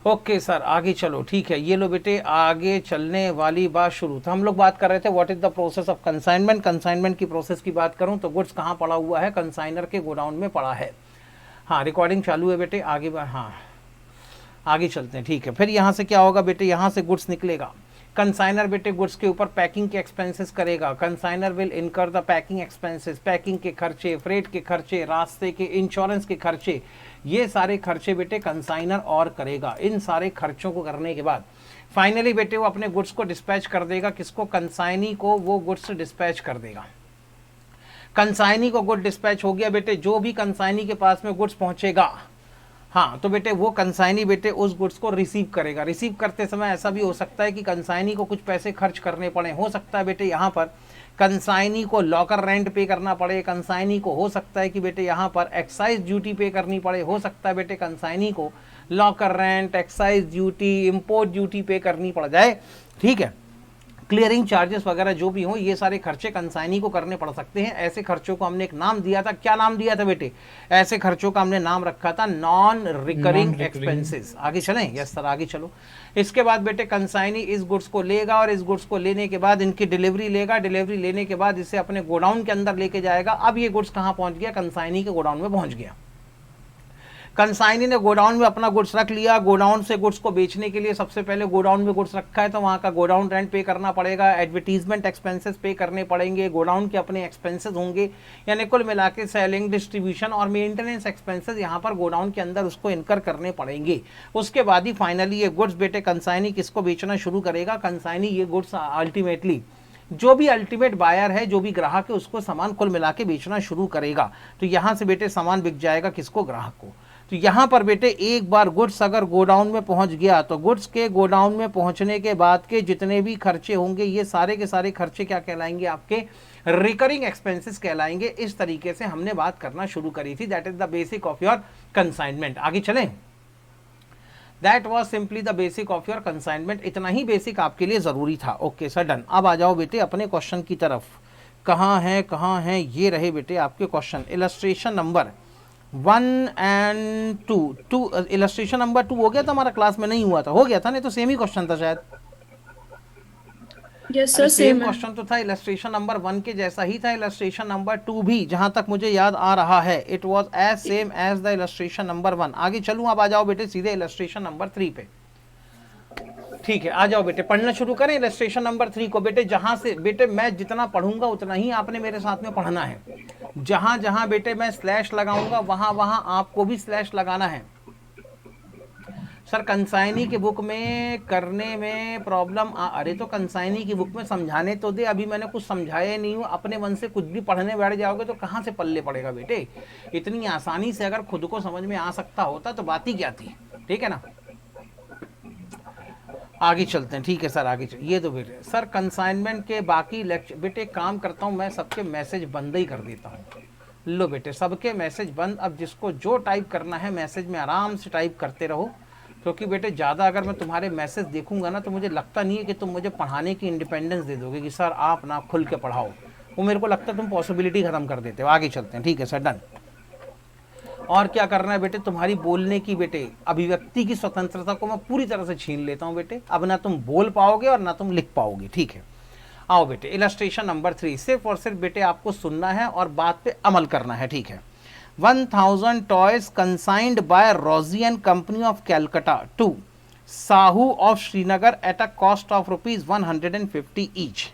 Okay sir, आगे चलो, ठीक है। ये लो बेटे, आगे चलने वाली बात शुरू। तो हम लोग बात कर रहे थे what is the process of consignment. Consignment की प्रोसेस की बात करूं तो गुड्स कहाँ पड़ा हुआ है? कंसाइनर के गोडाउन में पड़ा है। हाँ, रिकॉर्डिंग चालू है बेटे, आगे हाँ आगे चलते हैं, ठीक है। फिर यहाँ से क्या होगा बेटे? यहाँ से गुड्स निकलेगा। कंसाइनर बेटे गुड्स के ऊपर पैकिंग के एक्सपेंसेस करेगा। कंसाइनर विल इनकर द पैकिंग एक्सपेंसेस, पैकिंग के खर्चे, फ्रेट के खर्चे, रास्ते के, इंश्योरेंस के खर्चे, ये सारे खर्चे बेटे कंसाइनर और करेगा। इन सारे खर्चों को करने के बाद फाइनली बेटे वो अपने गुड्स को डिस्पैच कर देगा। किसको? कंसाइनी को वो गुड्स डिस्पैच कर देगा। कंसाइनी को गुड डिस्पैच हो गया बेटे। जो भी कंसाइनी के पास में गुड्स पहुंचेगा, हाँ, तो बेटे वो कंसाइनी बेटे उस गुड्स को रिसीव करेगा। रिसीव करते समय ऐसा भी हो सकता है कि कंसाइनी को कुछ पैसे खर्च करने पड़े। हो सकता है बेटे यहाँ पर कंसाइनी को लॉकर रेंट पे करना पड़े। कंसाइनी को हो सकता है कि बेटे यहाँ पर एक्साइज ड्यूटी पे करनी पड़े। हो सकता है बेटे कंसाइनी को locker rent, excise duty, import duty पे करनी पड़ जाए, ठीक है। क्लियरिंग चार्जेस वगैरह जो भी हो, ये सारे खर्चे कंसाइनी को करने पड़ सकते हैं। ऐसे खर्चों को हमने एक नाम दिया था। क्या नाम दिया था बेटे? ऐसे खर्चों का हमने नाम रखा था नॉन रिकरिंग एक्सपेंसेस। आगे चलें? यस सर, आगे चलो। इसके बाद बेटे कंसाइनी इस गुड्स को लेगा और इस गुड्स को लेने के बाद इनकी डिलीवरी लेगा। डिलीवरी लेने के बाद इसे अपने गोडाउन के अंदर लेके जाएगा। अब ये गुड्स कहाँ पहुंच गया? कंसाइनी के गोडाउन में पहुंच गया। कंसाइनी ने गोडाउन में अपना गुड्स रख लिया। गोडाउन से गुड्स को बेचने के लिए सबसे पहले गोडाउन में गुड्स रखा है तो वहाँ का गोडाउन रेंट पे करना पड़ेगा, एडवर्टीजमेंट एक्सपेंसेस पे करने पड़ेंगे, गोडाउन के अपने एक्सपेंसेस होंगे, यानी कुल मिला के सेलिंग, डिस्ट्रीब्यूशन और मेंटेनेंस एक्सपेंसेस यहाँ पर गोडाउन के अंदर उसको इनकर करने पड़ेंगे। उसके बाद ही फाइनली ये गुड्स बेटे कंसाइनी किसको बेचना शुरू करेगा? कंसाइनी ये गुड्स अल्टीमेटली जो भी अल्टीमेट बायर है, जो भी ग्राहक है, उसको सामान कुल मिला के बेचना शुरू करेगा। तो यहाँ से बेटे सामान बिक जाएगा किसको? ग्राहक को। तो यहाँ पर बेटे एक बार गुड्स अगर गोडाउन में पहुँच गया तो गुड्स के गोडाउन में पहुँचने के बाद के जितने भी खर्चे होंगे, ये सारे के सारे खर्चे क्या कहलाएंगे? आपके रिकरिंग एक्सपेंसेस कहलाएंगे। इस तरीके से हमने बात करना शुरू करी थी। That is the basic of your consignment. आगे चलें? That was simply the basic of your consignment. इतना ही बेसिक आपके लिए जरूरी था। Okay sir, done. अब आ जाओ बेटे अपने क्वेश्चन की तरफ। कहाँ है? ये रहे बेटे आपके question. Illustration number 1 and 2। Illustration number 2 हो गया था हमारा, क्लास में नहीं हुआ था? हो गया था, नहीं तो सेम ही क्वेश्चन था शायद। यस सर, सेम क्वेश्चन तो था। इलस्ट्रेशन नंबर 1 के जैसा ही था इलस्ट्रेशन नंबर 2 भी, जहां तक मुझे याद आ रहा है। It was as same as the illustration number 1। आगे चलूं? अब आ जाओ बेटे सीधे इलस्ट्रेशन नंबर 3 पे। ठीक है, आ जाओ बेटे, पढ़ना शुरू करें इलस्ट्रेशन नंबर 3 को। बेटे जहां से बेटे मैं जितना पढ़ूंगा उतना ही आपने मेरे साथ में पढ़ना है। जहां जहां बेटे मैं स्लैश लगाऊंगा वहां वहां आपको भी स्लैश लगाना है। सर कंसाइनी की बुक में करने में प्रॉब्लम अरे तो कंसाइनी की बुक में समझाने तो दे। अभी मैंने कुछ समझाया नहीं हूँ, अपने मन से कुछ भी पढ़ने बैठ जाओगे तो कहाँ से पल्ले पड़ेगा बेटे। इतनी आसानी से अगर खुद को समझ में आ सकता होता तो बात ही क्या थी, ठीक है ना। आगे चलते हैं, ठीक है सर, आगे ये तो बेटे सर कंसाइनमेंट के बाकी लेक्चर। बेटे काम करता हूँ मैं, सबके मैसेज बंद ही कर देता हूँ। लो बेटे सबके मैसेज बंद। अब जिसको जो टाइप करना है मैसेज में आराम से टाइप करते रहो, क्योंकि बेटे ज़्यादा अगर मैं तुम्हारे मैसेज देखूंगा ना तो मुझे लगता नहीं है कि तुम मुझे पढ़ाने की इंडिपेंडेंस दे दोगे कि सर आप ना खुल के पढ़ाओ। वो मेरे को लगता है तुम पॉसिबिलिटी ख़त्म कर देते हो। आगे चलते हैं, ठीक है सर, डन। और क्या करना है बेटे? तुम्हारी बोलने की बेटे अभिव्यक्ति की स्वतंत्रता को मैं पूरी तरह से छीन लेता हूं बेटे। अब ना तुम बोल पाओगे और ना तुम लिख पाओगे, ठीक है। आओ बेटे इलस्ट्रेशन नंबर 3। सिर्फ और सिर्फ बेटे आपको सुनना है और बात पे अमल करना है, ठीक है। 1000 toys consigned by Rosy and company of Calcutta to Sahu of Srinagar at a cost of ₹150 each.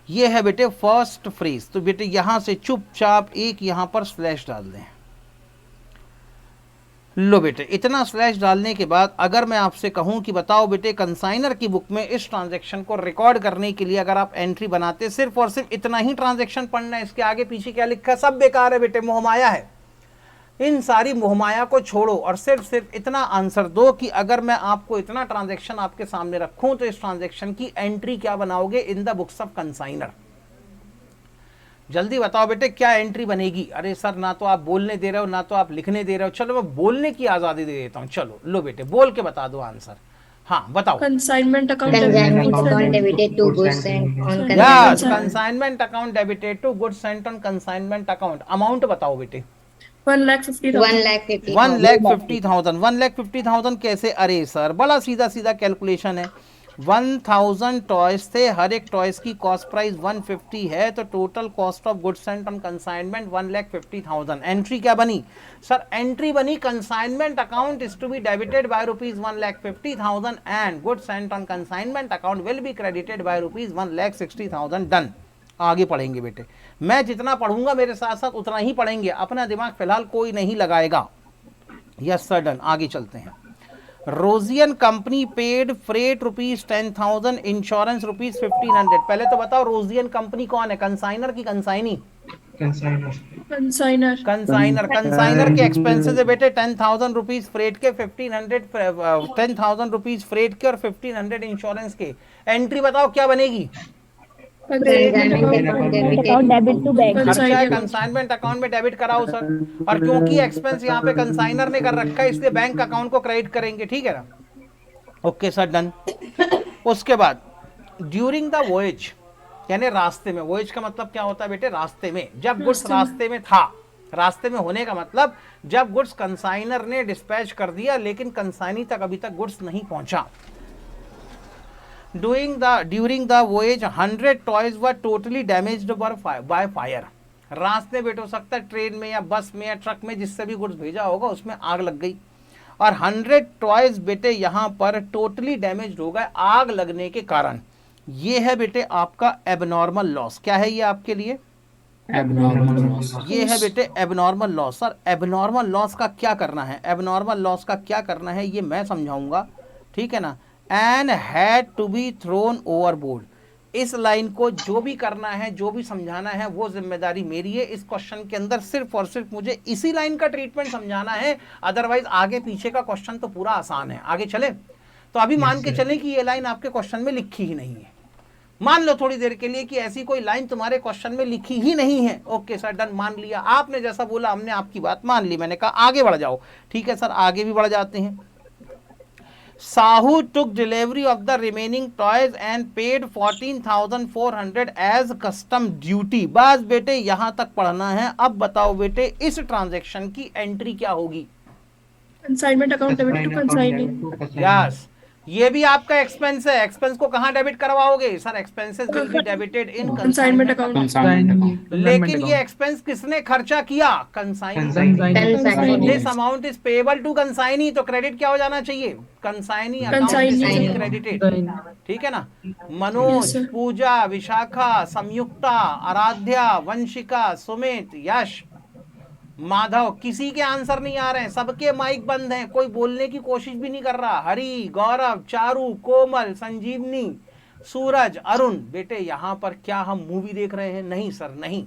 ये है बेटे फर्स्ट फ्रेज। तो बेटे यहां से चुपचाप एक यहां पर स्लैश डाल दें। लो बेटे इतना स्लैश डालने के बाद अगर मैं आपसे कहूं कि बताओ बेटे कंसाइनर की बुक में इस ट्रांजैक्शन को रिकॉर्ड करने के लिए अगर आप एंट्री बनाते, सिर्फ और सिर्फ इतना ही ट्रांजैक्शन पढ़ना है, इसके आगे पीछे क्या लिखा है सब बेकार है बेटे, मोहमाया है। इन सारी मोहमाया को छोड़ो और सिर्फ सिर्फ इतना आंसर दो कि अगर मैं आपको इतना ट्रांजैक्शन आपके सामने रखूं तो इस ट्रांजैक्शन की एंट्री क्या बनाओगे in the books of consignor. जल्दी बताओ बेटे क्या एंट्री बनेगी। अरे सर ना तो आप बोलने दे रहे हो ना तो आप लिखने दे रहे हो। चलो मैं बोलने की आजादी दे देता हूं। चलो लो बेटे बोल के बता दो आंसर। हाँ बताओ। Consignment account debited to goods sent on yes, consignment account debited to goods sent on consignment account. Amount बताओ बेटे। 1 lakh 50,000. 1,50,000 1,50,000 कैसे? अरे सर बड़ा सीधा सीधा कैलकुलेशन है। 1000 टॉयज थे, हर एक टॉयज की कॉस्ट प्राइस 150 है, तो total cost of goods sent on consignment 1,50,000। Entry क्या बनी सर? एंट्री बनी consignment account is to be debited by rupees 1,50,000 and goods sent on consignment account will be credited by rupees 1,60,000। Done. आगे पढ़ेंगे बेटे, मैं जितना पढ़ूंगा मेरे साथ साथ उतना ही पढ़ेंगे, अपना दिमाग फिलहाल कोई नहीं लगाएगा। Yes sir done. आगे चलते हैं। Rosy and company paid freight rupees 10,000, insurance rupees 1,500। पहले तो बताओ रोजियन कंपनी कौन है, कंसाइनर की कंसाइनी? कंसाइनर। कंसाइनर के एक्सपेंसेस है बेटे 10,000 रुपीज फ्रेट के, 10,000 रुपीज फ्रेट के और 1,500 इंश्योरेंस के। एंट्री बताओ क्या बनेगी? Consignment account debited. Debit to bank. खर्चा है कंसाइनमेंट अकाउंट में डेबिट कराओ सर, और क्योंकि एक्सपेंस यहाँ पे कंसाइनर ने कर रखा है इसलिए बैंक अकाउंट को क्रेडिट करेंगे, ठीक है ना? Okay sir done. उसके बाद ड्यूरिंग द वॉयज, यानी रास्ते में, वॉयज का मतलब क्या होता है बेटे? रास्ते में। जब गुड्स रास्ते में था, रास्ते में होने का मतलब जब गुड्स कंसाइनर ने डिस्पैच कर दिया लेकिन कंसाइनी तक अभी तक गुड्स नहीं पहुंचा। During the voyage 100 toys were totally damaged by fire। रास्ते में हो सकता है ट्रेन में या बस में या ट्रक में जिससे भी गुड्स भेजा होगा उसमें आग लग गई, और 100 टॉयज बेटे यहाँ पर टोटली डैमेज हो गए आग लगने के कारण। ये है बेटे आपका एबनॉर्मल लॉस। क्या है ये आपके लिए? Abnormal loss. ये है बेटे abnormal loss. Sir abnormal loss का क्या करना है? एबनॉर्मल लॉस का क्या करना है ये मैं समझाऊंगा, ठीक है ना? And had to be thrown overboard. इस लाइन को जो भी करना है, जो भी समझाना है, वो जिम्मेदारी मेरी है। इस क्वेश्चन के अंदर सिर्फ और सिर्फ मुझे इसी लाइन का ट्रीटमेंट समझाना है, अदरवाइज आगे पीछे का क्वेश्चन तो पूरा आसान है। आगे चले तो अभी मान के चले कि ये लाइन आपके क्वेश्चन में लिखी ही नहीं है। मान लो थोड़ी देर के लिए कि ऐसी कोई लाइन तुम्हारे क्वेश्चन में लिखी ही नहीं है। ओके सर डन, मान लिया। आपने जैसा बोला हमने आपकी बात मान ली। मैंने कहा आगे बढ़ जाओ, ठीक है सर आगे भी बढ़ जाते हैं। Sahu took delivery of the remaining toys and paid 14,400 as custom duty। बस बेटे यहां तक पढ़ना है। अब बताओ बेटे इस ट्रांजैक्शन की एंट्री क्या होगी? Consignment account debit to consignee. Yes, ये भी आपका एक्सपेंस है। एक्सपेंस को कहां डेबिट करवाओगे? Sir expenses will be debited in consignment account. लेकिन ये एक्सपेंस किसने खर्चा किया? Consignee. This amount is payable to consignee, तो क्रेडिट क्या हो जाना चाहिए? कंसाइनी अकाउंट क्रेडिटेड, ठीक है ना? मनोज, पूजा, विशाखा, संयुक्ता, आराध्या, वंशिका, सुमित, यश, माधव, किसी के आंसर नहीं आ रहे हैं, सबके माइक बंद हैं, कोई बोलने की कोशिश भी नहीं कर रहा। हरी, गौरव, चारू, कोमल, संजीवनी, सूरज, अरुण। बेटे यहाँ पर क्या हम मूवी देख रहे हैं? नहीं सर नहीं।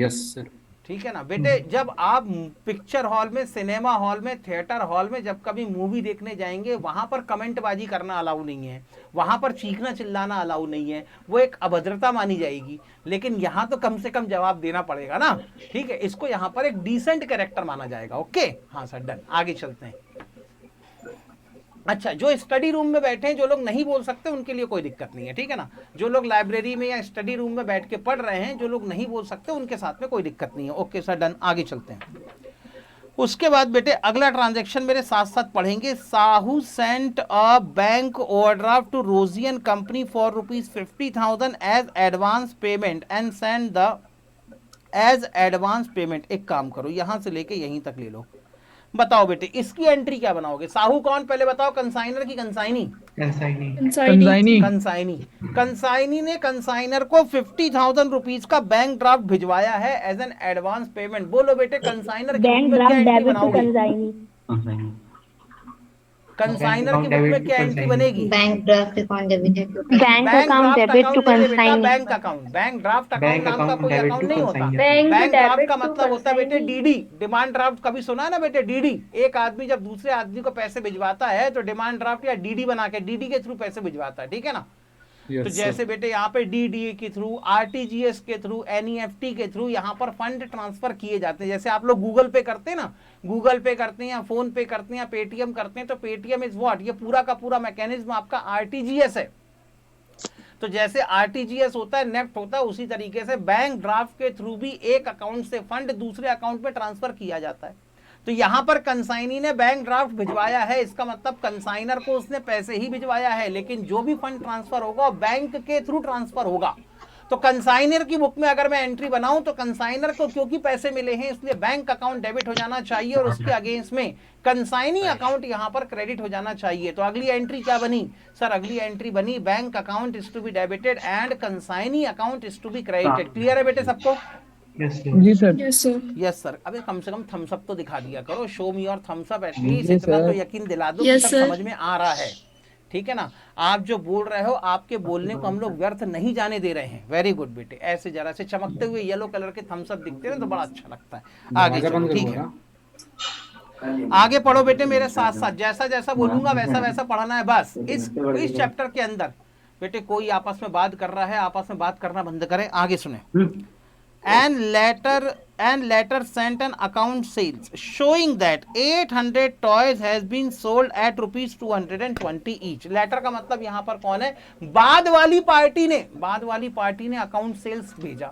Yes sir. ठीक है ना बेटे, जब आप पिक्चर हॉल में, सिनेमा हॉल में, थिएटर हॉल में जब कभी मूवी देखने जाएंगे वहां पर कमेंटबाजी करना अलाउ नहीं है, वहां पर चीखना चिल्लाना अलाउ नहीं है, वो एक अभद्रता मानी जाएगी। लेकिन यहाँ तो कम से कम जवाब देना पड़ेगा ना, ठीक है? इसको यहाँ पर एक डिसेंट कैरेक्टर माना जाएगा। ओके हाँ सर डन। आगे चलते हैं। अच्छा, जो स्टडी रूम में बैठे हैं, जो लोग नहीं बोल सकते उनके लिए कोई दिक्कत नहीं है, ठीक है ना? जो लोग लाइब्रेरी में या स्टडी रूम में बैठ के पढ़ रहे हैं, जो लोग नहीं बोल सकते उनके साथ में कोई दिक्कत नहीं है। Okay sir done. आगे चलते हैं। उसके बाद बेटे अगला ट्रांजैक्शन मेरे साथ साथ पढ़ेंगे। Sahu sent a bank overdraft to Rosy and company for ₹50,000 as advance payment and send the as advance payment. एक काम करो, यहां से लेके यहीं तक ले लो। बताओ बेटे इसकी एंट्री क्या बनाओगे? साहू कौन पहले बताओ? कंसाइनर की कंसाइनी? कंसाइनी ने कंसाइनर को 50,000 रुपीज का बैंक ड्राफ्ट भिजवाया है एज एन एडवांस पेमेंट। बोलो बेटे कंसाइनर की बुक में क्या एंट्री बनाओगे? कंसाइनर की बुक में क्या एंट्री बनेगी? Bank draft account debited to bank account debit to consignee. Bank account, bank draft account नाम का कोई अकाउंट नहीं होता। बैंक ड्राफ्ट का मतलब होता है बेटे डीडी, डिमांड ड्राफ्ट। कभी सुना है ना बेटे डीडी? एक आदमी जब दूसरे आदमी को पैसे भिजवाता है तो डिमांड ड्राफ्ट या डीडी बना के डीडी के थ्रू पैसे भिजवाता है, ठीक है ना? तो जैसे बेटे यहाँ पे डीडीए के थ्रू, आरटीजीएस के थ्रू, एनईएफटी के थ्रू यहाँ पर फंड ट्रांसफर किए जाते हैं। जैसे आप लोग गूगल पे करते हैं ना, गूगल पे करते हैं या फोन पे करते हैं या पेटीएम करते हैं, तो पेटीएम इज व्हाट? ये पूरा का पूरा मैकेनिज्म आपका आरटीजीएस है। तो जैसे आरटीजीएस होता है, नेफ्ट होता है, उसी तरीके से बैंक ड्राफ्ट के थ्रू भी एक अकाउंट से फंड दूसरे अकाउंट में ट्रांसफर किया जाता है। तो यहां पर कंसाइनी ने बैंक ड्राफ्ट भिजवाया है, इसका मतलब कंसाइनर को उसने पैसे ही भिजवाया है, लेकिन जो भी फंड ट्रांसफर होगा बैंक के थ्रू ट्रांसफर होगा। तो कंसाइनर की बुक में अगर मैं एंट्री बनाऊं तो कंसाइनर को क्योंकि पैसे मिले हैं इसलिए बैंक अकाउंट डेबिट हो जाना चाहिए और उसके अगेंस्ट में कंसाइनी अकाउंट यहां पर क्रेडिट हो जाना चाहिए। तो अगली एंट्री क्या बनी सर? अगली एंट्री बनी bank account is to be debited and consignee account is to be credited. Clear है बेटे सबको? जी sir. Yes sir. Yes sir. अबे कम से कम थम्स अप तो दिखा दिया करो, शो मी और थम्स अप एटलीस्ट, इतना तो यकीन दिला दो कि सब समझ में आ रहा है। ठीक है ना? आप जो बोल रहे हो आपके बोलने को हम लोग व्यर्थ नहीं जाने दे रहे हैं। वेरी गुड बेटे, ऐसे जरा से चमकते हुए येलो कलर के थम्स अप दिखते हैं तो बड़ा अच्छा लगता है। आगे चलो, ठीक है, आगे पढ़ो बेटे मेरे साथ साथ, जैसा जैसा बोलूंगा वैसा वैसा पढ़ना है बस। इस चैप्टर के अंदर बेटे कोई आपस में बात कर रहा है, आपस में बात करना बंद करें। आगे सुने। and later sent an account sales showing that 800 toys has been sold at rupees 220 each। Letter का मतलब यहाँ पर कौन है? बाद वाली पार्टी ने अकाउंट सेल्स भेजा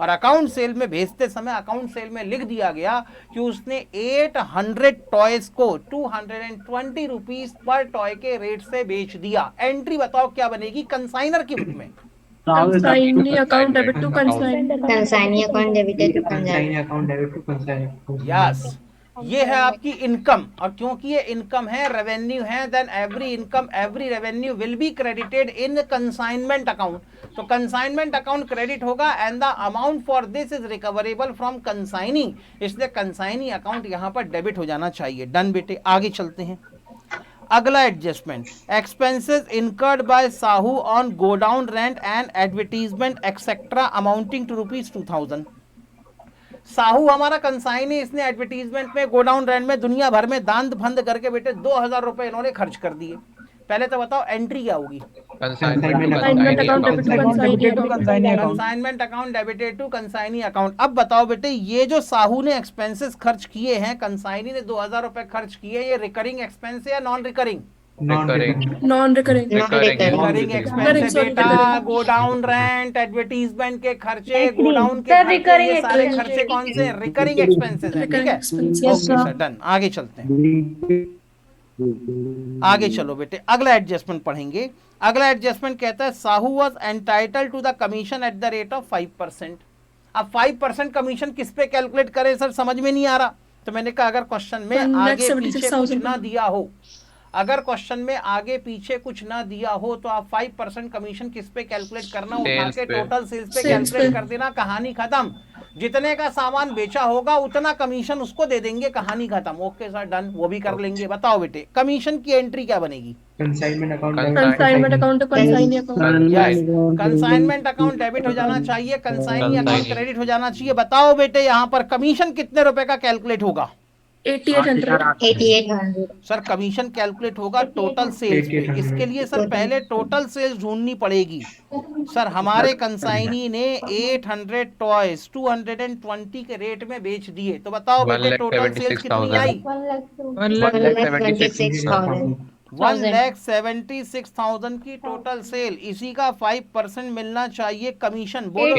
और अकाउंट सेल में भेजते समय अकाउंट सेल में लिख दिया गया कि उसने 800 टॉयज को 220 रुपीज पर टॉय के रेट से बेच दिया। एंट्री बताओ क्या बनेगी कंसाइनर की बुक में? Consignee account debit to consignee. Consignee account debited to consignee account debit to consignee. Yes, ये है आपकी इनकम, और क्योंकि ये इनकम है, रेवेन्यू है, then every income every revenue will be credited in consignment account. तो कंसाइनमेंट अकाउंट क्रेडिट होगा and the amount for this is recoverable from consignee, इसलिए कंसाइनी अकाउंट यहां पर डेबिट हो जाना चाहिए। डन बेटे, आगे चलते हैं। अगला adjustment, expenses incurred by Sahu on godown rent and advertisement etcetera amounting to ₹2000। Sahu हमारा कंसाइनी, इसने एडवर्टीजमेंट में गोडाउन रेंट में दुनिया भर में दांत फंद करके बेटे 2000 रुपए इन्होंने खर्च कर दिए। पहले तो बताओ एंट्री क्या होगी? Consignment account debit to consignee. Consignment account debited to consignee account. अब बताओ बेटे ये जो साहू ने एक्सपेंसेस खर्च किए हैं, कंसाइनी ने 2000 रुपए खर्च किए, ये रिकरिंग एक्सपेंस है या non recurring? Non recurring. Recurring expense बेटा, गोडाउन रेंट, एडवर्टीजमेंट के खर्चे, गोडाउन के खर्चे, ये सारे खर्चे कौन से? रिकरिंग एक्सपेंसेस हैं। ठीक है, ओके सर, डन। आगे चलते हैं, आगे चलो बेटे, अगला एडजस्टमेंट पढ़ेंगे। अगला एडजस्टमेंट कहता है Sahu was entitled to the commission at the rate of 5%। अब 5% कमीशन किस पे कैलकुलेट करें सर, समझ में नहीं आ रहा। तो मैंने कहा अगर क्वेश्चन में आगे पीछे कुछ ना दिया हो, अगर क्वेश्चन में आगे पीछे कुछ ना दिया हो तो आप 5% कमीशन किस पे कैलकुलेट करना, उठा के टोटल सेल्स पे कैलकुलेट कर देना, कहानी खत्म। जितने का सामान बेचा होगा उतना कमीशन उसको दे देंगे, कहानी खत्म। ओके सर, डन, वो भी कर लेंगे। बताओ बेटे कमीशन की एंट्री क्या बनेगी? Consignment account to consignee account. Consignment account debit हो जाना चाहिए, कंसाइनी अकाउंट क्रेडिट हो जाना चाहिए। बताओ बेटे यहाँ पर कमीशन कितने रुपए का कैलकुलेट होगा? 8800। सर कमीशन कैलकुलेट होगा टोटल सेल्स पे। इसके लिए सर पहले टोटल सेल्स ढूंढनी पड़ेगी। सर हमारे कंसाइनी ने 800 टॉयज 220 के रेट में बेच दिए, तो बताओ बेटे टोटल सेल्स कितनी आई? 1,76,000 की टोटल सेल। इसी का 5% मिलना चाहिए कमीशन। बोलो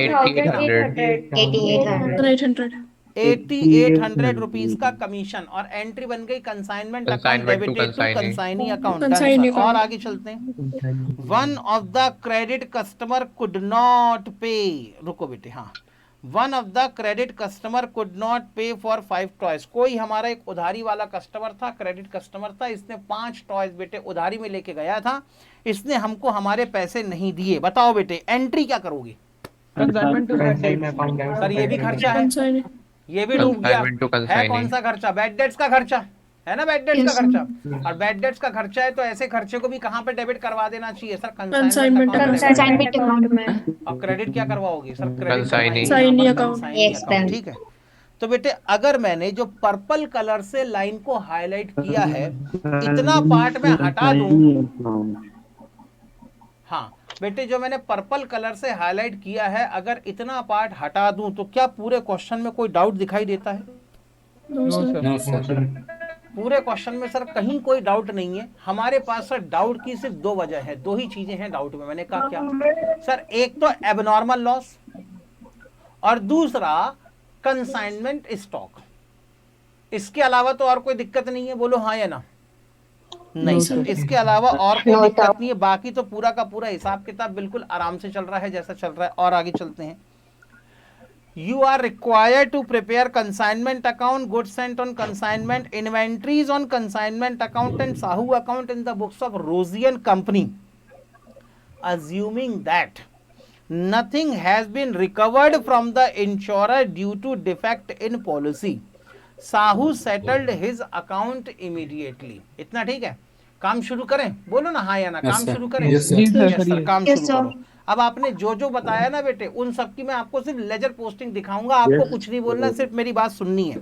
8800 रुपीज का कमीशन, और एंट्री बन गई consignment account debited to consignee account. और आगे चलते हैं। One of the credit customer could not pay, रुको बेटे, हाँ, one of the credit customer could not pay for 5 toys. कोई हमारा एक उधारी वाला कस्टमर था, क्रेडिट कस्टमर था, इसने 5 टॉयज बेटे उधारी में लेके गया था, इसने हमको हमारे पैसे नहीं दिए। बताओ बेटे एंट्री क्या करोगे? सर ये भी खर्चा है, ये भी डूब गया है। कौन सा खर्चा? बैड डेट्स का खर्चा है ना, बैड डेट्स का खर्चा। और बैड डेट्स का खर्चा है तो ऐसे खर्चे को भी कहाँ पे डेबिट करवा देना चाहिए सर? कंसाइनमेंट कंसाइनमेंट में। और क्रेडिट क्या करवाओगे सर? Consignee account. ठीक है, तो बेटे अगर मैंने जो पर्पल कलर से लाइन को हाईलाइट किया है, इतना पार्ट मैं हटा दूं, हाँ बेटे जो मैंने पर्पल कलर से हाईलाइट किया है, अगर इतना पार्ट हटा दूं तो क्या पूरे क्वेश्चन में कोई डाउट दिखाई देता है? No sir. पूरे क्वेश्चन में सर कहीं कोई डाउट नहीं है हमारे पास। सर डाउट की सिर्फ दो वजह है, दो ही चीजें हैं डाउट में। मैंने कहा क्या सर, एक तो एबनॉर्मल लॉस और दूसरा कंसाइनमेंट स्टॉक। इसके अलावा तो और कोई दिक्कत नहीं है, बोलो हाँ या ना? नहीं सर, इसके अलावा और कोई दिक्कत नहीं है। बाकी तो पूरा का पूरा हिसाब किताब बिल्कुल आराम से चल रहा है जैसा चल रहा है। और आगे चलते हैं। You are required to prepare consignment account, goods sent on consignment, inventories on consignment account and Sahu account in the books of Rosian Company, assuming that nothing has been recovered from the insurer due to defect in policy. Sahu settled his account immediately. इतना ठीक है? काम शुरू करें? बोलो ना हाँ या ना। काम शुरू करें? Yes, sir. Yes, sir, काम Yes, शुरू sir. करो। अब आपने जो जो बताया ना बेटे, उन सब की मैं आपको सिर्फ लेजर पोस्टिंग दिखाऊंगा। आपको कुछ नहीं बोलना, सिर्फ मेरी बात सुननी है।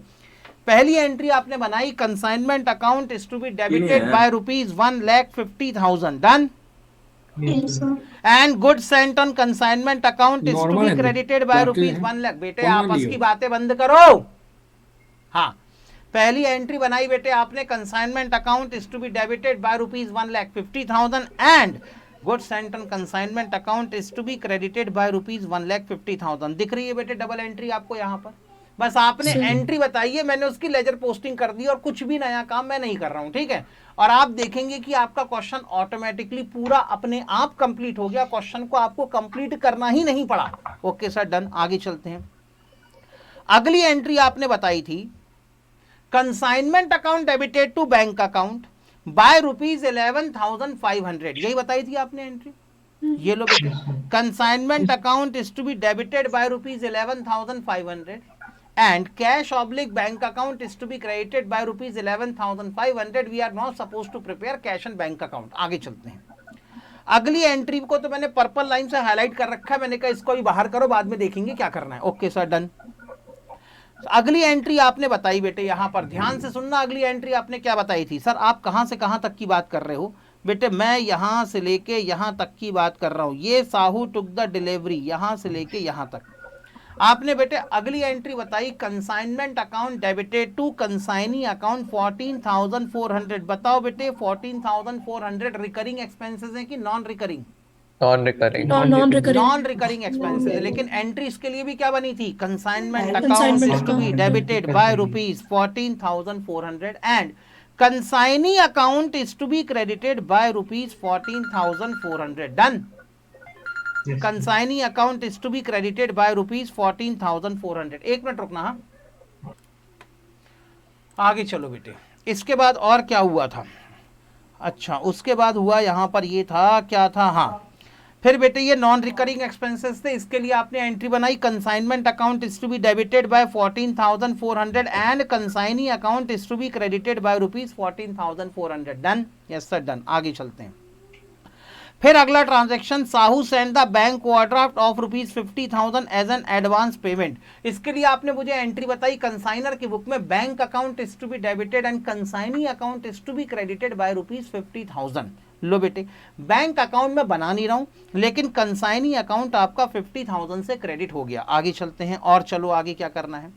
पहली एंट्री आपने बनाई, consignment account is to be debited by ₹1,50,000, done. Yes, sir. And good sent on consignment account is to Normal be है, क्रेडिटेड बाय बाकी है। ₹1,00,000। बेटे कौन आपस लियो? की बातें बंद करो। हाँ, पहली एंट्री बनाई बेटे आपने, consignment account is to be debited by ₹1,50,000 and good sent on consignment account is to be credited by ₹1,50,000। दिख रही है बेटे डबल एंट्री आपको यहाँ पर? बस आपने एंट्री बताई है, मैंने उसकी लेजर पोस्टिंग कर दी और कुछ भी नया काम मैं नहीं कर रहा हूं, ठीक है। और आप देखेंगे कि आपका क्वेश्चन ऑटोमेटिकली पूरा अपने आप कंप्लीट हो गया। क्वेश्चन को आपको कंप्लीट करना ही नहीं पड़ा। Okay sir, done. आगे चलते हैं। अगली एंट्री आपने बताई थी, consignment account debited to bank account by ₹11,500। यही बताई थी आपने एंट्री। ये लो बेटे, consignment account is to be debited by ₹11,500 and cash oblique bank account is to be credited by ₹11,500. We are not supposed to prepare cash and bank account. आगे चलते हैं। अगली एंट्री को तो मैंने पर्पल लाइन से हाईलाइट कर रखा है, मैंने कहा इसको भी बाहर करो, बाद में देखेंगे क्या करना है। Okay sir, done. अगली एंट्री आपने बताई बेटे, यहां पर ध्यान से सुनना। अगली एंट्री आपने क्या बताई थी? सर आप कहां से कहां तक की बात कर रहे हो? बेटे मैं यहां से लेके यहां तक की बात कर रहा हूं। ये साहू टुक द डिलीवरी, यहां से लेके यहां तक। आपने बेटे अगली एंट्री बताई, consignment account debited to consignee account 14,400। बताओ बेटे 14,400 रिकरिंग एक्सपेंसेस हैं कि non recurring? Non recurring non recurring expenses. लेकिन एंट्री इसके लिए भी क्या बनी थी? Consignment account is to be debited by ₹14,400 and consignee account is to be credited by ₹14,400, done. Consignee account is to be credited by ₹14,400। एक minute रुकना। हाँ, आगे चलो बेटे। इसके बाद और क्या हुआ था? अच्छा, उसके बाद हुआ यहां पर ये था, क्या था? हाँ, फिर बेटे ये नॉन रिकरिंग एक्सपेंसेस थे, इसके लिए आपने एंट्री बनाई, consignment account is to be debited by 14,400 and consignee account is to be credited by ₹14,400, done. Yes sir, done. आगे चलते हैं। फिर अगला transaction, Sahu send the bank overdraft of ₹50,000 as an advance payment. इसके लिए आपने मुझे एंट्री बताई, कंसाइनर की बुक में bank account is to be debited and consignee account is to be credited by ₹50,000। लो बेटे, बैंक अकाउंट में बना नहीं रहा हूं, लेकिन कंसाइनी अकाउंट आपका 50,000 से क्रेडिट हो गया। आगे चलते हैं और चलो आगे क्या करना है।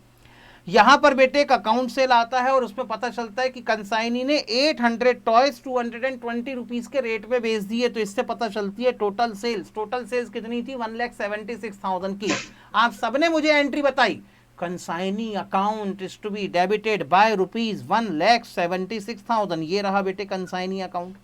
यहां पर बेटे एक अकाउंट सेल आता है और उसमें पता चलता है कि कंसाइनी ने 800 टॉयज 220 रुपीज के रेट में बेच दिए। तो इससे पता चलती है टोटल सेल्स कितनी थी? 1,76,000 की। आप सबने मुझे एंट्री बताई, consignee account is to be debited by ₹1,76,000। ये रहा बेटे consignee account.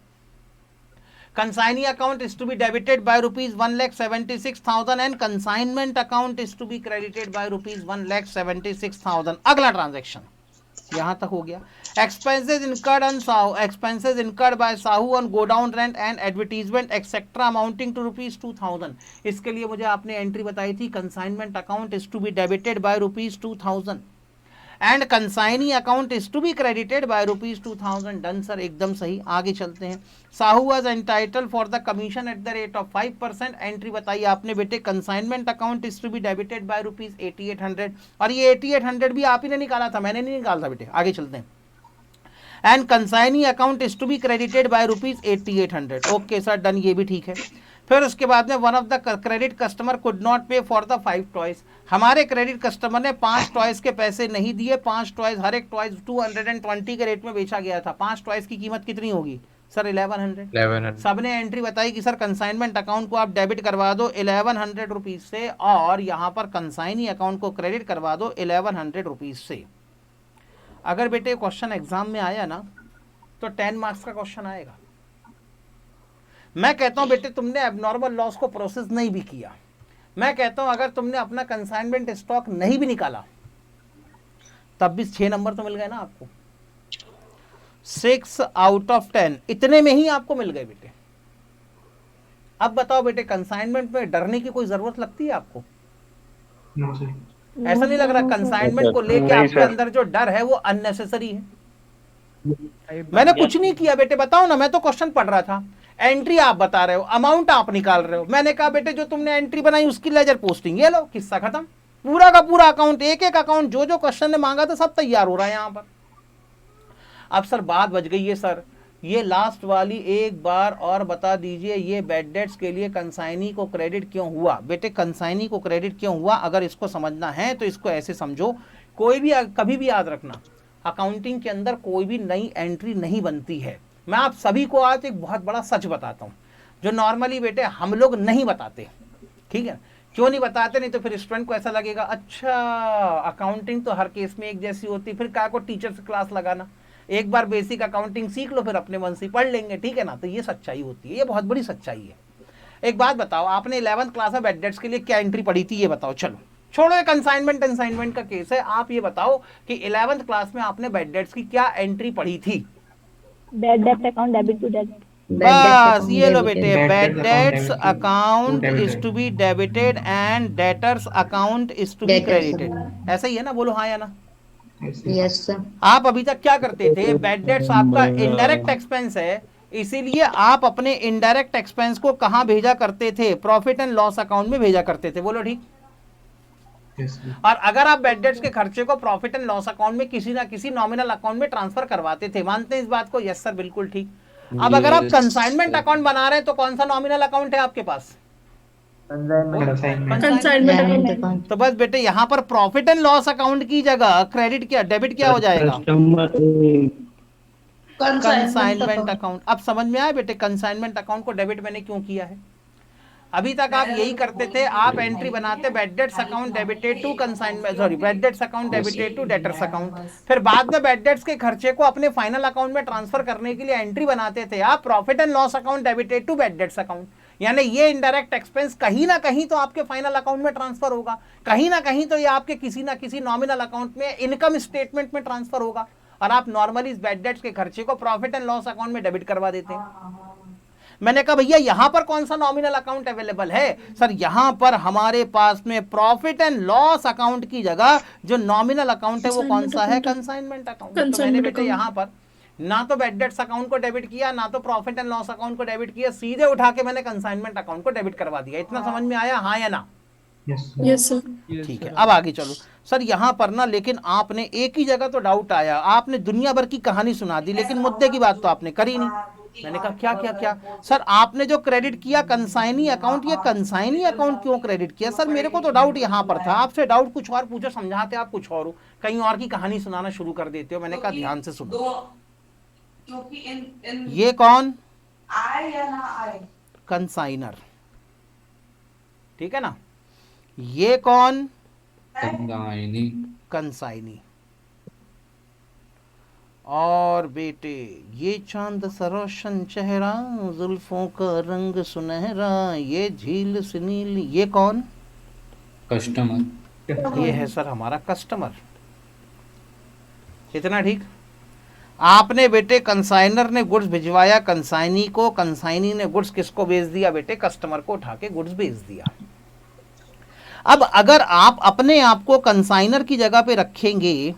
Consignee account is to be debited by ₹1,76,000 and consignment account is to be credited by ₹1,76,000। अगला ट्रांजैक्शन यहां तक हो गया। Expenses incurred by Sahu on godown rent and advertisement etc amounting to ₹2,000। इसके लिए मुझे आपने एंट्री बताई थी, consignment account is to be debited by ₹2,000 and consignee account is to be credited by ₹2,000, done sir, एकदम सही। आगे चलते हैं। Sahu was entitle for the commission at the rate of 5%। Entry बताई आपने बेटे, consignment account is to be debited by ₹8800 और ये 8800 भी आप ही ने निकाला था, मैंने नहीं निकाला था बेटे। आगे चलते हैं। And consignee account is to be credited by ₹8800। Okay sir, done, ये भी ठीक है। फिर उसके बाद में one of the credit customer could not pay for the 5 toys, हमारे क्रेडिट कस्टमर ने 5 टॉयज के पैसे नहीं दिए। 5 टॉयज, हर एक टॉयज 220 के रेट में बेचा गया था। 5 टॉयज की कीमत कितनी होगी सर? 1100। सबने एंट्री बताई कि सर कंसाइनमेंट अकाउंट को आप डेबिट करवा दो 1100 रुपीज से, और यहाँ पर कंसाइनी अकाउंट को क्रेडिट करवा दो 1100 रुपीज से। अगर बेटे क्वेश्चन एग्जाम में आया ना तो 10 मार्क्स का क्वेश्चन आएगा। मैं कहता हूं बेटे तुमने एबनॉर्मल लॉस को प्रोसेस नहीं भी किया, मैं कहता हूं अगर तुमने अपना कंसाइनमेंट स्टॉक नहीं भी निकाला तब भी 6 नंबर तो मिल गए ना आपको। 6 आउट ऑफ 10 इतने में ही आपको मिल गए बेटे। अब बताओ बेटे कंसाइनमेंट में डरने की कोई जरूरत लगती है आपको? ऐसा नहीं लग रहा कंसाइनमेंट को लेके आपके अंदर जो डर है वो अननेसेसरी है? मैंने कुछ नहीं किया बेटे, बताओ ना, मैं तो क्वेश्चन पढ़ रहा था, एंट्री आप बता रहे हो, अमाउंट आप निकाल रहे हो। मैंने कहा बेटे जो तुमने एंट्री बनाई उसकी लेजर पोस्टिंग, ये लो किस्सा खत्म। पूरा का पूरा अकाउंट, एक एक अकाउंट जो जो क्वेश्चन ने मांगा था सब तैयार हो रहा है यहाँ पर। अब सर बात बच गई है सर, ये लास्ट वाली एक बार और बता दीजिए, ये बैड डेट्स के लिए कंसाइनी को क्रेडिट क्यों हुआ? बेटे कंसाइनी को क्रेडिट क्यों हुआ, अगर इसको समझना है तो इसको ऐसे समझो, कोई भी कभी भी याद रखना अकाउंटिंग के अंदर कोई भी नई एंट्री नहीं बनती है। मैं आप सभी को आज एक बहुत बड़ा सच बताता हूँ जो नॉर्मली बेटे हम लोग नहीं बताते, ठीक है? क्यों नहीं बताते? नहीं तो फिर स्टूडेंट को ऐसा लगेगा अच्छा अकाउंटिंग तो हर केस में एक जैसी होती, फिर क्या को टीचर से क्लास लगाना, एक बार बेसिक अकाउंटिंग सीख लो फिर अपने मन से पढ़ लेंगे, ठीक है ना? तो ये सच्चाई होती है, ये बहुत बड़ी सच्चाई है। एक बात बताओ, आपने 11th क्लास में बैड डेट्स के लिए क्या एंट्री पढ़ी थी ये बताओ। चलो छोड़ो ये कंसाइनमेंट का केस है, आप ये बताओ कि 11th क्लास में आपने बैड डेट्स की क्या एंट्री पढ़ी थी? Bad debt account debit to debit. बस ये लो बेटे, bad debts account is to be debited and debtors account is to be credited. ऐसा ही है ना? बोलो हाँ या ना? Yes sir. आप अभी तक क्या करते थे? बैड डेट्स आपका इनडायरेक्ट एक्सपेंस है, इसीलिए आप अपने इनडायरेक्ट एक्सपेंस को कहां भेजा करते थे? प्रॉफिट एंड लॉस अकाउंट में भेजा करते थे। बोलो ठीक। और अगर आप बैड डेट्स के खर्चे को प्रॉफिट एंड लॉस अकाउंट में किसी ना किसी नॉमिनल अकाउंट में ट्रांसफर करवाते थे। मानते हैं इस बात को? यस सर, बिल्कुल ठीक। अब अगर आप कंसाइनमेंट अकाउंट बना रहे हैं तो कौन सा नॉमिनल अकाउंट है आपके पास? Consignment account. तो बस बेटे यहाँ पर प्रॉफिट एंड लॉस अकाउंट की जगह क्रेडिट क्या डेबिट क्या हो जाएगा? Consignment account. अब समझ में आया बेटे कंसाइनमेंट अकाउंट को डेबिट मैंने क्यों किया है? अभी तक आप यही करते थे, आप एंट्री बनाते bad debts account debited to consignment, sorry bad debts account debited to debtors account, फिर बाद में बैड डेट्स के खर्चे को अपने फाइनल अकाउंट में ट्रांसफर करने के लिए एंट्री बनाते थे आप profit and loss account debited to bad debts account. यानी ये इनडायरेक्ट एक्सपेंस कहीं ना कहीं तो आपके फाइनल अकाउंट में ट्रांसफर होगा, कहीं ना कहीं तो ये आपके किसी ना किसी नॉमिनल अकाउंट में इनकम स्टेटमेंट में ट्रांसफर होगा, और आप नॉर्मली इस बैड डेट्स के खर्चे को प्रॉफिट एंड लॉस अकाउंट में डेबिट करवा देते हैं। मैंने कहा भैया यहां पर कौन सा नॉमिनल अकाउंट अवेलेबल है? सर यहां पर हमारे पास में प्रॉफिट एंड लॉस अकाउंट की जगह जो नॉमिनल अकाउंट है वो कौन सा है? Consignment account. तो मैंने बेटे यहां पर ना तो बैड डेट्स अकाउंट को डेबिट किया, ना तो प्रॉफिट एंड लॉस अकाउंट को डेबिट किया, सीधे उठा के मैंने कंसाइनमेंट अकाउंट को डेबिट करवा दिया। इतना समझ में आया हाँ या ना? Yes sir. ठीक है, अब आगे चलो। सर यहाँ पर ना लेकिन आपने एक ही जगह तो डाउट आया, आपने दुनिया भर की कहानी सुना दी लेकिन मुद्दे की बात तो आपने करी नहीं। मैंने कहा क्या क्या क्या? सर आपने जो क्रेडिट किया कंसाइनी अकाउंट, ये कंसाइनी अकाउंट क्यों क्रेडिट किया? सर मेरे को तो डाउट यहाँ पर था, आपसे डाउट कुछ और पूछो, समझाते आप कुछ और हो, कहीं और की कहानी सुनाना शुरू कर देते हो। मैंने कहा ध्यान से सुनो। ये कौन? कंसाइनर, ठीक है ना? ये कौन? कंसाइनी। और बेटे ये चांद सरोशन चेहरा, जुल्फों का रंग सुनहरा, ये झील से नीली, ये कौन? कस्टमर। ये है सर हमारा कस्टमर। इतना ठीक। आपने बेटे कंसाइनर ने गुड्स भिजवाया कंसाइनी को, कंसाइनी ने गुड्स किसको भेज दिया? बेटे कस्टमर को उठा के गुड्स भेज दिया। अब अगर आप अपने आप को कंसाइनर की जगह पे रखेंगे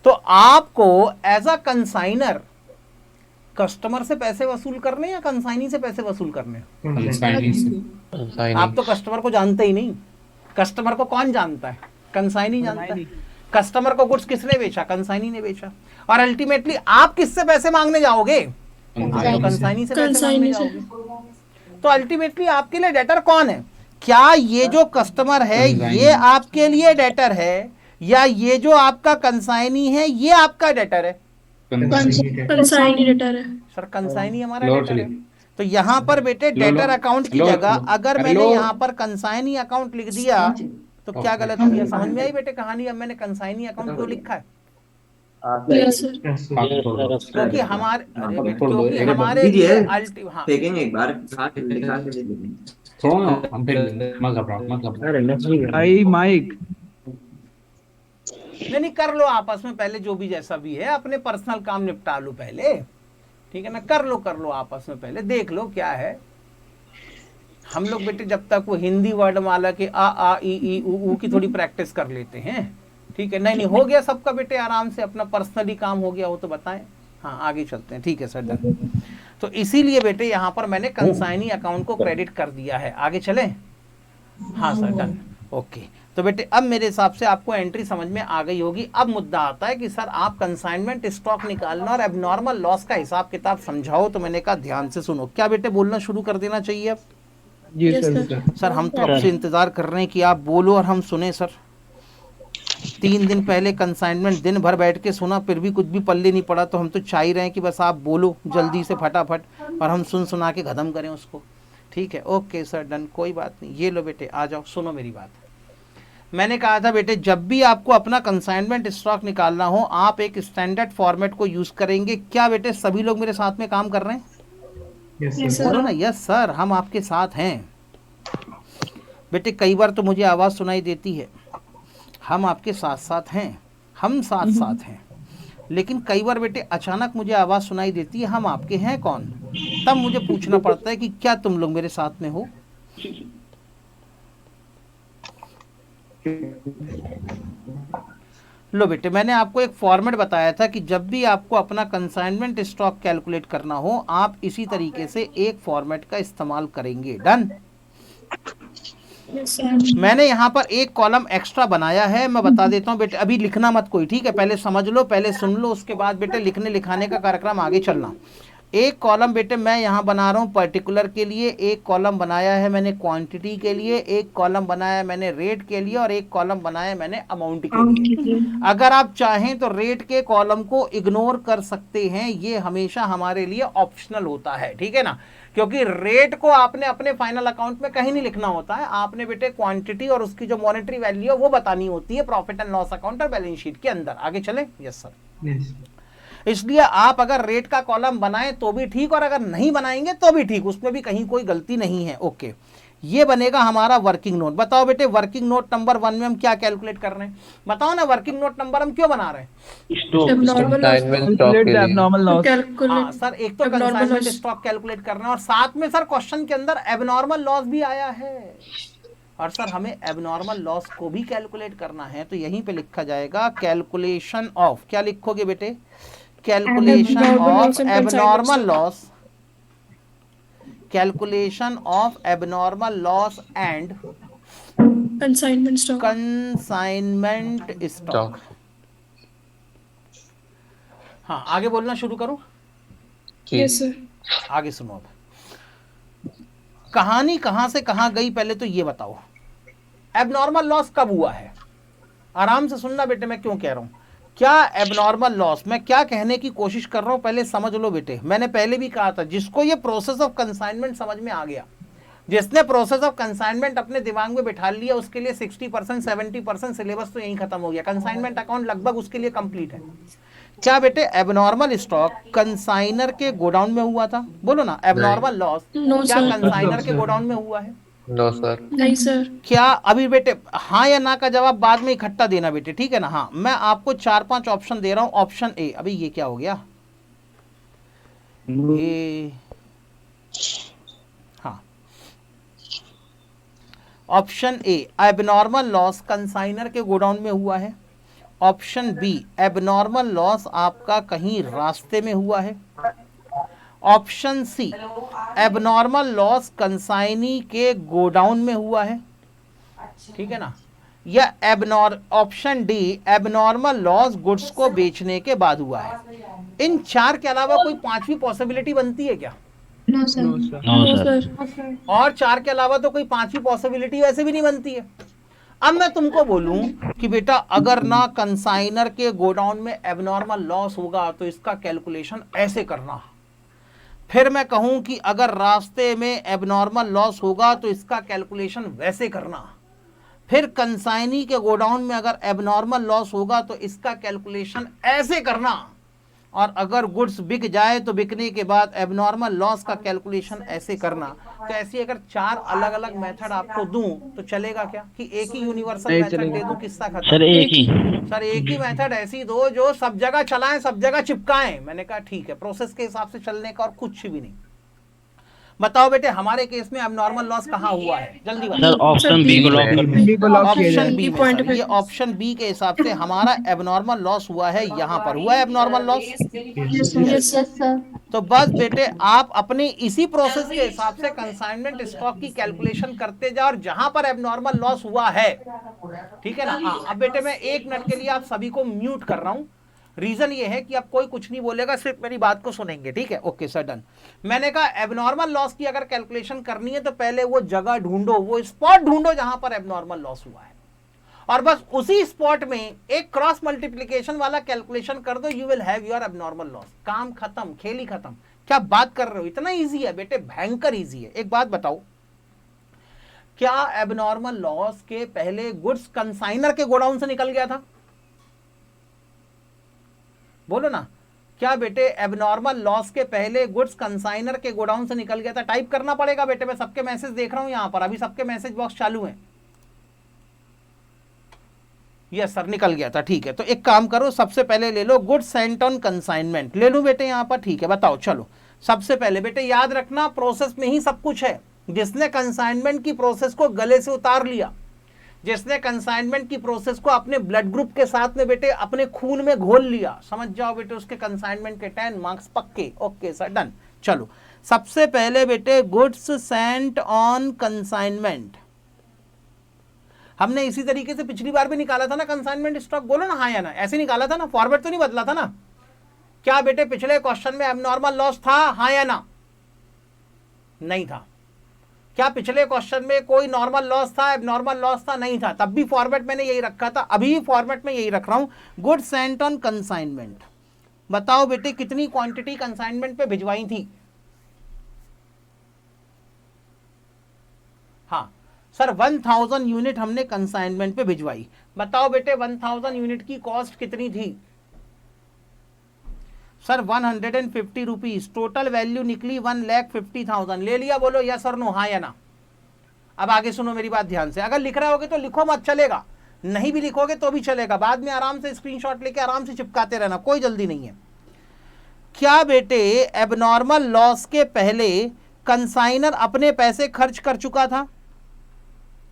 तो आपको एज अ कंसाइनर कस्टमर से पैसे वसूल करने या कंसाइनी से पैसे वसूल करने? आप तो कस्टमर को जानते ही नहीं। कस्टमर को कौन जानता है? कंसाइनी जानता है। कस्टमर को गुड्स किसने बेचा? कंसाइनी ने बेचा। और अल्टीमेटली आप किससे पैसे मांगने जाओगे? आप तो कंसाइनी से पैसे मांगने जाओगे। तो अल्टीमेटली आपके लिए डेटर कौन है? क्या ये जो कस्टमर है ये आपके लिए डेटर है, या ये जो आपका कंसाइनी है ये आपका डेटर है? कंसाइनी डेटर है सर कंसाइनी हमारा डेटर है। तो यहाँ पर बेटे डेटर अकाउंट की जगह अगर मैंने यहाँ पर कंसाइनी अकाउंट लिख दिया तो क्या गलत हो गया? समझ में आई बेटे कहानी? अब मैंने कंसाइनी अकाउंट क्यों लिखा है? यस सर क्योंकि हमारे लिए हाँ फेंकेंगे एक बार खा के दिखा के दे देंगे। थोड़ा हम फेंक लेंगे, मत घबराओ। भाई माइक नहीं कर लो आपस में पहले, जो भी जैसा भी है अपने पर्सनल काम निपटा लो पहले, ठीक है ना? कर लो आपस में पहले, देख लो क्या है। हम लोग बेटे जब तक वो हिंदी वर्णमाला के आ ई ऊ की थोड़ी प्रैक्टिस कर लेते हैं, ठीक है? नहीं हो गया सबका बेटे, आराम से अपना पर्सनली काम हो गया हो तो बताएं। हाँ आगे चलते हैं, ठीक है सर डन। तो इसीलिए बेटे यहाँ पर मैंने कंसाइनी अकाउंट को क्रेडिट कर दिया है। आगे चले? हाँ सर डन, ओके। तो बेटे अब मेरे हिसाब से आपको एंट्री समझ में आ गई होगी। अब मुद्दा आता है कि सर आप कंसाइनमेंट स्टॉक निकालना और एबनॉर्मल लॉस का हिसाब किताब समझाओ। तो मैंने कहा ध्यान से सुनो। क्या बेटे बोलना शुरू कर देना चाहिए अब? जी Yes, सर। सर हम तो आपसे इंतजार कर रहे हैं कि आप बोलो और हम सुने सर। 3 दिन पहले कंसाइनमेंट दिन भर बैठ के सुना, फिर भी कुछ भी पल्ले नहीं पड़ा। तो हम तो चाह ही रहे हैं कि बस आप बोलो जल्दी से फटाफट और हम सुना के खत्म करें उसको। ठीक है, ओके सर डन, कोई बात नहीं। ये लो बेटे आ जाओ, सुनो मेरी बात। मैंने कहा था बेटे जब भी आपको अपना कंसाइनमेंट स्टॉक निकालना हो आप एक स्टैंडर्ड फॉर्मेट को यूज करेंगे। क्या बेटे सभी लोग मेरे साथ में काम कर रहे हैं? यस बोलो सर ना यस सर, हम आपके साथ हैं। बेटे कई बार तो मुझे आवाज़ सुनाई देती है, हम आपके साथ साथ हैं, हम साथ साथ हैं। लेकिन कई बार बेटे अचानक मुझे आवाज़ सुनाई देती है, हम आपके हैं कौन? तब मुझे पूछना पड़ता है कि क्या तुम लोग मेरे साथ में हो? लो बेटे मैंने आपको एक फॉर्मेट बताया था कि जब भी आपको अपना कंसाइनमेंट स्टॉक कैलकुलेट करना हो आप इसी तरीके से एक फॉर्मेट का इस्तेमाल करेंगे। डन? यस सर मैंने यहाँ पर एक कॉलम एक्स्ट्रा बनाया है, मैं बता देता हूँ बेटे। अभी लिखना मत कोई, ठीक है? पहले समझ लो, पहले सुन लो, उसके बाद बेटे लिखने लिखाने का कार्यक्रम आगे चलना। एक कॉलम बेटे मैं यहाँ बना रहा हूँ पर्टिकुलर के लिए, एक कॉलम बनाया है मैंने क्वांटिटी के लिए, एक कॉलम बनाया है मैंने रेट के लिए और एक कॉलम बनाया है मैंने अमाउंट के लिए। अगर आप चाहें तो रेट के कॉलम को इग्नोर कर सकते हैं, ये हमेशा हमारे लिए ऑप्शनल होता है, ठीक है ना? क्योंकि रेट को आपने अपने फाइनल अकाउंट में कहीं नहीं लिखना होता है, आपने बेटे क्वांटिटी और उसकी जो मॉनेटरी वैल्यू है वो बतानी होती है प्रॉफिट एंड लॉस अकाउंट और बैलेंस शीट के अंदर। आगे चलें? Yes sir. इसलिए आप अगर रेट का कॉलम बनाएं तो भी ठीक और अगर नहीं बनाएंगे तो भी ठीक, उसमें भी कहीं कोई गलती नहीं है। ओके, ये बनेगा हमारा वर्किंग नोट। बताओ बेटे वर्किंग नोट नंबर 1 में हम क्या कैलकुलेट कर रहे हैं? बताओ ना, वर्किंग नोट नंबर हम क्यों बना रहे हैं? Abnormal loss. हाँ सर, एक तो कंसाइनमेंट स्टॉक कैलकुलेट करना और साथ में सर क्वेश्चन के अंदर एबनॉर्मल लॉस भी आया है और सर हमें एबनॉर्मल लॉस को भी कैलकुलेट करना है। तो यहीं पे लिखा जाएगा कैलकुलेशन ऑफ, क्या लिखोगे बेटे? Calculation of abnormal loss, calculation of abnormal loss and consignment stock. Consignment stock. हाँ आगे बोलना शुरू करूं? यस सर आगे सुनो। अब कहानी कहां से कहां गई पहले तो ये बताओ। एबनॉर्मल लॉस कब हुआ है? आराम से सुनना बेटे मैं क्यों कह रहा हूं। क्या एबनॉर्मल लॉस, मैं क्या कहने की कोशिश कर रहा हूं पहले समझ लो बेटे। मैंने पहले भी कहा था जिसको ये प्रोसेस ऑफ कंसाइनमेंट समझ में आ गया, जिसने प्रोसेस ऑफ कंसाइनमेंट अपने दिमाग में बिठा लिया, उसके लिए 60% 70% सिलेबस तो यहीं खत्म हो गया। कंसाइनमेंट अकाउंट लगभग उसके लिए कंप्लीट है। क्या बेटे एबनॉर्मल स्टॉक कंसाइनर के गोडाउन में हुआ था? बोलो ना, एबनॉर्मल लॉस नो क्या सर कंसाइनर के गोडाउन में हुआ है? No sir. नहीं सर क्या अभी बेटे हाँ या ना का जवाब बाद में इकट्ठा देना बेटे, ठीक है ना? हाँ मैं आपको 4-5 ऑप्शन दे रहा हूं। ऑप्शन ए, अभी ये क्या हो गया? ए, हाँ option A abnormal loss consignor के गोडाउन में हुआ है। ऑप्शन बी एबनॉर्मल लॉस आपका कहीं रास्ते में हुआ है। Option C abnormal loss consignee के गोडाउन में हुआ है, ठीक है ना? या option D abnormal loss goods को बेचने के बाद हुआ है। इन 4 के अलावा कोई 5वीं पॉसिबिलिटी बनती है क्या? No sir. No sir. No sir. और 4 के अलावा तो कोई 5 ही पॉसिबिलिटी वैसे भी नहीं बनती है। अब मैं तुमको बोलूं कि बेटा अगर ना कंसाइनर के गोडाउन में एबनॉर्मल लॉस होगा तो इसका कैलकुलेशन ऐसे करना, फिर मैं कहूं कि अगर रास्ते में एबनॉर्मल लॉस होगा तो इसका कैलकुलेशन वैसे करना, फिर कंसाइनी के गोडाउन में अगर एबनॉर्मल लॉस होगा तो इसका कैलकुलेशन ऐसे करना, और अगर गुड्स बिक जाए तो बिकने के बाद एबनॉर्मल लॉस का कैलकुलेशन ऐसे करना। तो ऐसी अगर 4 अलग अलग मेथड आपको दूं तो चलेगा क्या कि एक ही यूनिवर्सल नहीं मेथड चलेगा। दे दूं? किस्सा खत्म। सर एक ही। सर एक ही मेथड ऐसी दो जो सब जगह चलाएं, सब जगह चिपकाएं। मैंने कहा ठीक है, प्रोसेस के हिसाब से चलने का और कुछ भी नहीं। बताओ बेटे हमारे केस में एबनॉर्मल लॉस कहाँ हुआ है, जल्दी सर बताओ। ऑप्शन बी को लॉक कर बी को लॉक किया ऑप्शन जाए। बी में सर, ये ऑप्शन बी के हिसाब से हमारा एबनॉर्मल लॉस हुआ है, यहाँ पर हुआ है abnormal loss. Yes sir. Yes sir. तो बस बेटे आप अपने इसी प्रोसेस के हिसाब से कंसाइनमेंट स्टॉक की कैलकुलेशन करते जाओ और जहां पर एबनॉर्मल लॉस हुआ है, ठीक है ना। हाँ, अब बेटे मैं 1 मिनट के लिए आप सभी को म्यूट कर रहा हूं। रीजन ये है कि अब कोई कुछ नहीं बोलेगा, सिर्फ मेरी बात को सुनेंगे, ठीक है। Okay sir, done. मैंने कहा एबनॉर्मल लॉस की अगर कैलकुलेशन करनी है तो पहले वो जगह ढूंढो, वो स्पॉट ढूंढो जहां पर एबनॉर्मल लॉस हुआ है, और बस उसी स्पॉट में एक क्रॉस मल्टीप्लिकेशन वाला कैलकुलेशन कर दो, you will have your abnormal loss. काम खत्म, खेल ही खत्म। क्या बात कर रहे हो, इतना इजी है बेटे, भयंकर इजी है। एक बात बताओ, क्या एबनॉर्मल लॉस के पहले गुड्स कंसाइनर के गोडाउन से निकल गया था? बोलो ना, क्या बेटे एबनॉर्मल लॉस के पहले गुड्स कंसाइनर के गोडाउन से निकल गया था? टाइप करना पड़ेगा बेटे, मैं सबके मैसेज देख रहा हूं यहां पर, अभी सबके मैसेज बॉक्स चालू है। यस सर, निकल गया था, ठीक है। तो एक काम करो, सबसे पहले ले लो गुड्स सेंट ऑन कंसाइनमेंट, ले लो बेटे यहां पर, ठीक है। बताओ, चलो सबसे पहले बेटे याद रखना प्रोसेस में ही सब कुछ है। जिसने कंसाइनमेंट की प्रोसेस को गले से उतार लिया, जिसने कंसाइनमेंट की प्रोसेस को अपने ब्लड ग्रुप के साथ में बेटे अपने खून में घोल लिया, समझ जाओ बेटे उसके कंसाइनमेंट के 10 मार्क्स पक्के। Okay sir, done. चलो सबसे पहले बेटे गुड्स सेंट ऑन कंसाइनमेंट, हमने इसी तरीके से पिछली बार भी निकाला था ना कंसाइनमेंट स्टॉक। बोलो ना हाँ या ना, ऐसे निकाला था ना, फॉर्मेट तो नहीं बदला था ना। क्या बेटे पिछले क्वेश्चन में एबनॉर्मल लॉस था, हाँ या ना? नहीं था। क्या पिछले क्वेश्चन में कोई नॉर्मल लॉस था, एबनॉर्मल लॉस था? नहीं था। तब भी फॉर्मेट मैंने यही रखा था, अभी भी फॉर्मेट में यही रख रहा हूं, गुड सेंट ऑन कंसाइनमेंट। बताओ बेटे कितनी क्वांटिटी कंसाइनमेंट पे भिजवाई थी? हाँ सर, 1000 यूनिट हमने कंसाइनमेंट पे भिजवाई। बताओ बेटे 1000 यूनिट की कॉस्ट कितनी थी? सर 150 रुपीज, टोटल वैल्यू निकली 1,50,000। ले लिया? बोलो यस और नो, हाँ या ना। अब आगे सुनो मेरी बात ध्यान से, अगर लिख रहे होगे तो लिखो मत, चलेगा। नहीं भी लिखोगे तो भी चलेगा, बाद में आराम से स्क्रीनशॉट लेके आराम से चिपकाते रहना, कोई जल्दी नहीं है। क्या बेटे एबनॉर्मल लॉस के पहले कंसाइनर अपने पैसे खर्च कर चुका था?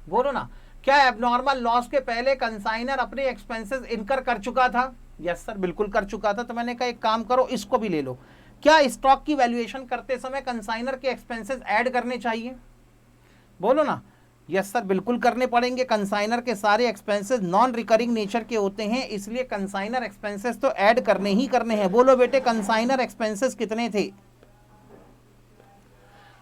बोलो ना, क्या एबनॉर्मल लॉस के पहले कंसाइनर अपने एक्सपेंसेस इनकर कर चुका था? यस सर, बिल्कुल कर चुका था। तो मैंने कहा एक काम करो, इसको भी ले लो। क्या स्टॉक की वैल्यूएशन करते समय कंसाइनर के एक्सपेंसेस ऐड करने चाहिए? बोलो ना। यस सर, बिल्कुल करने पड़ेंगे। कंसाइनर के सारे एक्सपेंसेस नॉन रिकरिंग नेचर के होते हैं, इसलिए कंसाइनर एक्सपेंसेस तो ऐड करने ही करने हैं। बोलो बेटे कंसाइनर एक्सपेंसेस कितने थे?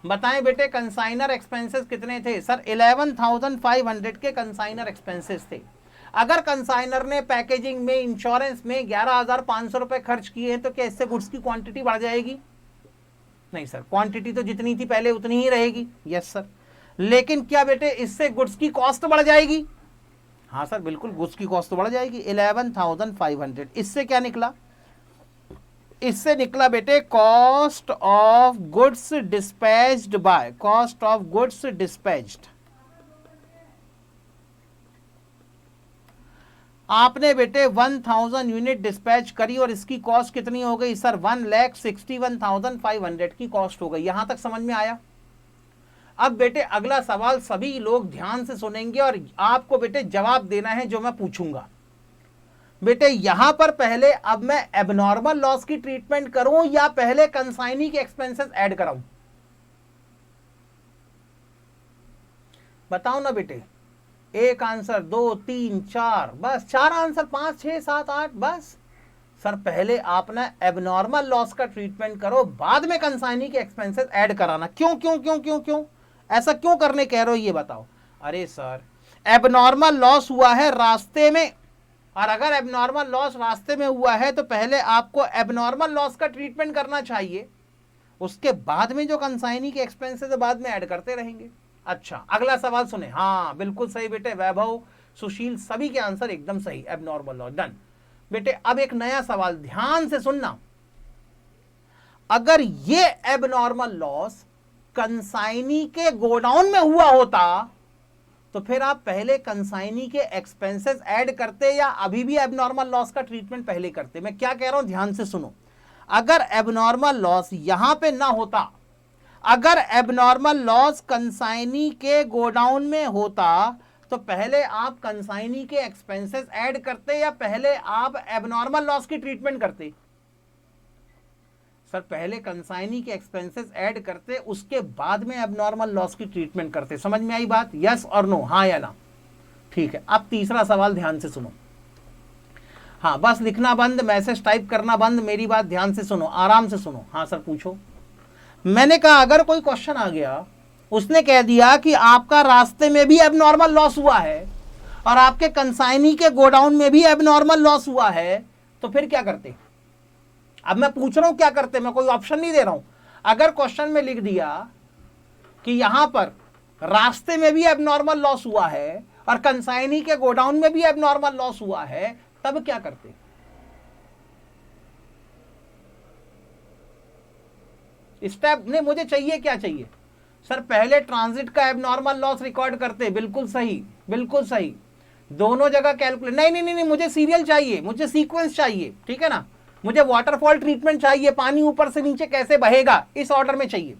बताएं बेटे कंसाइनर एक्सपेंसेस कितने थे? सर 11,500 के कंसाइनर एक्सपेंसेस थे। अगर कंसाइनर ने पैकेजिंग में, इंश्योरेंस में 11,500 रुपए खर्च किए हैं तो क्या इससे गुड्स की क्वांटिटी बढ़ जाएगी? नहीं सर, क्वांटिटी तो जितनी थी पहले उतनी ही रहेगी। यस सर, लेकिन क्या बेटे इससे गुड्स की कॉस्ट बढ़ जाएगी? हाँ सर बिल्कुल, गुड्स की कॉस्ट तो बढ़ जाएगी। 11,500, इससे क्या निकला? इससे निकला बेटे cost of goods dispatched by, cost of goods dispatched. आपने बेटे 1000 यूनिट डिस्पैच करी और इसकी कॉस्ट कितनी हो गई? सर 1,61,500 की कॉस्ट हो गई। यहां तक समझ में आया? अब बेटे अगला सवाल सभी लोग ध्यान से सुनेंगे और आपको बेटे जवाब देना है जो मैं पूछूंगा। बेटे यहां पर पहले अब मैं एबनॉर्मल लॉस की ट्रीटमेंट करूं या पहले कंसाइनी के एक्सपेंसेस ऐड कराऊं? बताओ ना बेटे। एक आंसर, 2, 3, 4, बस 4 आंसर, 5, 6, 7, 8, बस सर पहले आप ना एबनॉर्मल लॉस का ट्रीटमेंट करो, बाद में कंसाइनी के एक्सपेंसेस ऐड कराना। क्यों क्यों क्यों क्यों क्यों ऐसा क्यों करने कह रहे हो ये बताओ। अरे सर एबनॉर्मल लॉस हुआ है रास्ते में, और अगर एबनॉर्मल लॉस रास्ते में हुआ है तो पहले आपको एबनॉर्मल लॉस का ट्रीटमेंट करना चाहिए, उसके बाद में जो कंसाइनी के एक्सपेंसेस है बाद में ऐड करते रहेंगे। अच्छा अगला सवाल सुने। हाँ बिल्कुल सही बेटे, वैभव सुशील सभी के आंसर एकदम सही, एबनॉर्मल लॉस डन। बेटे अब एक नया सवाल ध्यान से सुनना, अगर ये एबनॉर्मल लॉस कंसाइनी के गोडाउन में हुआ होता तो फिर आप पहले कंसाइनी के एक्सपेंसेस ऐड करते या अभी भी एबनॉर्मल लॉस का ट्रीटमेंट पहले करते। मैं क्या कह रहा हूं ध्यान से सुनो, अगर एबनॉर्मल लॉस यहां पे ना होता, अगर एबनॉर्मल लॉस कंसाइनी के गोडाउन में होता तो पहले आप कंसाइनी के एक्सपेंसेस ऐड करते या पहले आप एबनॉर्मल लॉस की ट्रीटमेंट करते। सर पहले कंसाइनी के एक्सपेंसेस ऐड करते, उसके बाद में एबनॉर्मल लॉस की ट्रीटमेंट करते। समझ में आई बात? यस और नो, हाँ या ना? ठीक है, अब तीसरा सवाल ध्यान से सुनो। हाँ बस लिखना बंद, मैसेज टाइप करना बंद, मेरी बात ध्यान से सुनो, आराम से सुनो। हाँ सर पूछो। मैंने कहा अगर कोई क्वेश्चन आ गया, उसने कह दिया कि आपका रास्ते में भी एबनॉर्मल लॉस हुआ है और आपके कंसाइनी के गोडाउन में भी एबनॉर्मल लॉस हुआ है, तो फिर क्या करते? अब मैं पूछ रहा हूं क्या करते, मैं कोई ऑप्शन नहीं दे रहा हूं। अगर क्वेश्चन में लिख दिया कि यहां पर रास्ते में भी एबनॉर्मल लॉस हुआ है और कंसाइनी के गोडाउन में भी एबनॉर्मल लॉस हुआ है, तब क्या करते? स्टेप ने मुझे चाहिए क्या चाहिए? सर पहले ट्रांजिट का एबनॉर्मल लॉस रिकॉर्ड करते। बिल्कुल सही, बिल्कुल सही, दोनों जगह कैलकुलेट। नहीं नहीं नहीं, मुझे सीरियल चाहिए, मुझे सीक्वेंस चाहिए, ठीक है ना? मुझे वाटरफॉल ट्रीटमेंट चाहिए, पानी ऊपर से नीचे कैसे बहेगा, इस ऑर्डर में चाहिए।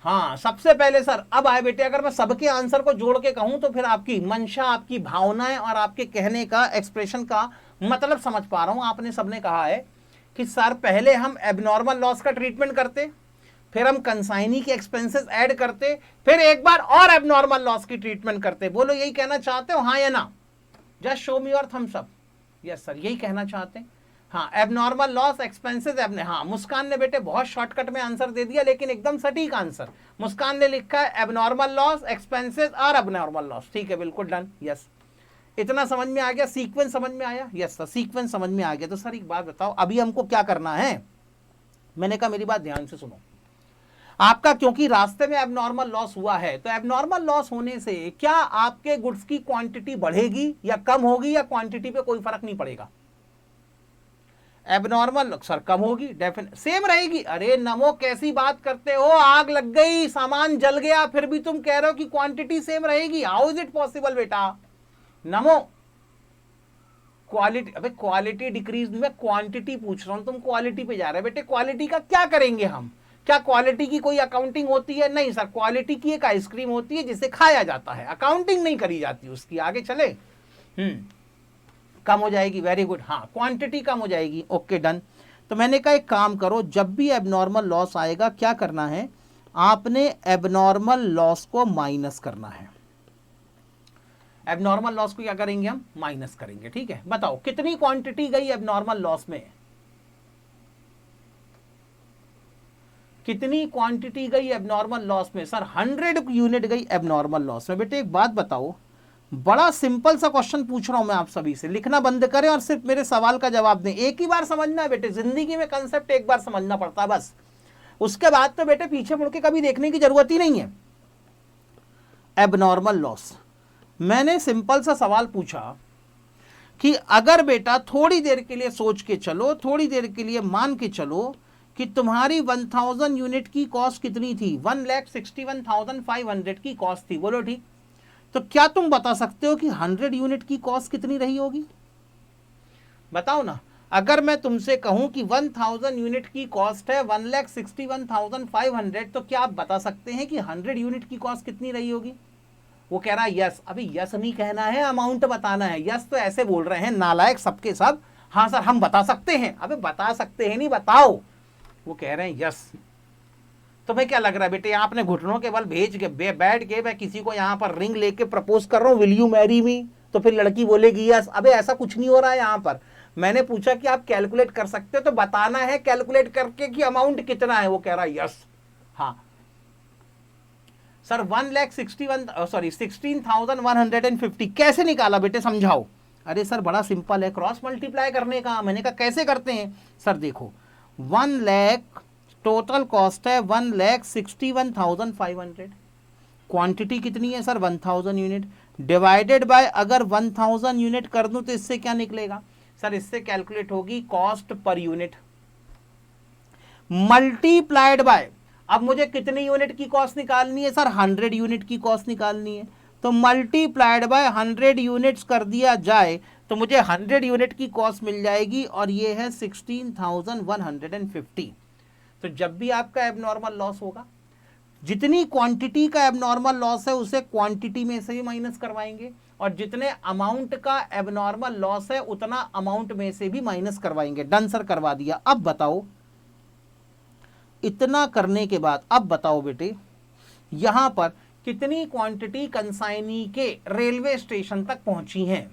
हाँ सबसे पहले सर अब आए बेटे, अगर मैं सबके आंसर को जोड़ के कहूं तो फिर आपकी मंशा, आपकी भावनाएं और आपके कहने का, एक्सप्रेशन का मतलब समझ पा रहा हूं। आपने सबने कहा है कि सर पहले हम एबनॉर्मल लॉस का ट्रीटमेंट करते, फिर हम कंसाइनी के एक्सपेंसेस ऐड करते, फिर एक बार और एबनॉर्मल लॉस की ट्रीटमेंट करते। बोलो यही कहना चाहते हो, हाँ या ना? Just show me your thumbs up. Yes sir यही कहना चाहते हैं। हाँ एबनॉर्मल लॉस एक्सपेंसेस हाँ मुस्कान ने बेटे बहुत शॉर्टकट में आंसर दे दिया, लेकिन एकदम सटीक आंसर। मुस्कान ने लिखा है एबनॉर्मल लॉस एक्सपेंसेस और एबनॉर्मल लॉस। ठीक है बिल्कुल डन। यस इतना समझ में आ गया? सीक्वेंस समझ में आया? यस सर सीक्वेंस समझ में आ गया। तो सर एक बात बताओ, अभी हमको क्या करना है? मैंने कहा मेरी बात ध्यान से सुनो। आपका क्योंकि रास्ते में एबनॉर्मल लॉस हुआ है, तो एबनॉर्मल लॉस होने से क्या आपके गुड्स की क्वांटिटी बढ़ेगी या कम होगी, या क्वांटिटी पे कोई फर्क नहीं पड़ेगा? एबनॉर्मल सर कम होगी, डेफिनेट सेम रहेगी। अरे नमो कैसी बात करते हो, आग लग गई, सामान जल गया, फिर भी तुम कह रहे हो कि क्वांटिटी सेम रहेगी। हाउ इज इट पॉसिबल बेटा? नमो क्वालिटी, अबे क्वालिटी डिक्रीज, मैं क्वांटिटी पूछ रहा हूं, तुम क्वालिटी पे जा रहे हो। बेटे क्वालिटी का क्या करेंगे हम? क्या क्वालिटी की कोई अकाउंटिंग होती है? नहीं सर, क्वालिटी की एक आइसक्रीम होती है जिसे खाया जाता है, अकाउंटिंग नहीं करी जाती उसकी। आगे चले। कम हो जाएगी, वेरी गुड। हाँ क्वांटिटी कम हो जाएगी, ओके डन। तो मैंने कहा एक काम करो, जब भी एबनॉर्मल लॉस आएगा क्या करना है, आपने एबनॉर्मल लॉस को माइनस करना है। एबनॉर्मल लॉस को क्या करेंगे हम? माइनस करेंगे। ठीक है, बताओ कितनी क्वांटिटी गई एबनॉर्मल लॉस में? कितनी क्वांटिटी गई एबनॉर्मल लॉस में? सर 100 यूनिट गई एबनॉर्मल लॉस में। बेटे एक बात बताओ, बड़ा सिंपल सा क्वेश्चन पूछ रहा हूं मैं आप सभी से, लिखना बंद करें और सिर्फ मेरे सवाल का जवाब दें। एक ही बार समझना है बेटे, जिंदगी में कंसेप्ट एक बार समझना पड़ता है बस, उसके बाद तो बेटे पीछे मुड़ के कभी देखने की जरूरत ही नहीं है। एबनॉर्मल लॉस, मैंने सिंपल सा सवाल पूछा कि अगर बेटा थोड़ी देर के लिए सोच के चलो, थोड़ी देर के लिए मान के चलो कि तुम्हारी 1000 यूनिट की कॉस्ट कितनी थी? 1,61,500 की कॉस्ट थी। बोलो ठीक। तो क्या तुम बता सकते हो कि 100 यूनिट की कॉस्ट कितनी रही होगी? बताओ ना। अगर मैं तुमसे कहूं कि 1000 यूनिट की कॉस्ट है 1,61,500, तो क्या आप बता सकते हैं कि 100 यूनिट की कॉस्ट कितनी रही होगी? वो कह रहा है यस। अभी यस नहीं कहना है, अमाउंट बताना है। यस तो ऐसे बोल रहे हैं नालायक सबके सब, हाँ सर हम बता सकते हैं। अबे बता सकते हैं नहीं, बताओ। वो कह रहे हैं यस। तुम्हें क्या लग रहा है बेटे, आपने घुटनों के बल भेज के बैठ के मैं किसी को यहाँ पर रिंग लेके प्रपोज कर रहा हूँ, विल यू मैरी मी? तो फिर लड़की बोलेगी यस। अबे ऐसा कुछ नहीं हो रहा है यहाँ पर, मैंने पूछा कि आप कैलकुलेट कर सकते हो तो बताना है कैलकुलेट करके कि अमाउंट कितना है, वो कह रहा है यस। हाँ सर 16,150 कैसे निकाला बेटे, समझाओ। अरे सर बड़ा सिंपल है, क्रॉस मल्टीप्लाई करने का। मैंने कहा कैसे करते हैं सर, देखो 1 लाख टोटल कॉस्ट है 1,61,500, क्वांटिटी कितनी है सर 1000 यूनिट, डिवाइडेड बाय अगर 1000 यूनिट कर दूं तो इससे क्या निकलेगा सर, इससे कैलकुलेट होगी cost per unit multiplied by, अब मुझे कितनी यूनिट की कॉस्ट निकालनी है सर 100 यूनिट की कॉस्ट निकालनी है, तो मल्टीप्लाइड बाय 100 यूनिट्स कर दिया जाए तो मुझे 100 यूनिट की कॉस्ट मिल जाएगी और ये है 16,150। तो जब भी आपका एबनॉर्मल लॉस होगा, जितनी क्वांटिटी का एबनॉर्मल लॉस है उसे क्वांटिटी में से ही माइनस करवाएंगे, और जितने अमाउंट का एबनॉर्मल लॉस है उतना अमाउंट में से भी माइनस करवाएंगे। डन सर, करवा दिया। अब बताओ, इतना करने के बाद अब बताओ बेटे यहां पर कितनी क्वांटिटी कंसाइनी के रेलवे स्टेशन तक पहुंची है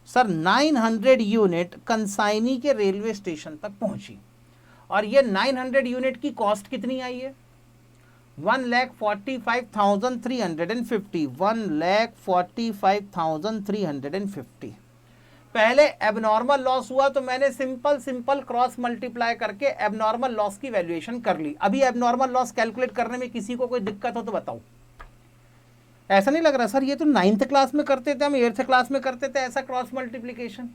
सर, 900 यूनिट कंसाइनी के रेलवे स्टेशन तक पहुंची, और ये 900 यूनिट की कॉस्ट कितनी आई है 1,45,350, 1,45,350। पहले एबनॉर्मल लॉस हुआ तो मैंने सिंपल क्रॉस मल्टीप्लाई करके एबनॉर्मल लॉस की वैल्यूएशन कर ली। अभी एबनॉर्मल लॉस कैलकुलेट करने में किसी को कोई दिक्कत हो तो बताओ। ऐसा नहीं लग रहा सर ये तो 9th क्लास में करते थे, हम 8th क्लास में करते थे ऐसा क्रॉस मल्टीप्लीकेशन।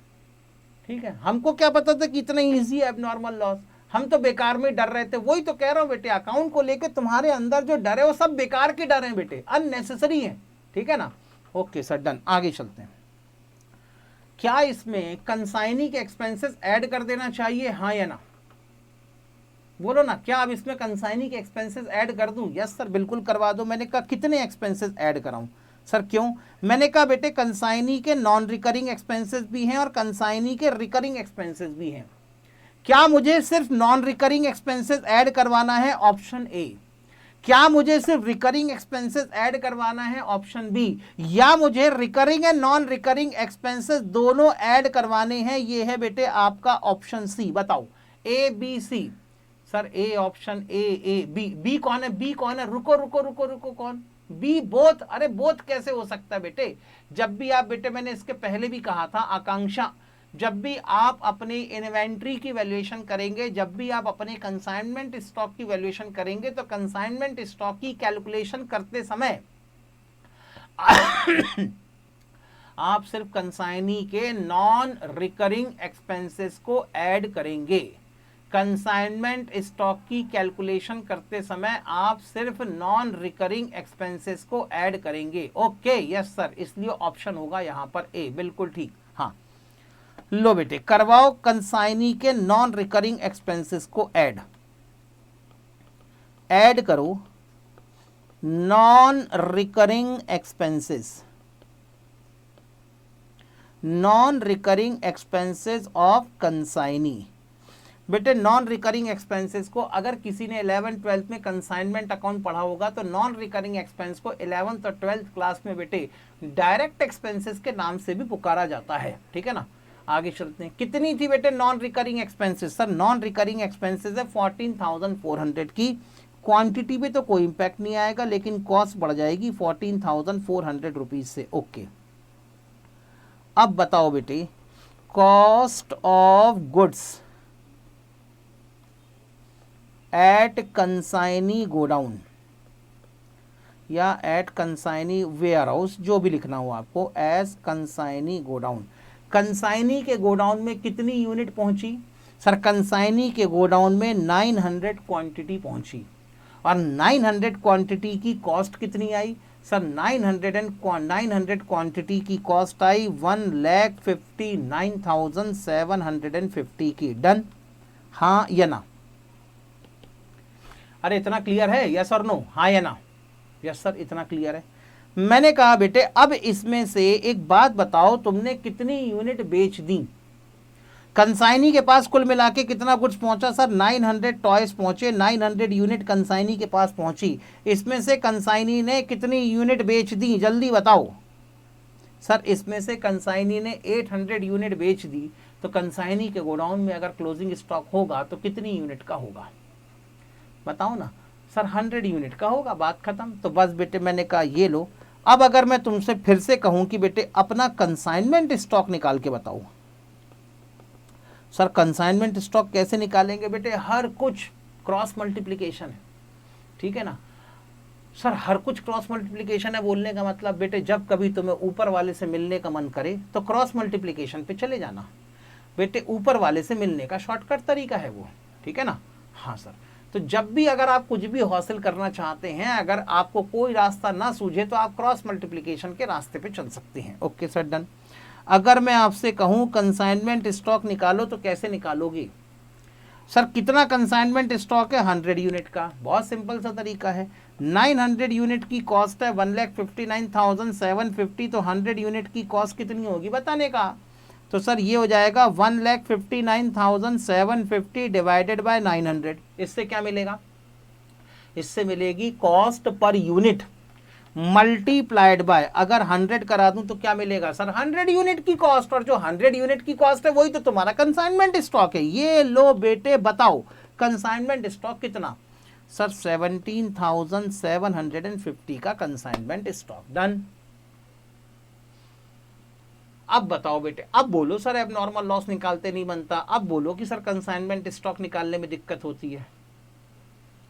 ठीक है, हमको क्या पता था कि इतना ईजी है एबनॉर्मल लॉस, हम तो बेकार में डर रहे थे। वही तो कह रहा हूं बेटे, अकाउंट को लेकर तुम्हारे अंदर जो डर है वो सब बेकार के डर हैं बेटे, अननेसेसरी है। ठीक है ना, ओके सर डन, आगे चलते हैं। क्या इसमें कंसाइनी के एक्सपेंसेस ऐड कर देना चाहिए, हाँ या ना, बोलो ना। क्या अब इसमें कंसाइनी के एक्सपेंसेस ऐड कर दूं? यस सर बिल्कुल करवा दो। मैंने कहा कितने एक्सपेंसेस ऐड कराऊं सर, क्यों? मैंने कहा बेटे कंसाइनी के नॉन रिकरिंग एक्सपेंसेस भी हैं और कंसाइनी के रिकरिंग एक्सपेंसेस भी हैं। क्या मुझे सिर्फ नॉन रिकरिंग एक्सपेंसेस ऐड करवाना है, ऑप्शन ए, क्या मुझे सिर्फ रिकरिंग एक्सपेंसेस ऐड करवाना है, ऑप्शन बी, या मुझे recurring and non recurring expenses दोनों ऐड करवाने हैं? ये है बेटे आपका ऑप्शन सी। बताओ A B C sir, A option A B, B कौन है, बी कौन है, रुको रुको रुको रुको, कौन बी? बोथ। अरे बोथ कैसे हो सकता है बेटे, जब भी आप बेटे, मैंने इसके पहले भी कहा था आकांक्षा, जब भी आप अपने इन्वेंट्री की वैल्यूएशन करेंगे, जब भी आप अपने कंसाइनमेंट स्टॉक की वैल्यूएशन करेंगे, तो कंसाइनमेंट स्टॉक की कैलकुलेशन करते समय आप सिर्फ कंसाइनी के नॉन रिकरिंग एक्सपेंसेस को ऐड करेंगे। कंसाइनमेंट स्टॉक की कैलकुलेशन करते समय आप सिर्फ नॉन रिकरिंग एक्सपेंसेस को ऐड करेंगे। ओके यस सर, इसलिए ऑप्शन होगा यहां पर ए, बिल्कुल ठीक। हाँ लो बेटे करवाओ कंसाइनी के नॉन रिकरिंग एक्सपेंसेस को ऐड करो, non recurring expenses, non recurring expenses of consignee. बेटे नॉन रिकरिंग एक्सपेंसेस को अगर किसी ने 11th 12th में कंसाइनमेंट अकाउंट पढ़ा होगा तो नॉन रिकरिंग एक्सपेंस को 11th और 12th क्लास में बेटे डायरेक्ट एक्सपेंसेस के नाम से भी पुकारा जाता है। ठीक है ना, आगे चलते हैं। कितनी थी बेटे non recurring expenses? Sir non recurring expenses है 14,400 की, क्वांटिटी पे तो कोई इंपैक्ट नहीं आएगा लेकिन कॉस्ट बढ़ जाएगी 14,400 रुपीज से। ओके अब बताओ बेटे cost of goods at consignee godown या एट कंसाइनी वेयर हाउस, जो भी लिखना हो आपको, एज कंसाइनी गोडाउन। कंसाइनी के गोडाउन में कितनी यूनिट पहुंची? सर कंसाइनी के गोडाउन में 900 क्वांटिटी पहुंची, और 900 क्वांटिटी की कॉस्ट कितनी आई? सर 900 क्वांटिटी की कॉस्ट आई 1,59,750 की। डन, हाँ या ना? अरे इतना क्लियर है, यस और नो, हाँ या ना? यस सर इतना क्लियर है। मैंने कहा बेटे अब इसमें से एक बात बताओ, तुमने कितनी यूनिट बेच दी? कंसाइनी के पास कुल मिला के कितना कुछ पहुंचा? सर 900 टॉयज पहुंचे, 900 यूनिट कंसाइनी के पास पहुंची। इसमें से कंसाइनी ने कितनी यूनिट बेच दी, जल्दी बताओ। सर इसमें से कंसाइनी ने 800 यूनिट बेच दी, तो कंसाइनी के गोडाउन में अगर क्लोजिंग स्टॉक होगा तो कितनी यूनिट का होगा, बताओ ना। सर 100 यूनिट का होगा, बात खत्म। तो बस बेटे मैंने कहा ये लो। अब अगर मैं तुमसे फिर से कहूं कि बेटे अपना कंसाइनमेंट स्टॉक निकाल के बताओ, सर कंसाइनमेंट स्टॉक कैसे निकालेंगे बेटे, हर कुछ क्रॉस मल्टीप्लिकेशन है, ठीक है ना। सर हर कुछ क्रॉस मल्टीप्लिकेशन है बोलने का मतलब बेटे जब कभी तुम्हें ऊपर वाले से मिलने का मन करे तो क्रॉस मल्टीप्लिकेशन पे चले जाना बेटे, ऊपर वाले से मिलने का शॉर्टकट तरीका है वो, ठीक है ना। हाँ सर, तो जब भी अगर आप कुछ भी हासिल करना चाहते हैं, अगर आपको कोई रास्ता ना सूझे तो आप क्रॉस मल्टीप्लिकेशन के रास्ते पे चल सकते हैं। Okay sir, done. अगर मैं आपसे कहूं कंसाइनमेंट स्टॉक निकालो तो कैसे निकालोगे, सर कितना कंसाइनमेंट स्टॉक है, 100 यूनिट का। बहुत सिंपल सा तरीका है, 900 यूनिट की कॉस्ट है 1,59,750, तो 100 यूनिट की कॉस्ट कितनी होगी बताने का। तो सर ये हो जाएगा 1,59,750 डिवाइडेड बाय 900। इससे क्या मिलेगा, इससे मिलेगी cost per unit multiplied by, अगर 100 करा दूं तो क्या मिलेगा सर, 100 यूनिट की कॉस्ट, और जो 100 यूनिट की कॉस्ट है वही तो तुम्हारा कंसाइनमेंट स्टॉक है। ये लो बेटे, बताओ कंसाइनमेंट स्टॉक कितना, सर 17,750 का कंसाइनमेंट स्टॉक। डन। अब बताओ बेटे, अब बोलो सर एबनॉर्मल लॉस निकालते नहीं बनता, अब बोलो कि सर कंसाइनमेंट स्टॉक निकालने में दिक्कत होती है।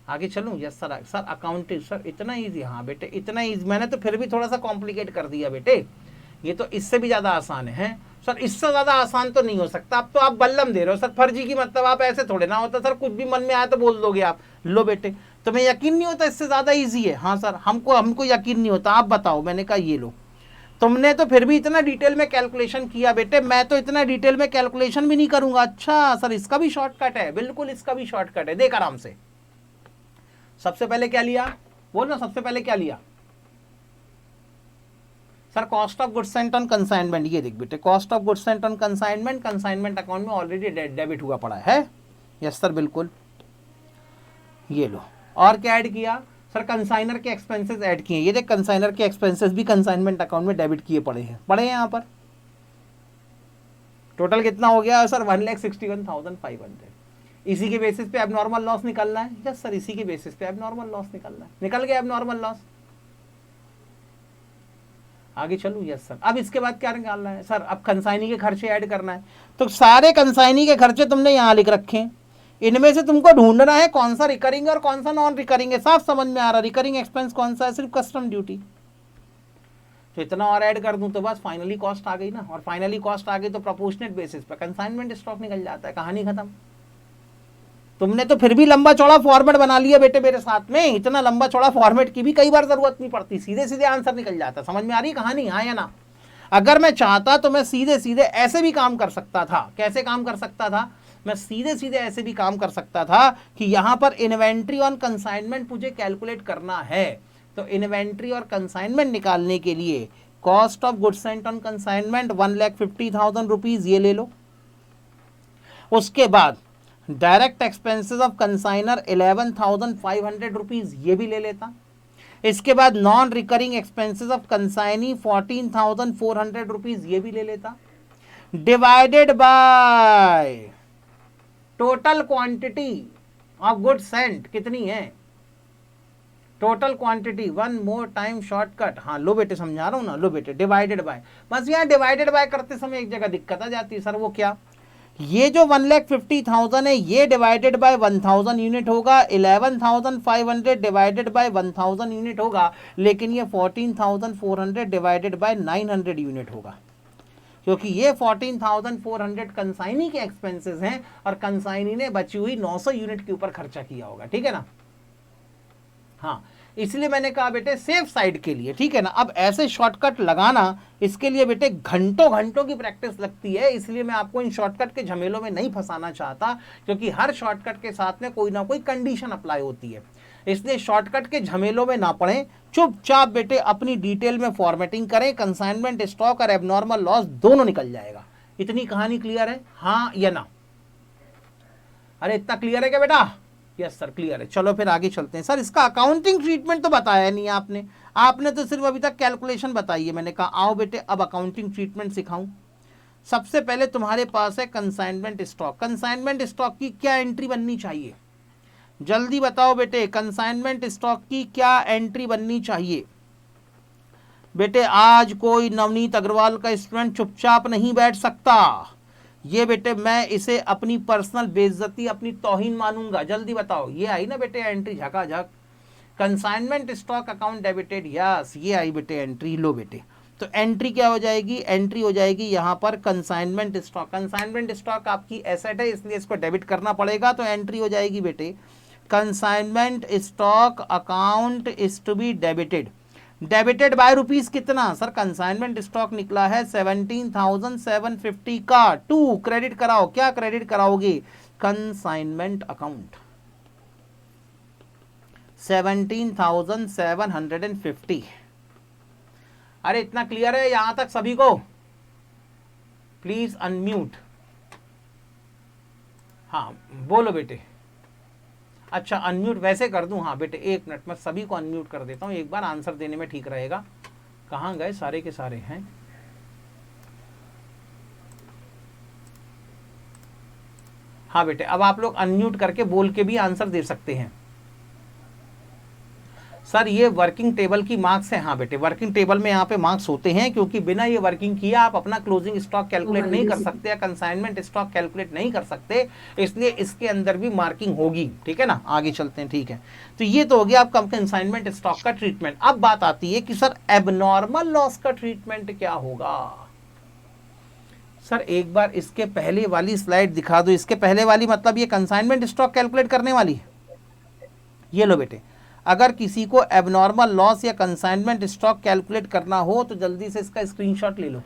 आगे चलूं? Yes sir. Sir accounting, sir इतना इजी, हाँ बेटे इतना इजी, मैंने तो फिर भी थोड़ा सा कॉम्प्लिकेट कर दिया बेटे, ये तो इससे भी ज़्यादा आसान है। सर इससे ज़्यादा आसान तो नहीं हो सकता, अब तो आप बल्लम दे रहे हो सर, फर्जी की मतलब आप ऐसे थोड़े ना होता सर, कुछ भी मन में आया तो बोल दोगे आप। लो बेटे, तुम्हें यकीन नहीं होता इससे ज़्यादा ईजी है? हाँ सर, हमको यकीन नहीं होता। आप बताओ, मैंने कहा ये लो। तुमने तो फिर भी इतना डिटेल में कैलकुलेशन किया बेटे, मैं तो इतना डिटेल में कैलकुलेशन भी नहीं करूंगा। अच्छा सर इसका भी शॉर्टकट है, बिल्कुल इसका भी शॉर्टकट है, देख आराम से। सबसे पहले क्या लिया, बोल ना, सबसे पहले क्या लिया sir, cost of goods sent on consignment. ये देख बेटे, cost of goods sent on consignment, consignment account में ऑलरेडी डेबिट हुआ पड़ा है। यस सर बिल्कुल, ये लो। और क्या ऐड किया सर, कंसाइनर के एक्सपेंसेस ऐड किए। ये देख कंसाइनर के एक्सपेंसेस भी कंसाइनमेंट अकाउंट में डेबिट किए पड़े हैं यहाँ पर। टोटल कितना हो गया सर, 1,61,500। इसी के बेसिस पे एबनॉर्मल लॉस निकलना है। यस सर, इसी के बेसिस पे एबनॉर्मल लॉस निकलना है। निकल गया एबनॉर्मल लॉस। आगे चलूं? Yes sir. अब इसके बाद क्या निकालना है सर, अब कंसाइनी के खर्चे ऐड करना है। तो सारे कंसाइनी के खर्चे तुमने यहाँ लिख रखे हैं, इनमें से तुमको ढूंढना है कौन सा रिकरिंग है और कौन सा नॉन रिकरिंग है। साफ समझ में आ रहा, रिकरिंग एक्सपेंस कौन सा है, सिर्फ कस्टम ड्यूटी। तो इतना और ऐड कर दूं तो बस फाइनली कॉस्ट आ गई ना, और फाइनली कॉस्ट आ गई तो प्रोपोर्शनेट बेसिस पे कंसाइनमेंट स्टॉक निकल जाता है, कहानी खत्म। तुमने तो फिर भी लंबा चौड़ा फॉर्मेट बना लिया बेटे मेरे साथ में, इतना लंबा चौड़ा फॉर्मेट की भी कई बार जरूरत नहीं पड़ती, सीधे सीधे आंसर निकल जाता। समझ में आ रही कहानी, हाँ या ना? अगर मैं चाहता तो मैं सीधे सीधे ऐसे भी काम कर सकता था। कैसे काम कर सकता था? मैं सीधे सीधे ऐसे भी काम कर सकता था कि यहां पर इन्वेंट्री ऑन कंसाइनमेंट मुझे कैलकुलेट करना है, तो इन्वेंट्री और कंसाइनमेंट निकालने के लिए cost of goods sent on consignment 1,50,000 rupees, ये ले लो। उसके बाद direct expenses of consignor 11,500 rupees, ये भी ले लेता। इसके बाद non recurring expenses of consignee 14,400 rupees, ये भी ले लेता, divided by total quantity of goods sent कितनी है, total quantity. One more time shortcut, हाँ लो बेटे समझा रहा हूं ना, लो बेटे डिवाइडेड बाय। बस यहाँ डिवाइडेड बाय करते समय एक जगह दिक्कत आ जाती है सर, वो क्या, ये जो 1,50,000 है ये डिवाइडेड बाय 1,000 यूनिट होगा, 11,500 डिवाइडेड बाय 1,000 यूनिट होगा, लेकिन ये 14,400 डिवाइडेड बाय 900 यूनिट होगा, क्योंकि ये 14,400 कंसाइनी के एक्सपेंसेस हैं और कंसाइनी ने बची हुई 900 यूनिट के ऊपर खर्चा किया होगा, ठीक है ना। हाँ, इसलिए मैंने कहा बेटे सेफ साइड के लिए, ठीक है ना। अब ऐसे शॉर्टकट लगाना, इसके लिए बेटे घंटों घंटों की प्रैक्टिस लगती है, इसलिए मैं आपको इन शॉर्टकट के झमेलों में नहीं फंसाना चाहता, क्योंकि हर शॉर्टकट के साथ में कोई ना कोई कंडीशन अप्लाई होती है। इसलिए शॉर्टकट के झमेलों में ना पड़े, चुपचाप बेटे अपनी डिटेल में फॉर्मेटिंग करें, कंसाइनमेंट स्टॉक और एबनॉर्मल लॉस दोनों निकल जाएगा। इतनी कहानी क्लियर है, हाँ या ना? अरे इतना क्लियर है क्या बेटा? यस सर क्लियर है। चलो फिर आगे चलते हैं। सर इसका अकाउंटिंग ट्रीटमेंट तो बताया नहीं आपने, आपने तो सिर्फ अभी तक कैलकुलेशन बताई है। मैंने कहा आओ बेटे अब अकाउंटिंग ट्रीटमेंट सिखाऊं। सबसे पहले तुम्हारे पास है कंसाइनमेंट स्टॉक। कंसाइनमेंट स्टॉक की क्या एंट्री बननी चाहिए, जल्दी बताओ बेटे, कंसाइनमेंट स्टॉक की क्या एंट्री बननी चाहिए। बेटे आज कोई नवनीत अग्रवाल का स्टूडेंट चुपचाप नहीं बैठ सकता, ये बेटे मैं इसे अपनी पर्सनल बेइज्जती, अपनी तौहीन मानूंगा। जल्दी बताओ, ये आई ना बेटे एंट्री झकाझक, consignment stock account debited, yes ये आई बेटे एंट्री। लो बेटे तो एंट्री क्या हो जाएगी, एंट्री हो जाएगी यहाँ पर कंसाइनमेंट स्टॉक। कंसाइनमेंट स्टॉक आपकी एसेट है इसलिए इसको डेबिट करना पड़ेगा, तो एंट्री हो जाएगी बेटे consignment stock account is to be debited. Debited by rupees कितना, सर कंसाइनमेंट स्टॉक निकला है 17,750 का, टू क्रेडिट कराओ, क्या क्रेडिट कराओगे, कंसाइनमेंट अकाउंट 17,750। अरे इतना क्लियर है यहां तक सभी को, प्लीज अनम्यूट। हाँ बोलो बेटे, अच्छा अनम्यूट वैसे कर दूं, हाँ बेटे एक मिनट मैं सभी को अनम्यूट कर देता हूं, एक बार आंसर देने में ठीक रहेगा। कहाँ गए सारे के सारे हैं, हाँ बेटे अब आप लोग अनम्यूट करके बोल के भी आंसर दे सकते हैं। सर ये वर्किंग टेबल की मार्क्स है, हाँ बेटे वर्किंग टेबल में यहाँ पे मार्क्स होते हैं, क्योंकि बिना ये वर्किंग किए आप अपना क्लोजिंग स्टॉक कैलकुलेट नहीं कर सकते या कंसाइनमेंट स्टॉक कैलकुलेट नहीं कर सकते, इसलिए इसके अंदर भी मार्किंग होगी, ठीक है ना। आगे चलते हैं, ठीक है। तो ये तो हो गया आपका कंसाइनमेंट स्टॉक का ट्रीटमेंट। अब बात आती है कि सर एबनॉर्मल लॉस का ट्रीटमेंट क्या होगा। सर एक बार इसके पहले वाली स्लाइड दिखा दो, इसके पहले वाली मतलब ये कंसाइनमेंट स्टॉक कैलकुलेट करने वाली, ये लो बेटे। अगर किसी को एबनॉर्मल लॉस या कंसाइनमेंट स्टॉक कैलकुलेट करना हो तो जल्दी से इसका स्क्रीनशॉट ले लो।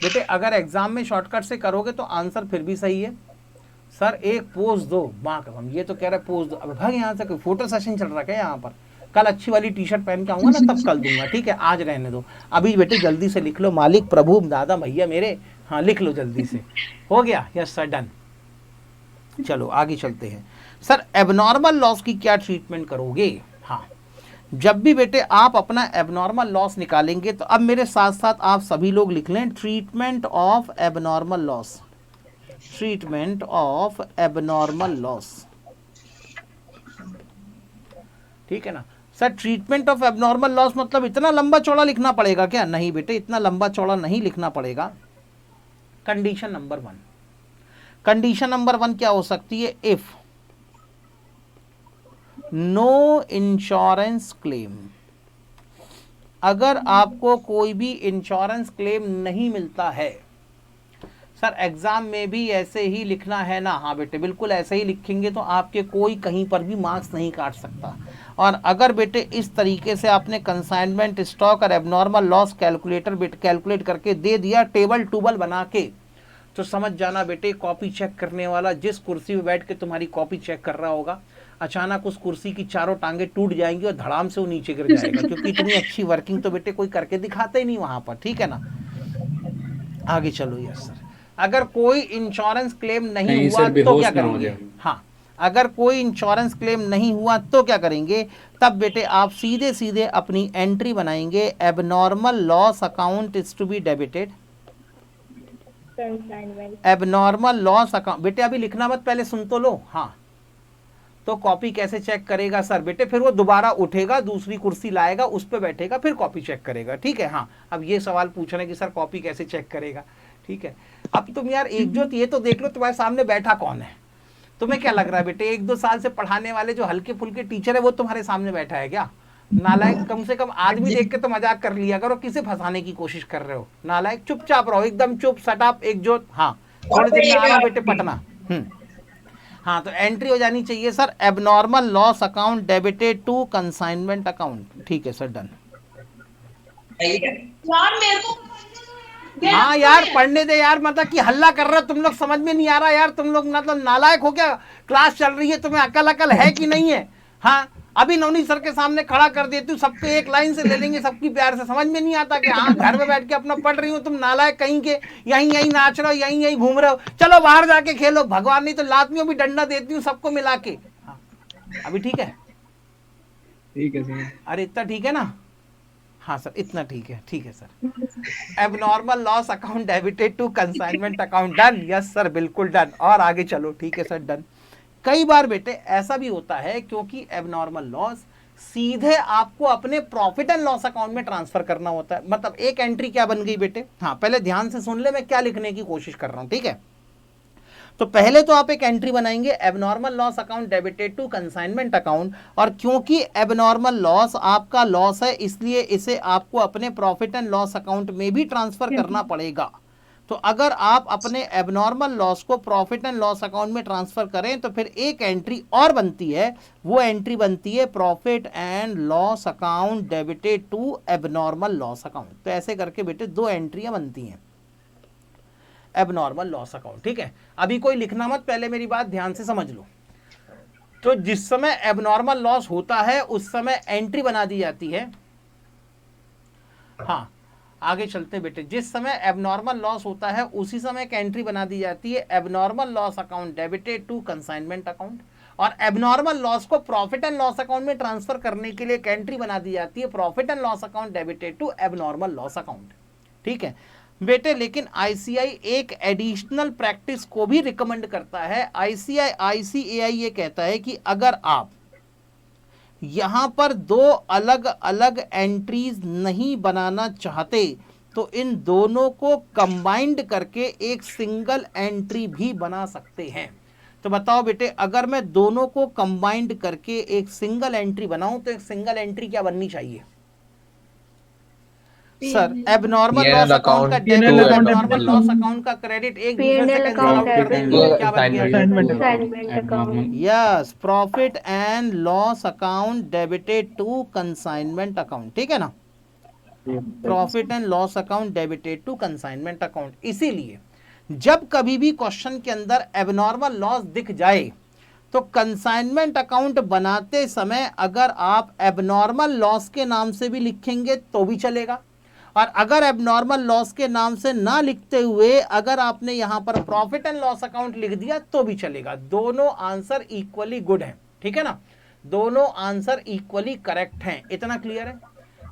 बेटे अगर एग्जाम में शॉर्टकट से करोगे तो आंसर फिर भी सही है। सर एक पोज दो, माँ कसम ये तो कह रहा है पोज दो। अब भाग यहाँ से, कोई फोटो सेशन चल रहा है यहाँ पर, कल अच्छी वाली टी शर्ट पहन के आऊंगा ना तब कल दूंगा, ठीक है आज रहने दो। अभी बेटे जल्दी से लिख लो, मालिक प्रभु दादा भैया मेरे, हाँ लिख लो जल्दी से, हो गया, यस सर डन। चलो आगे चलते हैं। सर एबनॉर्मल लॉस की क्या ट्रीटमेंट करोगे। हाँ जब भी बेटे आप अपना एबनॉर्मल लॉस निकालेंगे तो अब मेरे साथ साथ आप सभी लोग लिख लें treatment of abnormal loss, treatment of abnormal loss, ठीक है ना। Sir treatment of abnormal loss मतलब इतना लंबा चौड़ा लिखना पड़ेगा क्या, नहीं बेटे इतना लंबा चौड़ा नहीं लिखना पड़ेगा। कंडीशन नंबर 1, कंडीशन नंबर 1 क्या हो सकती है, इफ नो इंश्योरेंस क्लेम, अगर आपको कोई भी इंश्योरेंस क्लेम नहीं मिलता है। सर एग्जाम में भी ऐसे ही लिखना है ना, हाँ बेटे बिल्कुल ऐसे ही लिखेंगे तो आपके कोई कहीं पर भी मार्क्स नहीं काट सकता। और अगर बेटे इस तरीके से आपने कंसाइनमेंट स्टॉक और एबनॉर्मल लॉस कैलकुलेट करके दे दिया टेबल टूबल बना के, तो समझ जाना बेटे कॉपी चेक करने वाला जिस कुर्सी में बैठ के तुम्हारी कॉपी चेक कर रहा होगा, अचानक उस कुर्सी की चारों टांगे टूट जाएंगी और धड़ाम से वो नीचे गिर जाएगा, क्योंकि इतनी अच्छी वर्किंग तो बेटे कोई करके दिखाते ही नहीं वहां पर, ठीक है ना। आगे चलो, यस सर। अगर कोई इंश्योरेंस क्लेम नहीं हुआ तो क्या करेंगे, हाँ अगर कोई इंश्योरेंस क्लेम नहीं हुआ तो क्या करेंगे, तब बेटे आप सीधे सीधे अपनी एंट्री बनाएंगे, abnormal loss account is to be debited, abnormal loss account. बेटे अभी लिखना मत, पहले सुन तो लो। हाँ तो कॉपी कैसे चेक करेगा सर, बेटे फिर वो दोबारा उठेगा, दूसरी कुर्सी लाएगा, उस पर बैठेगा, फिर कॉपी चेक करेगा, ठीक है। हाँ अब ये सवाल पूछ रहे हैं कि सर कॉपी कैसे चेक करेगा, ठीक है। अब तुम यार एकजुट ये तो देख लो तुम्हारे सामने बैठा कौन है, तुम्हें क्या लग रहा है बेटे 1-2 साल से पढ़ाने वाले जो हल्के फुल्के टीचर है वो तुम्हारे सामने बैठा है क्या, नालायक। कम से कम आदमी देख के तो मजाक कर लिया करो, किसे फंसाने की कोशिश कर रहे हो, नालायक। चुपचाप रहो, एकदम चुप, सटाप, एकजुट। हाँ थोड़ी देर में आना बेटे पटना। हाँ तो एंट्री हो जानी चाहिए sir, abnormal loss account debited to consignment account, ठीक है सर डन। हाँ यार पढ़ने दे यार, मतलब कि हल्ला कर रहे हो तुम लोग, समझ में नहीं आ रहा यार, तुम लोग मतलब नालायक हो क्या, क्लास चल रही है, तुम्हें अकल है कि नहीं है। हाँ अभी नवनीत सर के सामने खड़ा कर देती हूँ, सब पे एक लाइन से ले लेंगे, सबकी प्यार से। समझ में नहीं आता कि हाँ घर में बैठ के अपना पढ़ रही हूँ, तुम नालायक कहीं के, यहीं यहीं नाच रहे हो, यहीं यहीं घूम रहे हो, चलो बाहर जाके खेलो। भगवान नहीं तो लातमियों भी डंडा देती हूँ सबको मिला के। हाँ, अभी ठीक है? ठीक है सर। अरे इतना ठीक है ना? हाँ सर इतना ठीक है, ठीक है sir. Abnormal loss account debited to consignment account, done? Yes sir बिल्कुल डन। और आगे चलो, ठीक है सर डन। कई बार बेटे ऐसा भी होता है क्योंकि एबनॉर्मल लॉस सीधे आपको अपने प्रॉफिट एंड लॉस अकाउंट में ट्रांसफर करना होता है। मतलब एक एंट्री क्या बन गई बेटे? हाँ पहले ध्यान से सुन ले मैं क्या लिखने की कोशिश कर रहा हूं, ठीक है? तो पहले तो आप एक एंट्री बनाएंगे abnormal loss account debited to consignment account, और क्योंकि एबनॉर्मल लॉस आपका लॉस है इसलिए इसे आपको अपने प्रॉफिट एंड लॉस अकाउंट में भी ट्रांसफर करना पड़ेगा। तो अगर आप अपने एबनॉर्मल लॉस को प्रॉफिट एंड लॉस अकाउंट में ट्रांसफर करें तो फिर एक एंट्री और बनती है, वो एंट्री बनती है profit and loss account debited to abnormal loss account. तो ऐसे करके बेटे दो एंट्रियां बनती हैं एबनॉर्मल लॉस अकाउंट, ठीक है? अभी कोई लिखना मत, पहले मेरी बात ध्यान से समझ लो। तो जिस समय एबनॉर्मल लॉस होता है उस समय एंट्री बना दी जाती है। हाँ आगे चलते बेटे, जिस समय एबनॉर्मल लॉस होता है उसी समय एक एंट्री बना दी जाती है abnormal loss account debited to consignment account, और एबनॉर्मल लॉस को प्रॉफिट एंड लॉस अकाउंट में ट्रांसफर करने के लिए एक एंट्री बना दी जाती है profit and loss account debited to abnormal loss account, ठीक है बेटे? लेकिन आईसीआई एक एडिशनल प्रैक्टिस को भी रिकमेंड करता है। आईसीएआई ये कहता है कि अगर आप यहां पर दो अलग अलग एंट्रीज नहीं बनाना चाहते तो इन दोनों को कंबाइंड करके एक सिंगल एंट्री भी बना सकते हैं। तो बताओ बेटे, अगर मैं दोनों को कंबाइंड करके एक सिंगल एंट्री बनाऊं तो एक सिंगल एंट्री क्या बननी चाहिए सर? एबनॉर्मल लॉस अकाउंट का डेबिट, एबनॉर्मल लॉस अकाउंट का क्रेडिट एक दूसरे से कैंसिल आउट कर देंगे, क्या बन गया? Consignment account. Yes, profit and loss account debited to consignment account, ठीक है ना? Profit and loss account debited to consignment account. इसीलिए जब कभी भी क्वेश्चन के अंदर एबनॉर्मल लॉस दिख जाए तो कंसाइनमेंट अकाउंट बनाते समय अगर आप एबनॉर्मल लॉस के नाम से भी लिखेंगे तो भी चलेगा, और अगर एबनॉर्मल लॉस के नाम से ना लिखते हुए अगर आपने यहां पर प्रॉफिट एंड लॉस अकाउंट लिख दिया तो भी चलेगा। दोनों आंसर इक्वली गुड हैं, ठीक है ना? दोनों आंसर इक्वली करेक्ट हैं। इतना क्लियर है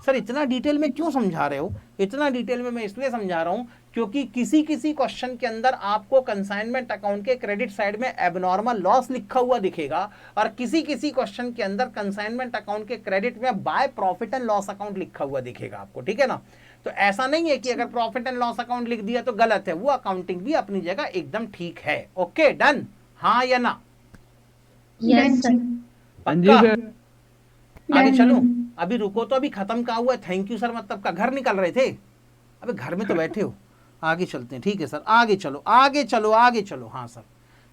सर? इतना डिटेल में क्यों समझा रहे हो? इतना डिटेल में मैं इसलिए समझा रहा हूं क्योंकि किसी किसी क्वेश्चन के अंदर आपको कंसाइनमेंट अकाउंट के क्रेडिट साइड में एबनॉर्मल लॉस लिखा हुआ दिखेगा, और किसी किसी क्वेश्चन के अंदर कंसाइनमेंट अकाउंट के क्रेडिट में by profit and loss account लिखा हुआ दिखेगा आपको, ठीक है ना? तो ऐसा नहीं है कि अगर प्रॉफिट एंड लॉस अकाउंट लिख दिया तो गलत है, वो अकाउंटिंग भी अपनी जगह एकदम ठीक है। Okay done? हाँ या ना? Yes sir. हाँ जी सर। आगे चलो, अभी रुको तो, अभी खत्म का हुआ थैंक यू सर मतलब का घर निकल रहे थे? अबे घर में तो बैठे हो, आगे चलते हैं, ठीक है सर? आगे चलो आगे चलो आगे चलो। हाँ सर,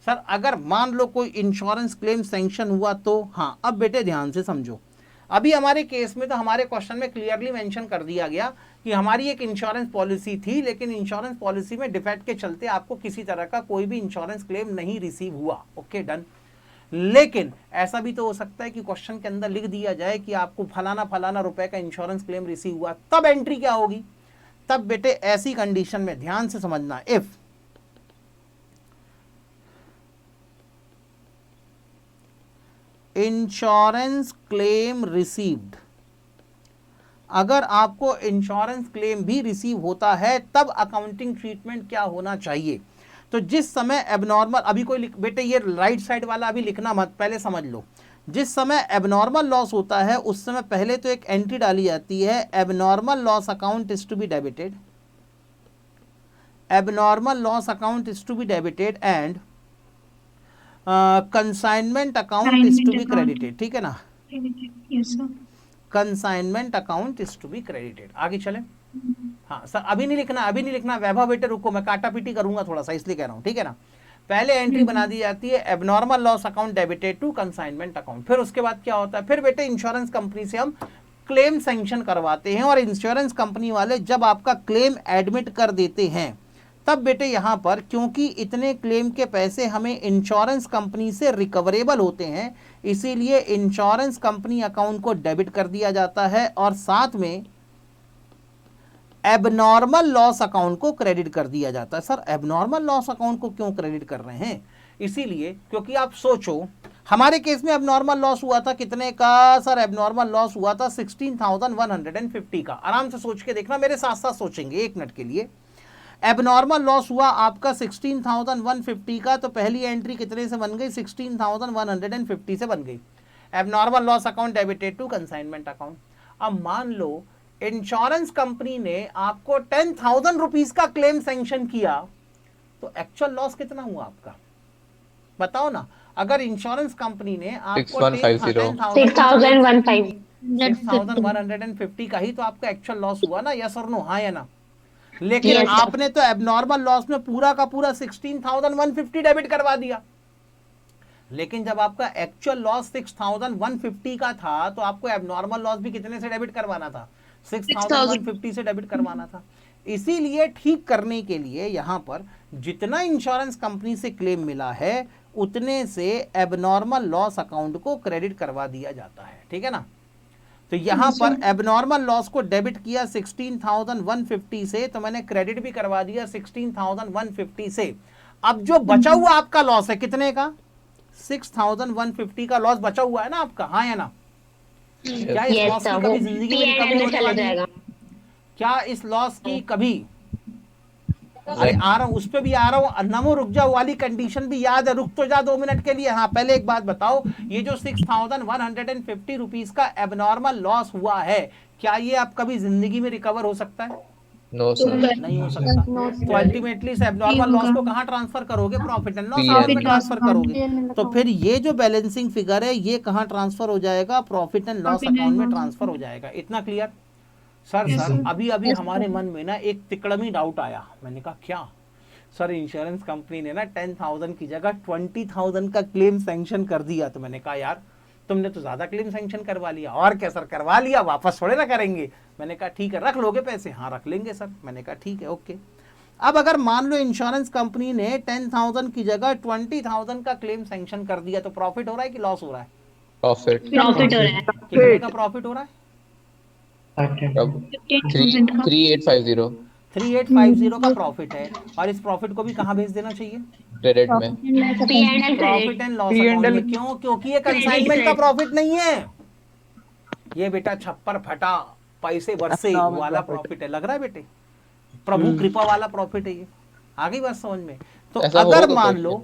सर अगर मान लो कोई इंश्योरेंस क्लेम सैंक्शन हुआ तो, हाँ अब बेटे ध्यान से समझो। अभी हमारे केस में तो हमारे क्वेश्चन में क्लियरली मेंशन कर दिया गया कि हमारी एक इंश्योरेंस पॉलिसी थी, लेकिन इंश्योरेंस पॉलिसी में डिफेक्ट के चलते आपको किसी तरह का कोई भी इंश्योरेंस क्लेम नहीं रिसीव हुआ। Okay done? लेकिन ऐसा भी तो हो सकता है कि क्वेश्चन के अंदर लिख दिया जाए कि आपको फलाना फलाना रुपए का इंश्योरेंस क्लेम रिसीव हुआ, तब एंट्री क्या होगी? तब बेटे ऐसी कंडीशन में ध्यान से समझना, इफ इंश्योरेंस क्लेम रिसीव्ड, अगर आपको इंश्योरेंस क्लेम भी रिसीव होता है तब अकाउंटिंग ट्रीटमेंट क्या होना चाहिए? तो जिस समय एबनॉर्मल, अभी कोई बेटे ये राइट साइड वाला अभी लिखना मत, पहले समझ लो। जिस समय एबनॉर्मल लॉस होता है उस समय पहले तो एक एंट्री डाली जाती है abnormal loss account is to be debited, abnormal loss account is to be debited and consignment account is to be credited, ठीक है ना? Yes sir. Consignment account is to be credited. आगे चले? हाँ सर अभी नहीं लिखना, अभी नहीं लिखना। वैभव बेटे रुको, मैं काटा पीटी करूंगा थोड़ा सा, इसलिए कह रहा हूं, ठीक है ना? पहले एंट्री बना दी जाती है abnormal loss account debited to consignment account. फिर उसके बाद क्या होता है? फिर बेटे इंश्योरेंस कंपनी से हम क्लेम सैंक्शन करवाते हैं, और इंश्योरेंस कंपनी वाले जब आपका क्लेम एडमिट कर देते हैं तब बेटे यहाँ पर क्योंकि इतने क्लेम के पैसे हमें इंश्योरेंस कंपनी से रिकवरेबल होते हैं, इसीलिए इंश्योरेंस कंपनी अकाउंट को डेबिट कर दिया जाता है और साथ में एबनॉर्मल लॉस अकाउंट को क्रेडिट कर दिया जाता है। सर एबनॉर्मल लॉस अकाउंट को क्यों क्रेडिट कर रहे हैं? इसीलिए क्योंकि आप सोचो हमारे केस में एबनॉर्मल लॉस हुआ था कितने का? सर एबनॉर्मल लॉस हुआ था 16,150 का। आराम से सोच के देखना, मेरे साथ साथ सोचेंगे एक मिनट के लिए। एबनॉर्मल लॉस हुआ आपका 16,150 का, तो पहली एंट्री कितने से बन गई? 16,150 से बन गई। Abnormal loss account debited to consignment account. अब मान लो इंश्योरेंस कंपनी ने आपको 10,000 रुपीज का क्लेम सैंक्शन किया, तो एक्चुअल लॉस कितना हुआ आपका? बताओ ना। अगर इंश्योरेंस कंपनी ने आपको 6,150 का ही तो आपका एक्चुअल लॉस हुआ ना, यस और नो, हाँ या ना? लेकिन Yes, sir. आपने तो एबनॉर्मल लॉस में पूरा का पूरा 16,150 डेबिट करवा दिया। लेकिन जब आपका एक्चुअल लॉस 6,150 का था तो आपको एबनॉर्मल लॉस भी कितने से डेबिट करवाना था? 6,150 से डेबिट करवाना था। इसीलिए ठीक करने के लिए यहाँ पर जितना इंश्योरेंस कंपनी से क्लेम मिला है उतने से एबनॉर्मल लॉस अकाउंट को क्रेडिट करवा दिया जाता है। ठीक है ना? तो यहाँ पर एबनॉर्मल लॉस को डेबिट किया 16,150 से, तो मैंने क्रेडिट भी करवा दिया 16,150 से। अब जो बचा हुआ आपका लॉस है कितने का? 6,150 का लॉस बचा हुआ है ना आपका, हाँ या ना? क्या इस Yes, लॉस sir, की वो कभी जिंदगी में P&L रिकवरी में होने चला वाली है? जाएगा। क्या इस लॉस की कभी, अरे आ रहा हूं उस पे भी आ रहा हूं, नमो रुक जाओ वाली कंडीशन भी याद है, रुक तो जा 2 मिनट के लिए। हाँ पहले एक बात बताओ, ये जो 6,150 रुपीज का एबनॉर्मल लॉस हुआ है, क्या ये आप कभी जिंदगी में रिकवर हो सकता है? नो सर, नहीं हो सकता। तो अल्टीमेटली इस एबनॉर्मल लॉस को कहाँ ट्रांसफर करोगे? प्रॉफिट एंड लॉस अकाउंट में ट्रांसफर करोगे। तो फिर ये जो बैलेंसिंग फिगर है ये कहाँ ट्रांसफर हो जाएगा? प्रॉफिट एंड लॉस अकाउंट में ट्रांसफर हो जाएगा। इतना क्लियर? सर अभी हमारे मन में ना एक तिकड़मी डाउट आया। मैंने कहा क्या सर, इंश्योरेंस कंपनी ने ना 10,000 की जगह 20,000 का क्लेम सैंक्शन कर दिया। तो मैंने कहा यार तुमने तो ज्यादा क्लेम सैंक्शन करवा लिया। और क्या सर, करवा लिया, वापस थोड़े ना करेंगे। मैंने कहा ठीक है, रख लोगे पैसे? हाँ रख लेंगे सर। मैंने कहा ठीक है, ओके। अब अगर मान लो इंश्योरेंस कंपनी ने 10,000 की जगह 20,000 का क्लेम सैंक्शन कर दिया, तो प्रॉफिट हो रहा है कि लॉस हो रहा है? प्रॉफिट प्रॉफिट हो रहा है। कितने का प्रॉफिट हो रहा है? 3850 3850 का प्रॉफिट है। और इस प्रॉफिट को भी कहाँ भेज देना चाहिए? क्रेडिट में। P&L profit and loss account में। क्यों? क्योंकि ये कंसाइनमेंट का प्रॉफिट नहीं है, ये बेटा छप्पर फटा पैसे बरसे वाला प्रॉफिट है। लग रहा है बेटे? प्रभु कृपा वाला प्रॉफिट है ये। आ गई बात समझ में? तो अगर मान लो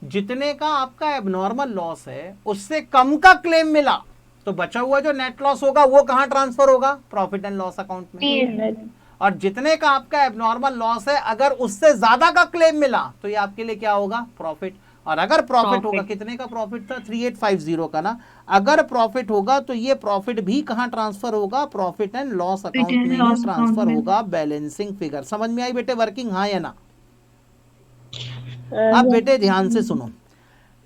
जितने का आपका एबनॉर्मल लॉस है उससे कम का क्लेम मिला, तो बचा हुआ जो नेट लॉस होगा वो कहाँ ट्रांसफर होगा? प्रॉफिट एंड लॉस अकाउंट में। और जितने का आपका एबनॉर्मल लॉस है अगर उससे ज्यादा का क्लेम मिला तो ये आपके लिए क्या होगा? प्रॉफिट। और अगर प्रॉफिट होगा, कितने का प्रॉफिट था? 3850 का ना। अगर प्रॉफिट होगा तो ये प्रॉफिट भी कहाँ ट्रांसफर होगा? प्रॉफिट एंड लॉस अकाउंट में ही ट्रांसफर होगा, बैलेंसिंग फिगर। समझ में आई बेटे वर्किंग, हाँ या ना? अब बेटे ध्यान से सुनो,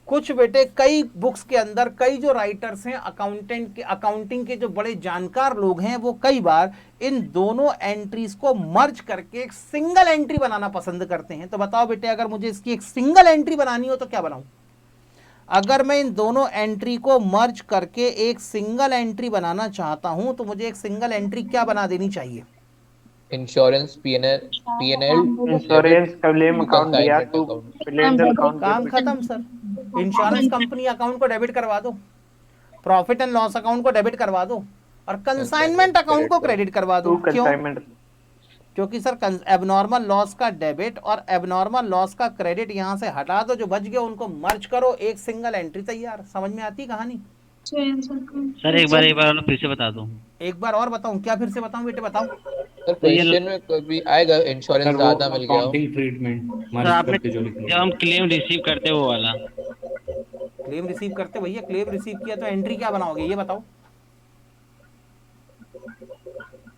कुछ बेटे कई बुक्स के अंदर कई जो राइटर्स हैं अकाउंटिंग के जो बड़े जानकार लोग हैं, वो कई बार इन दोनों एंट्रीज को मर्ज करके एक सिंगल एंट्री बनाना पसंद करते हैं। तो बताओ बेटे, अगर मुझे इसकी एक सिंगल एंट्री बनानी हो तो क्या बनाऊं? अगर मैं इन दोनों एंट्री को मर्ज करके एक सिंगल एंट्री बनाना चाहता हूं तो मुझे एक सिंगल एंट्री क्या बना देनी चाहिए? Insurance PNL insurance claim account दिया तो काम खत्म सर। इंश्योरेंस कंपनी अकाउंट को डेबिट करवा दो, प्रॉफिट एंड लॉस अकाउंट को डेबिट करवा दो और कंसाइनमेंट अकाउंट को क्रेडिट करवा दो। क्यों? क्योंकि सर एबनॉर्मल लॉस का डेबिट और एबनॉर्मल लॉस का क्रेडिट यहाँ से हटा दो, जो बच गया उनको मर्ज करो, एक सिंगल एंट्री तैयार। समझ में आती कहानी? सर एक बार फिर से बता दो। एक बार और बताऊं क्या? फिर से बताऊं बेटे? बताओ सर, क्वेश्चन में कभी आएगा इंश्योरेंस ज्यादा मिल गया हो? सर आपने जब हम क्लेम रिसीव करते वो वाला क्लेम रिसीव करते, भैया क्लेम रिसीव किया तो एंट्री क्या बनाओगे ये बताओ?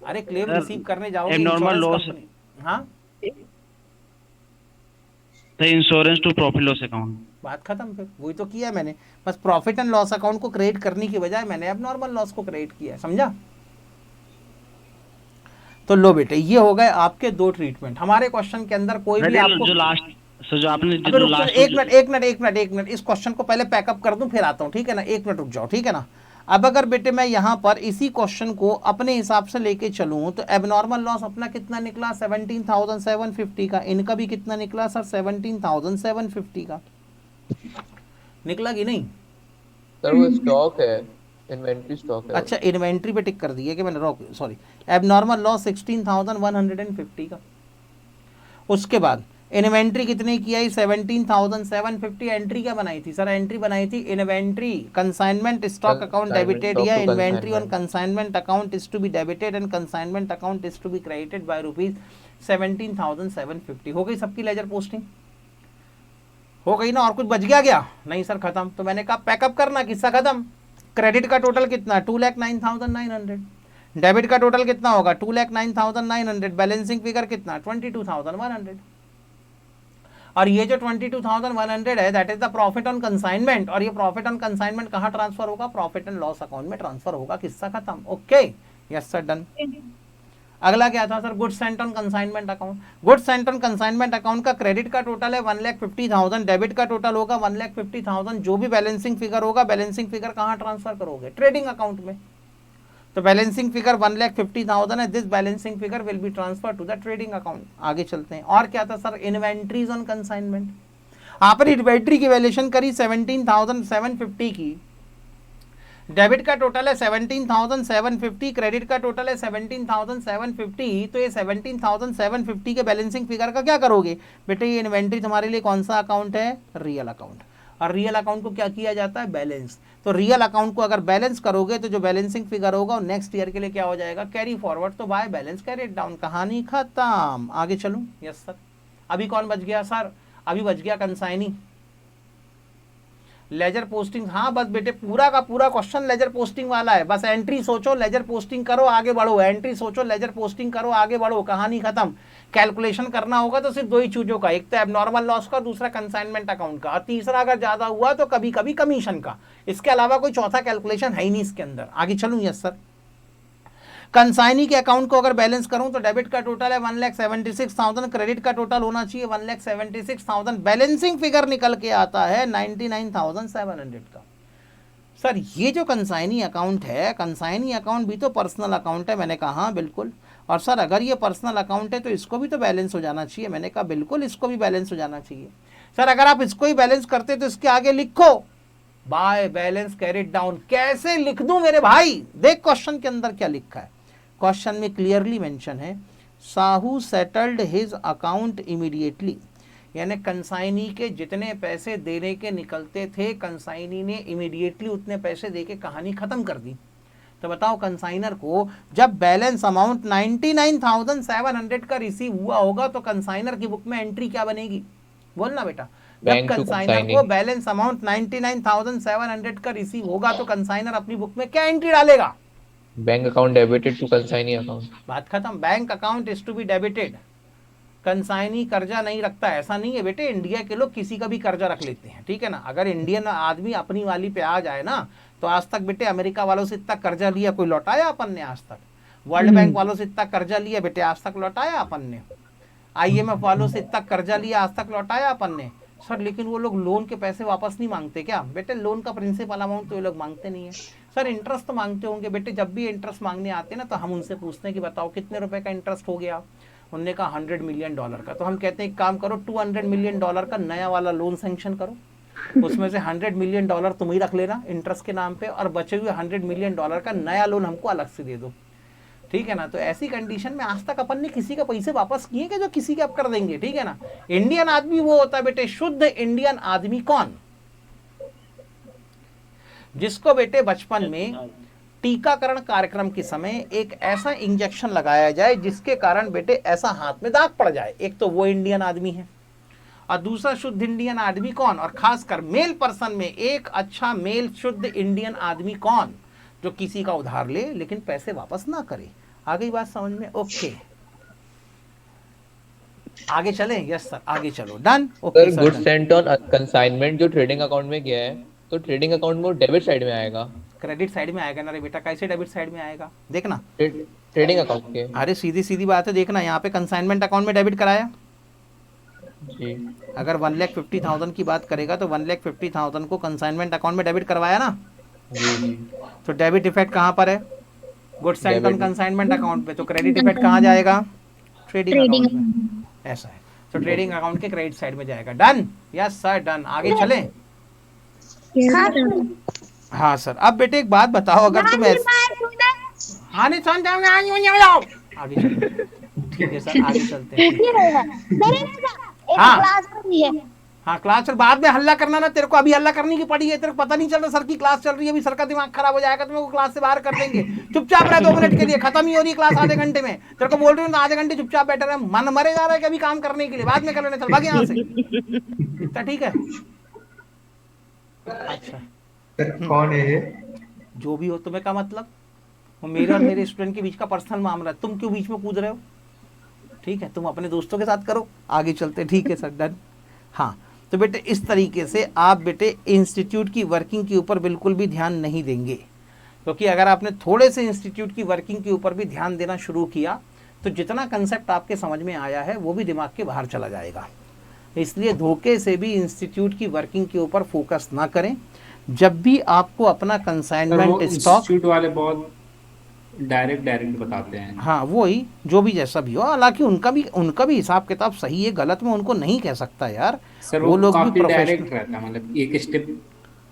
अरे क्लेम रिसीव करने जाओगे नॉर्मल लॉस, हाँ तो insurance to profit loss account, बात खत्म। फिर वही तो किया मैंने, बस प्रॉफिट एंड लॉस अकाउंट को क्रिएट करने की बजाय मैंने एबनॉर्मल लॉस को क्रिएट किया। समझा? तो लो बेटे ये हो गए आपके दो ट्रीटमेंट। हमारे क्वेश्चन के अंदर कोई भी आपको जो लास्ट सर जो आपने अबे जो रुक जाओ, लास्ट एक मिनट इस क्वेश्चन को पहले पैकअप कर दूं फिर आता हूं, ठीक है ना, एक मिनट रुक जाओ, ठीक है ना। अब अगर बेटे मैं यहाँ पर इसी क्वेश्चन को अपने हिसाब से लेके चलूं तो एबनॉर्मल लॉस अपना कितना निकला 17,750 का, इनका भी कितना निकला सर 17,750 का, निकला कि नहीं? सर वो स्टॉक है, इन्वेंट्री स्टॉक है। अच्छा इन्वेंट्री पे टिक कर दिया कि मैंने, रोक सॉरी, एबनॉर्मल लॉस 16,150 का। उसके बाद इन्वेंट्री कितने की आई 17,750। एंट्री क्या बनाई थी सर? एंट्री बनाई थी inventory consignment stock account debited या inventory on consignment account is to be debited and consignment account is to be credited by rupees 17,750। हो गई सबकी लेजर पोस्टिंग? हो गई ना? और कुछ बच गया? नहीं सर खत्म। तो मैंने कहा पैकअप करना, किस्सा खत्म। क्रेडिट का टोटल कितना 2,09,900, डेबिट का टोटल कितना होगा 2,09,900, बैलेंसिंग फिगर कितना 22,100। और ये जो 22,100 है that is the profit on consignment, और ये प्रॉफिट ऑन कंसाइनमेंट कहाँ ट्रांसफर होगा? प्रॉफिट एंड लॉस अकाउंट में ट्रांसफर होगा। किस्सा खत्म। Okay yes sir done. अगला क्या था sir? Goods sent on consignment account. Goods sent on consignment account का क्रेडिट का टोटल है 1,50,000, डेबिट का टोटल होगा 1,50,000। जो भी बैलेंसिंग फिगर होगा, बैलेंसिंग फिगर कहाँ ट्रांसफर करोगे? ट्रेडिंग अकाउंट में। तो बैलेंसिंग फिगर 1,50,000 है, this balancing figure will be transfer to the trading account. आगे चलते हैं। और क्या था सर? Inventories on consignment. आपने इन्वेंट्री की वैल्यूएशन करी 17,750 की, डेबिट का टोटल है 17,750, क्रेडिट का टोटल है 17,750। तो ये 17,750 के बैलेंसिंग फिगर का क्या करोगे बेटे? ये इन्वेंट्री तुम्हारे लिए कौन सा अकाउंट है? Real account. और रियल अकाउंट को क्या किया जाता है? बैलेंस। तो रियल अकाउंट को अगर बैलेंस करोगे तो जो बैलेंसिंग फिगर होगा वो नेक्स्ट ईयर के लिए क्या हो जाएगा? Carry forward. तो बाय बैलेंस कैरिड डाउन, कहानी खत्म। आगे चलूं? Yes sir. अभी कौन बच गया सर? अभी बच गया कंसाइनी, लेजर पोस्टिंग। हाँ बस बेटे पूरा का पूरा क्वेश्चन लेजर पोस्टिंग वाला है। बस एंट्री सोचो, लेजर पोस्टिंग करो, आगे बढ़ो। एंट्री सोचो, लेजर पोस्टिंग करो, आगे बढ़ो, कहानी खत्म। कैलकुलेशन करना होगा तो सिर्फ दो ही चीजों का, एक तो एबनॉर्मल लॉस का, दूसरा कंसाइनमेंट अकाउंट का, और तीसरा अगर ज्यादा हुआ तो कभी कभी कमीशन का। इसके अलावा कोई चौथा कैलकुलेशन है ही नहीं इसके अंदर। आगे चलूं? Yes sir. कंसाइनी के अकाउंट को अगर बैलेंस करूं तो डेबिट का टोटल है 1,76,000, क्रेडिट का टोटल होना चाहिए 1,76,000, बैलेंसिंग फिगर निकल के आता है 99,700 का। सर ये जो कंसाइनी अकाउंट है, कंसाइनी अकाउंट भी तो पर्सनल अकाउंट है। मैंने कहा हाँ बिल्कुल। और सर अगर ये पर्सनल अकाउंट है तो इसको भी तो बैलेंस हो जाना चाहिए। मैंने कहा बिल्कुल इसको भी बैलेंस हो जाना चाहिए। सर अगर आप इसको ही बैलेंस करते तो इसके आगे लिखो बाय बैलेंस कैरिड डाउन। कैसे लिख दूं मेरे भाई? देख क्वेश्चन के अंदर क्या लिखा है। क्वेश्चन में क्लियरली मेंशन है Sahu settled his account immediately, यानी कंसाइनी के जितने पैसे देने के निकलते थे कंसाइनी ने इमीडिएटली उतने पैसे देके कहानी खत्म कर दी। तो बताओ कंसाइनर को जब बैलेंस अमाउंट 99,700 का रिसीव हुआ होगा तो कंसाइनर की बुक में एंट्री क्या बनेगी? बोलना बेटा। जब कंसाइनर को बैलेंस अमाउंट 99,700 का रिसीव होगा तो कंसाइनर अपनी बुक में क्या एंट्री डालेगा? Bank account debited to consignee account. बात खत्म। Bank account is to be debited. Consignee कर्जा नहीं रखता, ऐसा नहीं है बेटे। इंडिया के लोग किसी का भी कर्जा रख लेते हैं, ठीक है ना। अगर इंडियन आदमी अपनी वाली पे आ जाए ना तो आज तक बेटे अमेरिका वालों से इतना कर्जा लिया कोई लौटाया अपन ने आज तक? वर्ल्ड बैंक वालों से इतना कर्जा लिया बेटे आज तक लौटाया अपन ने? IMF वालों से इतना कर्जा लिया आज तक लौटाया अपन ने? सर लेकिन वो लोग लोन के पैसे वापस नहीं मांगते क्या? बेटे लोन का प्रिंसिपल अमाउंट तो ये लोग मांगते नहीं है। सर इंटरेस्ट तो मांगते होंगे बेटे। जब भी इंटरेस्ट मांगने आते हैं ना तो हम उनसे पूछते हैं कि बताओ कितने रुपए का इंटरेस्ट हो गया? उन्होंने कहा $100 मिलियन का। तो हम कहते हैं एक काम करो $200 मिलियन का नया वाला लोन सैंक्शन करो, उसमें से $100 मिलियन तुम ही रख लेना इंटरेस्ट के नाम पे, और बचे हुए $100 मिलियन का नया लोन हमको अलग से दे दो, ठीक है ना। तो ऐसी कंडीशन में आज तक अपन ने किसी के पैसे वापस किए कि जो किसी के अब कर देंगे, ठीक है ना। इंडियन आदमी वो होता है बेटे, शुद्ध इंडियन आदमी कौन? जिसको बेटे बचपन में टीकाकरण कार्यक्रम के समय एक ऐसा इंजेक्शन लगाया जाए जिसके कारण बेटे ऐसा हाथ में दाग पड़ जाए। एक तो वो इंडियन आदमी है, और दूसरा शुद्ध इंडियन आदमी कौन? और खासकर मेल पर्सन में एक अच्छा मेल शुद्ध इंडियन आदमी कौन? जो किसी का उधार ले लेकिन पैसे वापस ना करे। आ गई बात समझ में? ओके आगे चले? यस सर आगे चलो। Done? Okay sir goods sent on consignment जो ट्रेडिंग अकाउंट में गया है तो ट्रेडिंग अकाउंट में डेबिट साइड में आएगा, क्रेडिट साइड में आएगा ना रे बेटा। कैसे डेबिट साइड में आएगा? देखना ट्रेडिंग अकाउंट के। अरे सीधी सीधी बात है, देखना यहाँ पे कंसाइनमेंट अकाउंट में डेबिट कराया। जी अगर 1,50,000 की बात करेगा तो 1,50,000 को कंसाइनमेंट अकाउंट में डेबिट करवाया ना, जी जी। तो डेबिट इफेक्ट कहाँ पर है? Goods and Debit। Consignment account पे। तो क्रेडिट इफेक्ट कहाँ जाएगा? ट्रेडिंग ट्रेडिंग अकाउंट में। ऐसा है, तो ट्रेडिंग अकाउंट के क्रेडिट साइड में जाएगा। डन? Yes sir done. आगे चलें? हाँ सर। अब बेटे एक बात बताओ, अगर तुम आगे चल जाओ, आगे चलो। ठीक है सर, आगे चलते हैं। हाँ क्लास चल, बाद में हल्ला करना ना, तेरे को अभी हल्ला करने की पड़ी है, तेरे को पता नहीं चल रहा सर की क्लास चल रही है, अभी सर का दिमाग खराब हो जाएगा, तुम्हें को क्लास से बाहर कर देंगे। चुपचाप रहे 2 मिनट के लिए, खत्म ही हो रही है क्लास आधे घंटे में। तेरे को बोल रही हूँ आधे घंटे चुपचाप बैठे रहे, मन मरे जा रहा है कि अभी काम करने के लिए, बाद में कर लेना, चल भाग यहाँ से। इतना ठीक है? अच्छा कौन है ये? जो भी हो, तुम्हें क्या मतलब? वो मेरे और मेरे स्टूडेंट के बीच का पर्सनल मामला है, तुम क्यों बीच में कूद रहे हो? ठीक है, तुम अपने दोस्तों के साथ करो। आगे चलते, ठीक है सर डन। हाँ तो बेटे इस तरीके से आप बेटे इंस्टीट्यूट की वर्किंग के ऊपर बिल्कुल भी ध्यान नहीं देंगे, क्योंकि अगर आपने थोड़े से इंस्टीट्यूट की वर्किंग के ऊपर भी ध्यान देना शुरू किया तो जितना कंसेप्ट आपके समझ में आया है वो भी दिमाग के बाहर चला जाएगा। इसलिए धोखे से भी इंस्टीट्यूट की वर्किंग के ऊपर फोकस ना करें। जब भी आपको अपना कंसाइनमेंट स्टॉक, इंस्टीट्यूट वाले बहुत डायरेक्ट बताते हैं। हाँ वही, जो भी जैसा भी हो, हालांकि उनका भी हिसाब किताब सही है, गलत में उनको नहीं कह सकता यार। सर वो लोग भी काफी डायरेक्ट प्रोफेशनल रहता है, मतलब एक स्टेप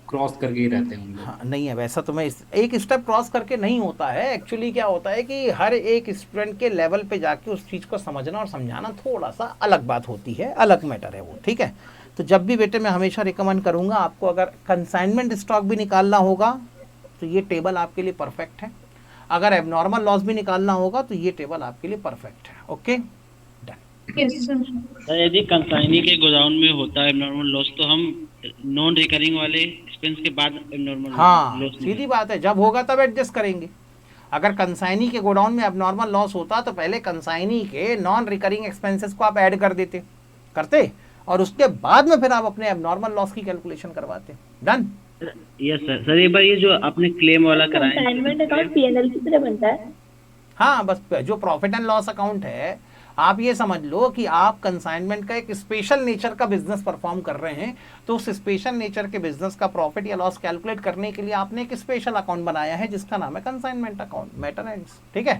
क्रॉस करके ही रहते हैं उन लोग। हाँ नहीं है वैसा, तो मैं एक स्टेप क्रॉस करके नहीं होता है। एक्चुअली क्या होता है कि हर एक स्टूडेंट के लेवल पे जाके उस चीज़ को समझना और समझाना थोड़ा सा अलग बात होती है, अलग मैटर है वो। ठीक है, तो जब भी बेटे मैं हमेशा रिकमेंड करूँगा आपको, अगर कंसाइनमेंट स्टॉक भी निकालना होगा तो ये टेबल आपके लिए परफेक्ट है, अगर एबनॉर्मल लॉस भी निकालना होगा तो ये टेबल आपके लिए परफेक्ट है। Okay done. सर यदि कंसाइनी के गोडाउन में होता है एबनॉर्मल लॉस, तो हम नॉन रिकरिंग वाले एक्सपेंस के बाद एबनॉर्मल हाँ लॉस सीधी बात है, जब होगा तब एडजस्ट करेंगे। अगर कंसाइनी के गोडाउन में एबनॉर्मल लॉस होता तो पहले कंसाइनी के नॉन रिकरिंग एक्सपेंसेस को आप ऐड कर देते, करते, और उसके बाद में फिर आप अपने एबनॉर्मल लॉस की कैलकुलेशन करवाते। डन? Yes sir. सर एक बार ये जो आपने क्लेम वाला कराया, कंसाइनमेंट अकाउंट पीएनएल की तरह बनता है। हाँ बस जो प्रॉफिट एंड लॉस अकाउंट है, आप ये समझ लो कि आप कंसाइनमेंट का एक स्पेशल नेचर का बिजनेस परफॉर्म कर रहे हैं, तो उस स्पेशल नेचर के बिजनेस का प्रॉफिट या लॉस कैलकुलेट करने के लिए आपने एक स्पेशल अकाउंट बनाया है जिसका नाम है कंसाइनमेंट अकाउंट, मैटर एंड्स। ठीक है?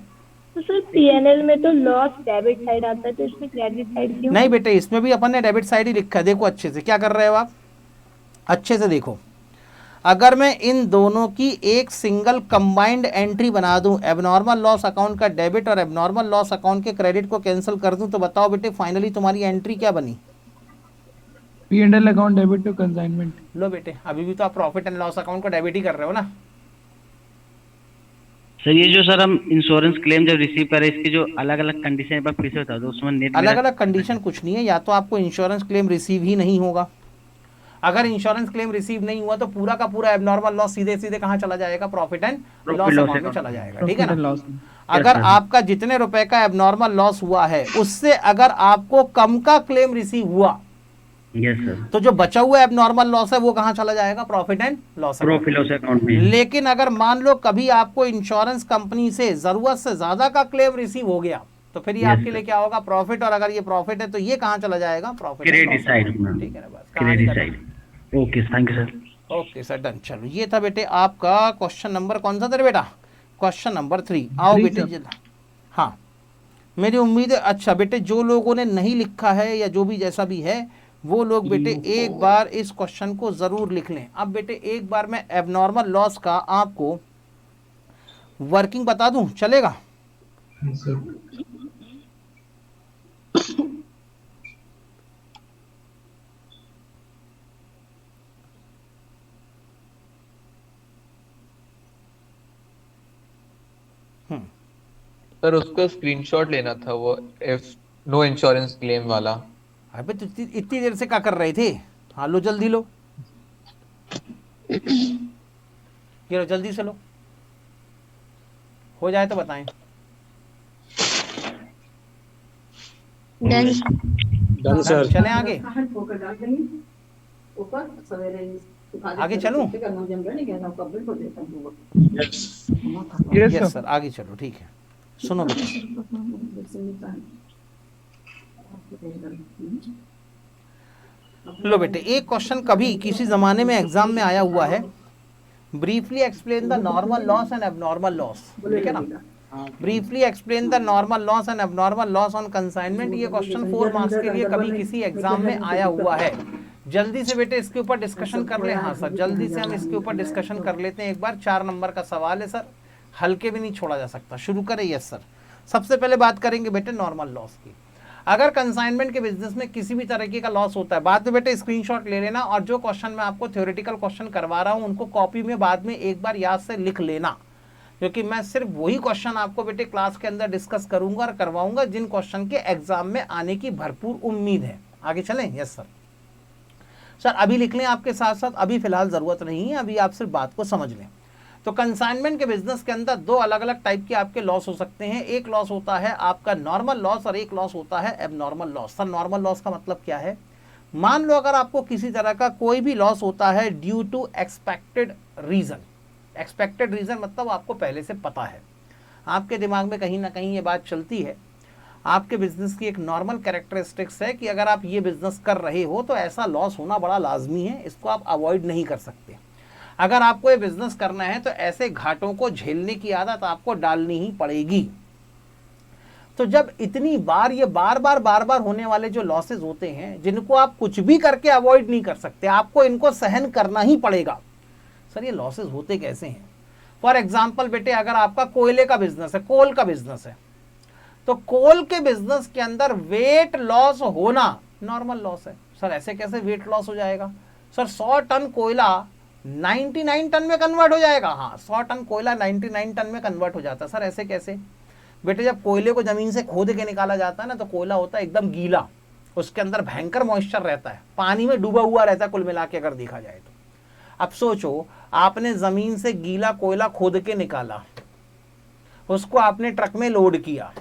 तो सर पीएनएल में तो लॉस डेबिट साइड आता है, तो इसमें क्रेडिट साइड क्यों? नहीं बेटे, इसमें भी अपन ने डेबिट साइड ही लिखा है। देखो अच्छे से, क्या कर रहे हो आप, अच्छे से देखो। अगर मैं इन दोनों की एक सिंगल कंबाइंड एंट्री बना दूं, एबनॉर्मल लॉस अकाउंट का डेबिट और एबनॉर्मल लॉस अकाउंट के क्रेडिट को कैंसिल कर दूं, तो बताओ बेटे फाइनली तुम्हारी एंट्री क्या बनी? P&L account debit to consignment. लो बेटे, अभी भी तो आप प्रॉफिट एंड लॉस अकाउंट को डेबिट ही कर रहे हो ना। सर ये जो सर हम इंश्योरेंस क्लेम जब रिसीव करें, इसकी जो अलग अलग कंडीशन एक बार फिर से बता दो, उसमें नेट अलग अलग कंडीशन कुछ नहीं है, या तो आपको इंश्योरेंस क्लेम रिसीव ही नहीं होगा। अगर इंश्योरेंस क्लेम रिसीव नहीं हुआ तो पूरा का पूरा एबनॉर्मल लॉस सीधे सीधे कहाँ चला जाएगा? प्रॉफिट एंड लॉस अकाउंट में चला जाएगा। ठीक है ना? अगर आपका जितने रुपए का एबनॉर्मल लॉस हुआ है उससे अगर आपको कम का क्लेम रिसीव हुआ, यस सर, तो जो बचा हुआ एबनॉर्मल लॉस है वो कहाँ चला जाएगा? प्रॉफिट एंड लॉस अकाउंट में। लेकिन अगर मान लो कभी आपको इंश्योरेंस कंपनी से जरूरत से ज्यादा का क्लेम रिसीव हो गया, तो फिर ये आपके लिए क्या होगा? प्रॉफिट। और अगर ये प्रॉफिट है तो ये कहाँ चला जाएगा? Profit credit side. ठीक है ना? बस credit side. Okay thank you sir. Okay sir done. चलो ये था बेटे आपका क्वेश्चन नंबर, कौन सा था बेटा? Question number 3। आओ बेटे जल्द। हाँ मेरी उम्मीद है, अच्छा बेटे जो लोगों ने नहीं लिखा है या जो भी जैसा भी है वो लोग बेटे एक बार इस क्वेश्चन को जरूर लिख लें। अब बेटे एक बार मैं एबनॉर्मल लॉस का आपको वर्किंग बता दूं, चलेगा? सर उसको स्क्रीनशॉट लेना था, वो इफ नो इंश्योरेंस क्लेम वाला। अबे तो इतनी देर से क्या कर रहे थे? हाँ लो जल्दी लो, ये लो जल्दी से लो, हो जाए तो बताएं। डन सर चलें आगे, आगे चलूं? यस यस सर आगे चलो, ठीक है। सुनो बेटा, लो बेटे, एक क्वेश्चन कभी किसी जमाने में एग्जाम में आया हुआ है, briefly explain the normal loss and abnormal loss, ठीक है ना, briefly explain the normal loss and abnormal loss on consignment. ये क्वेश्चन 4 मार्क्स के लिए कभी किसी एग्जाम में आया हुआ है। जल्दी से बेटे इसके ऊपर डिस्कशन कर ले। हाँ सर, जल्दी से हम इसके ऊपर डिस्कशन कर लेते हैं एक बार। 4 नंबर का सवाल है सर, हल्के भी नहीं छोड़ा जा सकता। शुरू करें। यस सर, सबसे पहले बात करेंगे बेटे नॉर्मल लॉस की। अगर कंसाइनमेंट के बिजनेस में किसी भी तरीके का लॉस होता है, बाद में बेटे स्क्रीनशॉट ले लेना, और जो क्वेश्चन मैं आपको थ्योरेटिकल क्वेश्चन करवा रहा हूं उनको कॉपी में बाद में एक बार याद से लिख लेना, क्योंकि मैं सिर्फ वही क्वेश्चन आपको बेटे क्लास के अंदर डिस्कस करूंगा और करवाऊंगा जिन क्वेश्चन के एग्जाम में आने की भरपूर उम्मीद है। आगे चलें। यस सर, सर अभी लिख लें आपके साथ साथ, अभी फिलहाल जरूरत नहीं है, अभी आप सिर्फ बात को समझ लें। तो कंसाइनमेंट के बिजनेस के अंदर 2 अलग अलग टाइप के आपके लॉस हो सकते हैं। एक लॉस होता है आपका नॉर्मल लॉस और एक लॉस होता है abnormal loss. Sir normal loss का मतलब क्या है? मान लो अगर आपको किसी तरह का कोई भी लॉस होता है due to expected reason. Expected reason मतलब आपको पहले से पता है, आपके दिमाग में कहीं ना कहीं ये बात चलती है। आपके बिजनेस की एक नॉर्मल कैरेक्टरिस्टिक्स है कि अगर आप ये बिजनेस कर रहे हो तो ऐसा लॉस होना बड़ा लाजमी है, इसको आप अवॉइड नहीं कर सकते। अगर आपको ये बिजनेस करना है तो ऐसे घाटों को झेलने की आदत आपको डालनी ही पड़ेगी। तो जब इतनी बार ये बार बार होने वाले जो लॉसेस होते हैं, जिनको आप कुछ भी करके अवॉइड नहीं कर सकते, आपको इनको सहन करना ही पड़ेगा। सर ये लॉसेस होते कैसे हैं? फॉर एग्जाम्पल बेटे, अगर आपका कोयले का बिजनेस है, कोल का बिजनेस है, तो कोल के बिजनेस के अंदर वेट लॉस होना नॉर्मल लॉस है। सर ऐसे कैसे वेट लॉस हो जाएगा? सर 100 टन कोयला 99 टन में कन्वर्ट हो जाएगा। हाँ, 100 टन कोयला 99 टन में कन्वर्ट हो जाता है। सर ऐसे कैसे? बेटे जब कोयले को जमीन से खोद के निकाला जाता है ना, तो कोयला होता है एकदम गीला, उसके अंदर भयंकर मॉइस्चर रहता है, पानी में डूबा हुआ रहता है कुल मिला के अगर देखा जाए तो। अब सोचो, आपने जमीन से गीला कोयला खोद के निकाला, उसको आपने ट्रक में लोड किया,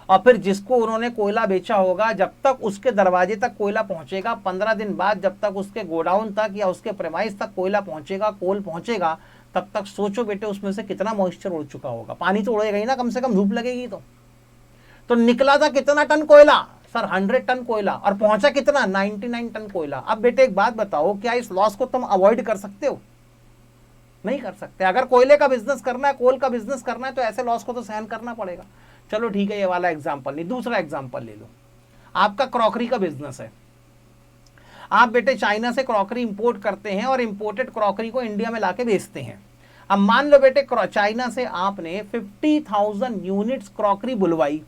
और फिर जिसको उन्होंने कोयला बेचा होगा, जब तक उसके दरवाजे तक कोयला पहुंचेगा, 15 दिन बाद जब तक उसके गोडाउन तक या उसके प्रेमाइस तक कोयला पहुंचेगा, कोल पहुंचेगा, तब तक सोचो बेटे उसमें से कितना मॉइस्चर उड़ चुका होगा। पानी तो उड़ेगा ही ना, कम से कम धूप लगेगी तो निकला था कितना टन कोयला? सर 100 टन कोयला, और पहुंचा कितना? 99 टन कोयला। अब बेटे एक बात बताओ, क्या इस लॉस को तुम अवॉइड कर सकते हो? नहीं कर सकते। अगर कोयले का बिजनेस करना है, कोल का बिजनेस करना है, तो ऐसे लॉस को तो सहन करना पड़ेगा। चलो ठीक है, ये वाला एग्जांपल नहीं, दूसरा एग्जांपल ले लो। आपका क्रॉकरी का बिजनेस है, आप बेटे चाइना से क्रॉकरी इंपोर्ट करते हैं और इंपोर्टेड क्रॉकरी को इंडिया में लाके बेचते हैं। अब मान लो बेटे चाइना से आपने 50,000 यूनिट्स क्रॉकरी बुलवाई,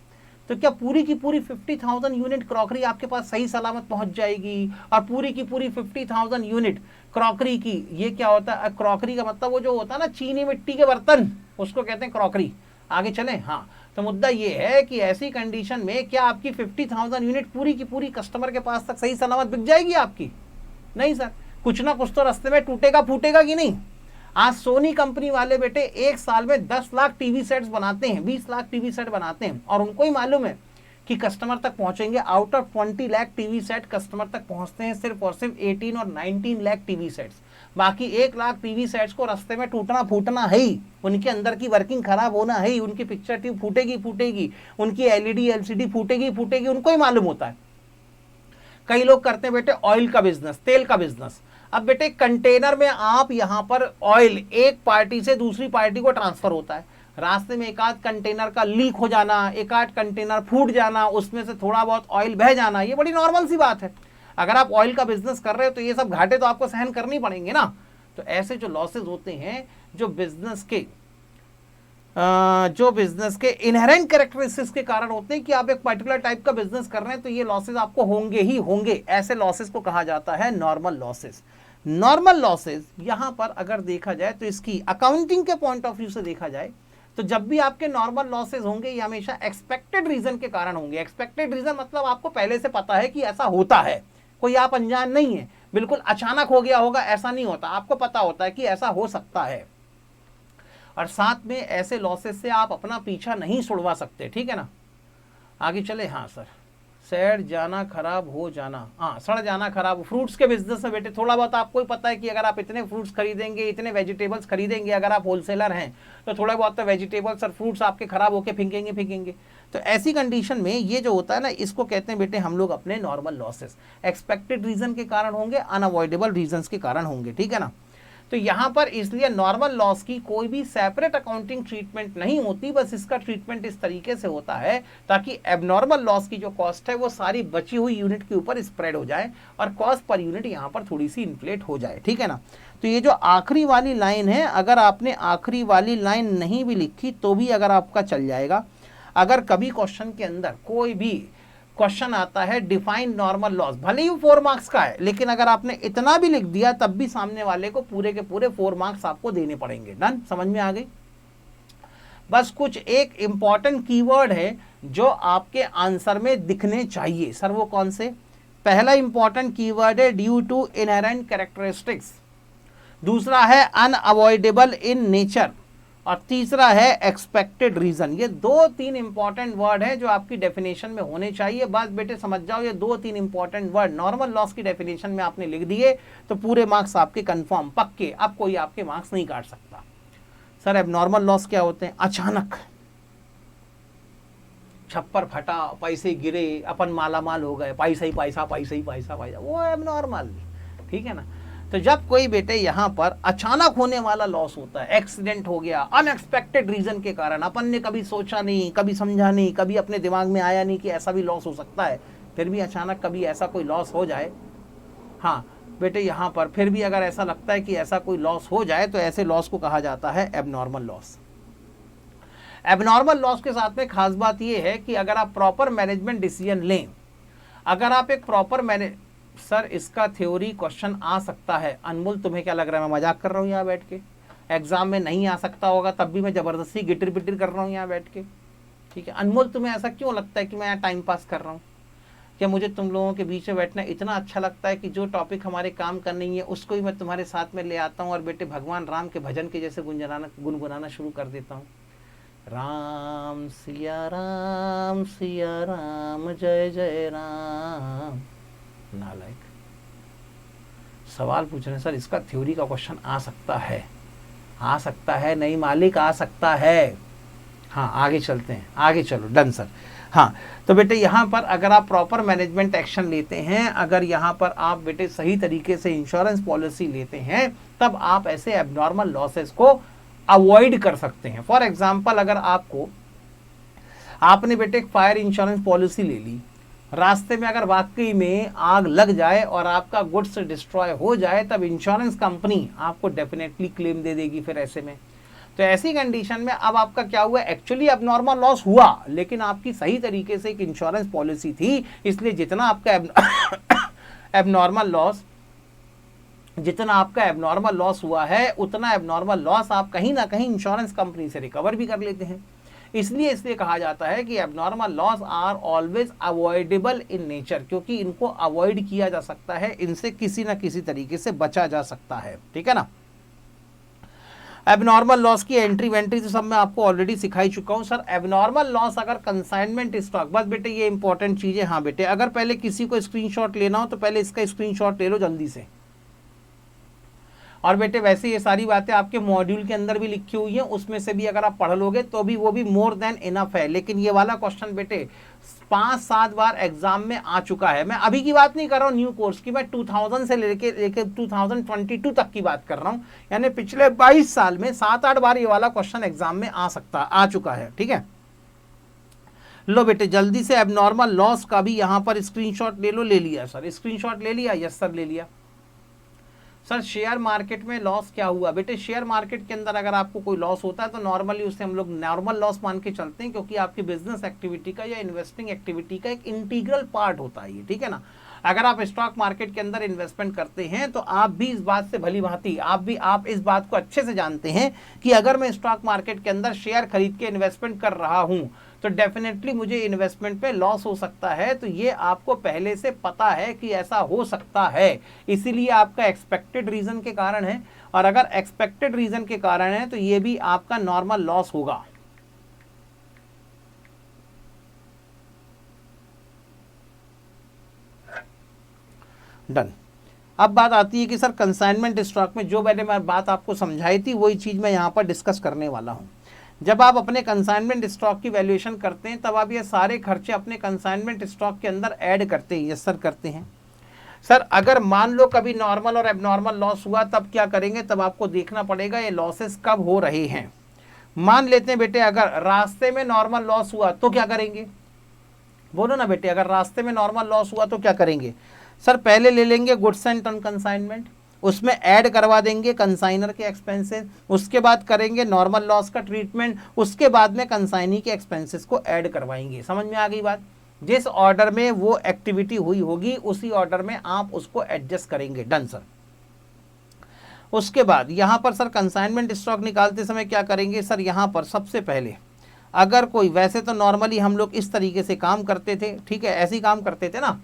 तो क्या पूरी की पूरी 50,000 यूनिट क्रॉकरी आपके पास सही सलामत पहुंच जाएगी? और पूरी की पूरी 50,000 यूनिट क्रॉकरी की, ये क्या होता है? क्रॉकरी का मतलब वो जो होता है ना चीनी मिट्टी के बर्तन, उसको कहते हैं क्रॉकरी। आगे चलें। हाँ, तो मुद्दा ये है कि ऐसी कंडीशन में क्या आपकी 50,000 यूनिट पूरी की पूरी कस्टमर के पास तक सही सलामत बिक जाएगी आपकी? नहीं सर, कुछ ना कुछ तो रास्ते में टूटेगा फूटेगा कि नहीं। आज सोनी कंपनी वाले बेटे एक साल में 10 लाख टीवी सेट्स बनाते हैं, 20 लाख टीवी सेट बनाते हैं, और उनको ही मालूम है कि कस्टमर तक पहुंचेंगे। Out of 20 lakh TV set customer तक पहुंचते हैं सिर्फ और सिर्फ 18 और 19 लाख टीवी सेट्स। बाकी 1 लाख टीवी सेट्स को रास्ते में टूटना फूटना है ही, उनके अंदर की वर्किंग खराब होना है ही, उनकी पिक्चर ट्यूब फूटेगी, उनकी एलईडी एलसीडी फूटेगी, उनको ही मालूम होता है। कई लोग करते हैं बेटे ऑयल का बिजनेस, तेल का बिजनेस। अब बेटे कंटेनर में आप यहाँ पर ऑयल एक पार्टी से दूसरी पार्टी को ट्रांसफर होता है, रास्ते में एक आध कंटेनर का लीक हो जाना, एक आध कंटेनर फूट जाना, उसमें से थोड़ा बहुत ऑयल बह जाना, ये बड़ी नॉर्मल सी बात है। अगर आप ऑयल का बिजनेस कर रहे हो तो ये सब घाटे तो आपको सहन करनी पड़ेंगे ना। तो ऐसे जो लॉसेज होते हैं, जो बिजनेस के इनहेरेंट कैरेक्टरिस्टिक्स के कारण होते हैं कि आप एक पर्टिकुलर टाइप का बिजनेस कर रहे हैं, तो ये लॉसेज आपको होंगे ही होंगे। ऐसे लॉसेज को कहा जाता है नॉर्मल लॉसेज। नॉर्मल लॉसेज यहां पर अगर देखा जाए तो इसकी अकाउंटिंग के पॉइंट ऑफ व्यू से देखा जाए तो जब भी आपके नॉर्मल लॉसेज होंगे ये हमेशा एक्सपेक्टेड रीजन के कारण होंगे। एक्सपेक्टेड रीजन मतलब आपको पहले से पता है कि ऐसा होता है, कोई आप अनजान नहीं है, बिल्कुल अचानक हो गया होगा ऐसा नहीं होता, आपको पता होता है कि ऐसा हो सकता है। और साथ में ऐसे लॉसेस से आप अपना पीछा नहीं छुड़वा सकते, ठीक है ना। आगे चले। हाँ सर, सड़ जाना, खराब हो जाना, हाँ सड़ जाना, खराब। फ्रूट्स के बिजनेस में बेटे थोड़ा बहुत आपको ही पता है कि अगर आप इतने फ्रूट्स खरीदेंगे, इतने वेजिटेबल्स खरीदेंगे, अगर आप होलसेलर हैं तो थोड़ा बहुत तो वेजिटेबल्स और फ्रूट्स आपके खराब होके फेंकेंगे। तो ऐसी कंडीशन में ये जो होता है ना, इसको कहते हैं बेटे हम लोग अपने नॉर्मल लॉसेस। एक्सपेक्टेड रीजन के कारण होंगे, अनअवॉइडेबल रीजन के कारण होंगे, ठीक है ना। तो यहाँ पर इसलिए नॉर्मल लॉस की कोई भी सेपरेट अकाउंटिंग ट्रीटमेंट नहीं होती, बस इसका ट्रीटमेंट इस तरीके से होता है ताकि एबनॉर्मल लॉस की जो कॉस्ट है वो सारी बची हुई यूनिट के ऊपर स्प्रेड हो जाए और कॉस्ट पर यूनिट यहाँ पर थोड़ी सी इन्फ्लेट हो जाए, ठीक है ना। तो ये जो आखिरी वाली लाइन है, अगर आपने आखिरी वाली लाइन नहीं भी लिखी तो भी अगर आपका चल जाएगा। अगर कभी क्वेश्चन के अंदर कोई भी क्वेश्चन आता है डिफाइन नॉर्मल लॉस, भले ही 4 मार्क्स का है, लेकिन अगर आपने इतना भी लिख दिया तब भी सामने वाले को पूरे के पूरे 4 मार्क्स आपको देने पड़ेंगे। डन, समझ में आ गई। बस कुछ एक इंपॉर्टेंट कीवर्ड है जो आपके आंसर में दिखने चाहिए। सर वो कौन से? पहला इंपॉर्टेंट कीवर्ड है ड्यू टू इनहेरेंट कैरेक्टरिस्टिक्स, दूसरा है अनअवॉइडेबल इन नेचर, और तीसरा है एक्सपेक्टेड रीजन। ये 2-3 इंपॉर्टेंट वर्ड है जो आपकी डेफिनेशन में होने चाहिए। बस बेटे समझ जाओ, ये 2-3 इंपॉर्टेंट वर्ड नॉर्मल लॉस की डेफिनेशन में आपने लिख दिए तो पूरे मार्क्स आपके कंफर्म, पक्के। अब कोई आपके मार्क्स नहीं काट सकता। सर एबनॉर्मल लॉस क्या होते हैं? अचानक छप्पर फटा, पैसे गिरे, अपन मालामाल हो गए, पैसा ही पैसा, वो एबनॉर्मल, ठीक है ना। तो जब कोई बेटे यहाँ पर अचानक होने वाला लॉस होता है, एक्सीडेंट हो गया अनएक्सपेक्टेड रीजन के कारण, अपन ने कभी सोचा नहीं, कभी समझा नहीं, कभी अपने दिमाग में आया नहीं कि ऐसा भी लॉस हो सकता है, फिर भी अचानक कभी ऐसा कोई लॉस हो जाए, हाँ बेटे यहाँ पर फिर भी अगर ऐसा लगता है कि ऐसा कोई लॉस हो जाए तो ऐसे लॉस को कहा जाता है एबनॉर्मल लॉस। एबनॉर्मल लॉस के साथ में खास बात यह है कि अगर आप प्रॉपर मैनेजमेंट डिसीजन लें, अगर आप एक प्रॉपर सर इसका थ्योरी क्वेश्चन आ सकता है। अनमोल तुम्हें क्या लग रहा है मैं मजाक कर रहा हूँ यहाँ बैठ के? एग्जाम में नहीं आ सकता होगा तब भी मैं जबरदस्ती गिटिर पिटिर कर रहा हूँ यहाँ बैठ के, ठीक है। अनमोल तुम्हें ऐसा क्यों लगता है कि मैं यहाँ टाइम पास कर रहा हूँ? क्या मुझे तुम लोगों के बीच में बैठना इतना अच्छा लगता है कि जो टॉपिक हमारे काम करनी है उसको ही मैं तुम्हारे साथ में ले आता हूँ और बेटे भगवान राम के भजन के जैसे गुनगुनाना शुरू कर देता हूँ, राम सिया राम जय जय राम। नालायक। सवाल पूछ रहे हैं सर इसका थ्योरी का क्वेश्चन आ सकता है? आ सकता है नहीं मालिक, आ सकता है। हाँ आगे चलते हैं, आगे चलो। Done sir. हाँ तो बेटे यहाँ पर अगर आप प्रॉपर मैनेजमेंट एक्शन लेते हैं, अगर यहाँ पर आप बेटे सही तरीके से इंश्योरेंस पॉलिसी लेते हैं, तब आप ऐसे एबनॉर्मल लॉसेस को अवॉइड कर सकते हैं। फॉर एग्जाम्पल अगर आपने बेटे एक फायर इंश्योरेंस पॉलिसी ले ली, रास्ते में अगर वाकई में आग लग जाए और आपका गुड्स डिस्ट्रॉय हो जाए, तब इंश्योरेंस कंपनी आपको डेफिनेटली क्लेम दे देगी। फिर ऐसे में तो ऐसी कंडीशन में अब आपका क्या हुआ, एक्चुअली एबनॉर्मल लॉस हुआ लेकिन आपकी सही तरीके से एक इंश्योरेंस पॉलिसी थी, इसलिए जितना आपका एबनॉर्मल लॉस हुआ है उतना एबनॉर्मल लॉस आप कहीं ना कहीं इंश्योरेंस कंपनी से रिकवर भी कर लेते हैं। इसलिए कहा जाता है कि abnormal loss are always avoidable in nature, क्योंकि इनको अवॉइड किया जा सकता है, इनसे किसी ना किसी तरीके से बचा जा सकता है, ठीक है ना। एबनॉर्मल लॉस की एंट्री वेंट्री तो सब मैं आपको ऑलरेडी सिखाई चुका हूं। सर एबनॉर्मल लॉस अगर कंसाइनमेंट स्टॉक, बस बेटे ये इंपॉर्टेंट चीज है। हाँ बेटे अगर पहले किसी को स्क्रीनशॉट लेना हो तो पहले इसका स्क्रीनशॉट ले लो जल्दी से। और बेटे वैसे ये सारी बातें आपके मॉड्यूल के अंदर भी लिखी हुई हैं, उसमें से भी अगर आप पढ़ लोगे तो भी वो भी मोर देन इनफ है। लेकिन ये वाला क्वेश्चन बेटे 5-7 बार एग्जाम में आ चुका है। मैं अभी की बात नहीं कर रहा हूँ न्यू कोर्स की, मैं 2000 से लेके 2022 तक की बात कर रहा हूँ, यानी पिछले 22 साल में 7-8 बार ये वाला क्वेश्चन एग्जाम में आ चुका है, ठीक है। लो बेटे जल्दी से एबनॉर्मल लॉस का भी यहाँ पर स्क्रीनशॉट ले लो। ले लिया सर, स्क्रीनशॉट ले लिया? यस सर ले लिया। सर शेयर मार्केट में लॉस क्या हुआ? बेटे शेयर मार्केट के अंदर अगर आपको कोई लॉस होता है तो नॉर्मली उसे हम लोग नॉर्मल लॉस मान के चलते हैं, क्योंकि आपकी बिजनेस एक्टिविटी का या इन्वेस्टिंग एक्टिविटी का एक इंटीग्रल पार्ट होता है ये, ठीक है ना। अगर आप स्टॉक मार्केट के अंदर इन्वेस्टमेंट करते हैं तो आप भी इस बात से भली भांति आप इस बात को अच्छे से जानते हैं कि अगर मैं स्टॉक मार्केट के अंदर शेयर खरीद के इन्वेस्टमेंट कर रहा हूं तो डेफिनेटली मुझे इन्वेस्टमेंट पे लॉस हो सकता है। तो ये आपको पहले से पता है कि ऐसा हो सकता है, इसीलिए आपका एक्सपेक्टेड रीजन के कारण है। और अगर एक्सपेक्टेड रीजन के कारण है तो ये भी आपका नॉर्मल लॉस होगा। डन। अब बात आती है कि सर कंसाइनमेंट स्टॉक में जो मैंने बात आपको समझाई थी वही चीज़ मैं यहाँ पर डिस्कस करने वाला हूँ। जब आप अपने कंसाइनमेंट स्टॉक की वैल्यूएशन करते हैं तब आप ये सारे खर्चे अपने कंसाइनमेंट स्टॉक के अंदर ऐड करते हैं। यस सर करते हैं। सर अगर मान लो कभी नॉर्मल और एबनॉर्मल लॉस हुआ तब क्या करेंगे, तब आपको देखना पड़ेगा ये लॉसेस कब हो रहे हैं। मान लेते हैं बेटे अगर रास्ते में नॉर्मल लॉस हुआ तो क्या करेंगे, बोलो ना बेटे, अगर रास्ते में नॉर्मल लॉस हुआ तो क्या करेंगे। सर पहले ले लेंगे गुड्स एंड टर्न कंसाइनमेंट, उसमें ऐड करवा देंगे कंसाइनर के एक्सपेंसेस, उसके बाद करेंगे नॉर्मल लॉस का ट्रीटमेंट, उसके बाद में कंसाइनी के एक्सपेंसेस को ऐड करवाएंगे। समझ में आ गई बात। जिस ऑर्डर में वो एक्टिविटी हुई होगी उसी ऑर्डर में आप उसको एडजस्ट करेंगे। Done sir. उसके बाद यहाँ पर सर कंसाइनमेंट स्टॉक निकालते समय क्या करेंगे सर, यहाँ पर सबसे पहले अगर कोई, वैसे तो नॉर्मली हम लोग इस तरीके से काम करते थे, ठीक है, ऐसे ही काम करते थे ना,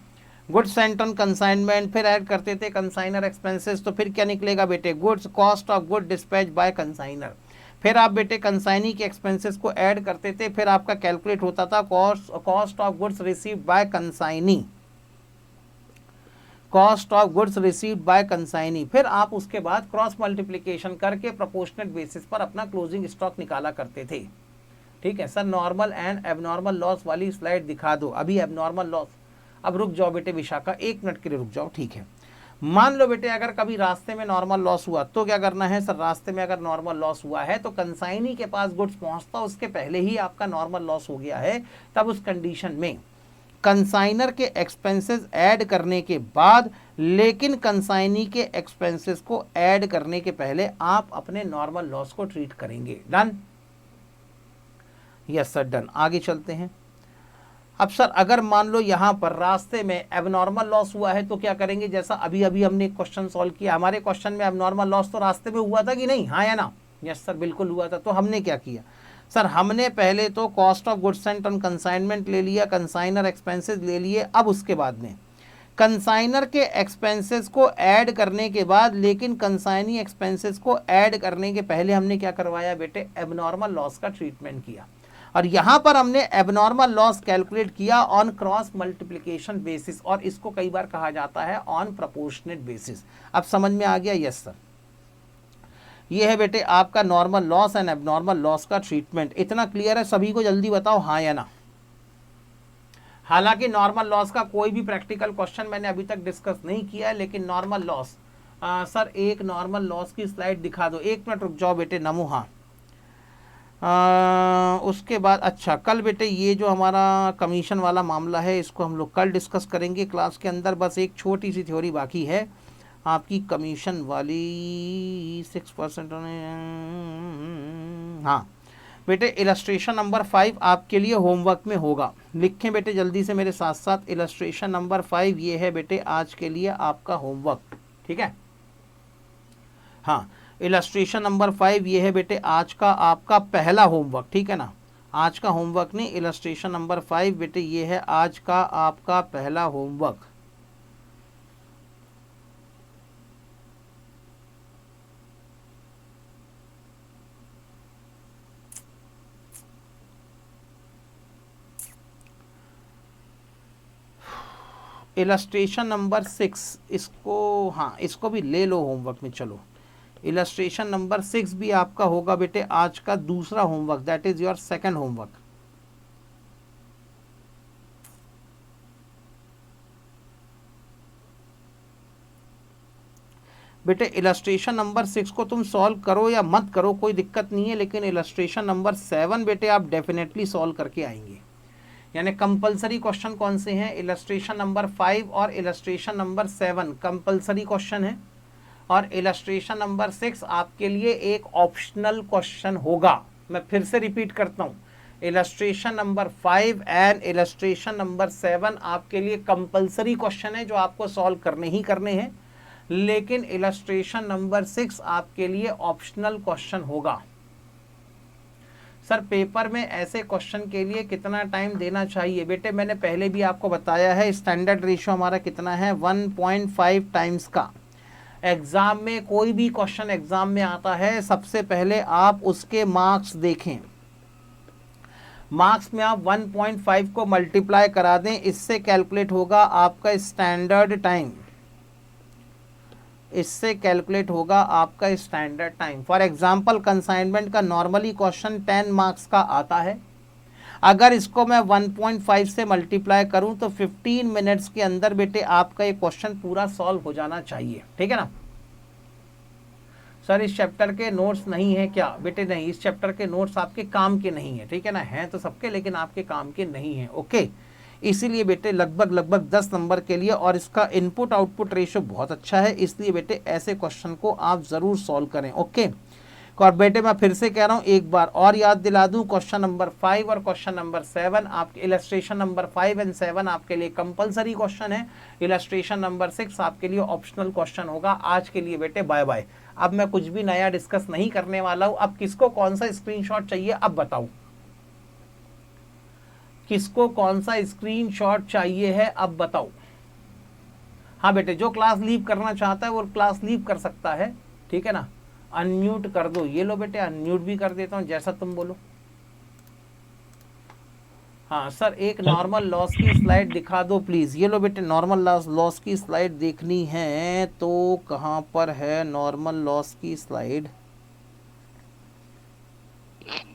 गुड्स एंड टर्न कंसाइनमेंट, फिर ऐड करते थे कंसाइनर एक्सपेंसेस, तो फिर क्या निकलेगा बेटे, goods cost of good dispatch by consignor, फिर आप बेटे कंसाइनी के एक्सपेंसेस को ऐड करते थे, फिर आपका कैलकुलेट होता था cost of goods received by consignee, cost of goods received by consignee, फिर आप उसके बाद क्रॉस मल्टीप्लिकेशन करके प्रोपोर्शनेट बेसिस पर अपना क्लोजिंग स्टॉक निकाला करते थे। ठीक है sir. Normal and abnormal loss वाली स्लाइड दिखा दो, अभी एबनॉर्मल लॉस। अब रुक जाओ बेटे विशाखा, 1 मिनट के लिए रुक जाओ, ठीक है। मान लो बेटे अगर कभी रास्ते में नॉर्मल लॉस हुआ तो क्या करना है सर, रास्ते में अगर नॉर्मल लॉस हुआ है तो कंसाइनी के पास गुड्स पहुंचता उसके पहले ही आपका नॉर्मल लॉस हो गया है, तब उस कंडीशन में कंसाइनर के एक्सपेंसेस ऐड करने के बाद, लेकिन कंसाइनी के एक्सपेंसेस को ऐड करने के पहले आप अपने नॉर्मल लॉस को ट्रीट करेंगे। डन। Yes sir done. आगे चलते हैं। अब सर अगर मान लो यहाँ पर रास्ते में एबनॉर्मल लॉस हुआ है तो क्या करेंगे, जैसा अभी अभी हमने एक क्वेश्चन सॉल्व किया, हमारे क्वेश्चन में एबनॉर्मल लॉस तो रास्ते में हुआ था कि नहीं, हाँ या ना। यस सर बिल्कुल हुआ था। तो हमने क्या किया सर, हमने पहले तो cost of goods and turn consignment ले लिया, कंसाइनर एक्सपेंसेस ले लिए, अब उसके बाद में कंसाइनर के एक्सपेंसेस को ऐड करने के बाद, लेकिन कंसाइनी एक्सपेंसेस को ऐड करने के पहले हमने क्या करवाया बेटे, एबनॉर्मल लॉस का ट्रीटमेंट किया। और यहाँ पर हमने एबनॉर्मल लॉस कैलकुलेट किया ऑन क्रॉस मल्टीप्लिकेशन बेसिस, और इसको कई बार कहा जाता है ऑन प्रोपोर्शनेट बेसिस। अब समझ में आ गया। Yes sir. ये है बेटे आपका normal loss and abnormal loss का ट्रीटमेंट। इतना क्लियर है सभी को, जल्दी बताओ हाँ या ना। हालांकि नॉर्मल लॉस का कोई भी प्रैक्टिकल क्वेश्चन मैंने अभी तक डिस्कस नहीं किया है, लेकिन नॉर्मल लॉस सर एक नॉर्मल लॉस की स्लाइड दिखा दो। 1 मिनट रुक जाओ बेटे नमो। हाँ उसके बाद अच्छा कल बेटे ये जो हमारा कमीशन वाला मामला है इसको हम लोग कल डिस्कस करेंगे क्लास के अंदर। बस एक छोटी सी थ्योरी बाकी है आपकी कमीशन वाली 6%। हाँ बेटे इलस्ट्रेशन नंबर 5 आपके लिए होमवर्क में होगा, लिखें बेटे जल्दी से मेरे साथ साथ। इलस्ट्रेशन नंबर 5 ये है बेटे आज के लिए आपका होमवर्क, ठीक है। हाँ इलस्ट्रेशन नंबर 5 ये है बेटे आज का आपका पहला होमवर्क, ठीक है ना। आज का होमवर्क नहीं, इलस्ट्रेशन नंबर 5 बेटे ये है आज का आपका पहला होमवर्क। इलस्ट्रेशन नंबर 6 इसको, हाँ इसको भी ले लो होमवर्क में। चलो इलस्ट्रेशन नंबर 6 भी आपका होगा बेटे आज का दूसरा homework, that is your second homework. बेटे इलस्ट्रेशन नंबर 6 को तुम सॉल्व करो या मत करो कोई दिक्कत नहीं है, लेकिन इलस्ट्रेशन नंबर 7 बेटे आप डेफिनेटली सॉल्व करके आएंगे। यानी कंपलसरी क्वेश्चन कौन से हैं, इलस्ट्रेशन नंबर 5 और इलस्ट्रेशन नंबर 7 कंपलसरी क्वेश्चन है, और इलस्ट्रेशन नंबर 6 आपके लिए एक ऑप्शनल क्वेश्चन होगा। मैं फिर से रिपीट करता हूँ, illustration number 5 and illustration number 7 आपके लिए कंपलसरी क्वेश्चन है जो आपको सॉल्व करने ही करने हैं, लेकिन इलस्ट्रेशन नंबर 6 आपके लिए ऑप्शनल क्वेश्चन होगा। सर पेपर में ऐसे क्वेश्चन के लिए कितना टाइम देना चाहिए, बेटे मैंने पहले भी आपको बताया है स्टैंडर्ड रेशियो हमारा कितना है 1.5 टाइम्स का। एग्जाम में कोई भी क्वेश्चन एग्जाम में आता है सबसे पहले आप उसके मार्क्स देखें, मार्क्स में आप 1.5 को मल्टीप्लाई करा दें, इससे कैलकुलेट होगा आपका स्टैंडर्ड टाइम। इससे कैलकुलेट होगा आपका standard time. For example consignment का नॉर्मली क्वेश्चन 10 मार्क्स का आता है, अगर इसको मैं 1.5 से मल्टीप्लाई करूं तो 15 मिनट्स के अंदर बेटे आपका ये क्वेश्चन पूरा सॉल्व हो जाना चाहिए, ठीक है ना। सर इस चैप्टर के नोट्स नहीं है क्या? बेटे नहीं, इस चैप्टर के नोट्स आपके काम के नहीं है, ठीक है ना, हैं तो सबके लेकिन आपके काम के नहीं है, ओके। इसीलिए बेटे लगभग 10 नंबर के लिए, और इसका इनपुट आउटपुट रेशियो बहुत अच्छा है, इसलिए बेटे ऐसे क्वेश्चन को आप ज़रूर सॉल्व करें, ओके। और बेटे मैं फिर से कह रहा हूँ, एक बार और याद दिला दूँ, क्वेश्चन नंबर 5 और क्वेश्चन नंबर 7 आपके, इलस्ट्रेशन नंबर 5 एंड 7 आपके लिए कंपलसरी क्वेश्चन है, इलस्ट्रेशन नंबर 6 आपके लिए ऑप्शनल क्वेश्चन होगा। आज के लिए बेटे बाय बाय। अब मैं कुछ भी नया डिस्कस नहीं करने वाला हूँ। अब किसको कौन सा स्क्रीनशॉट चाहिए अब बताओ, किसको कौन सा स्क्रीनशॉट चाहिए है अब बताओ। हाँ बेटे, जो क्लास लीव करना चाहता है वो क्लास लीव कर सकता है, ठीक है ना। अनम्यूट कर दो, ये लो बेटे अनम्यूट भी कर देता हूँ, जैसा तुम बोलो। हाँ सर, एक नॉर्मल लॉस की स्लाइड दिखा दो प्लीज। ये लो बेटे नॉर्मल लॉस की स्लाइड देखनी है तो कहाँ पर है नॉर्मल लॉस की स्लाइड?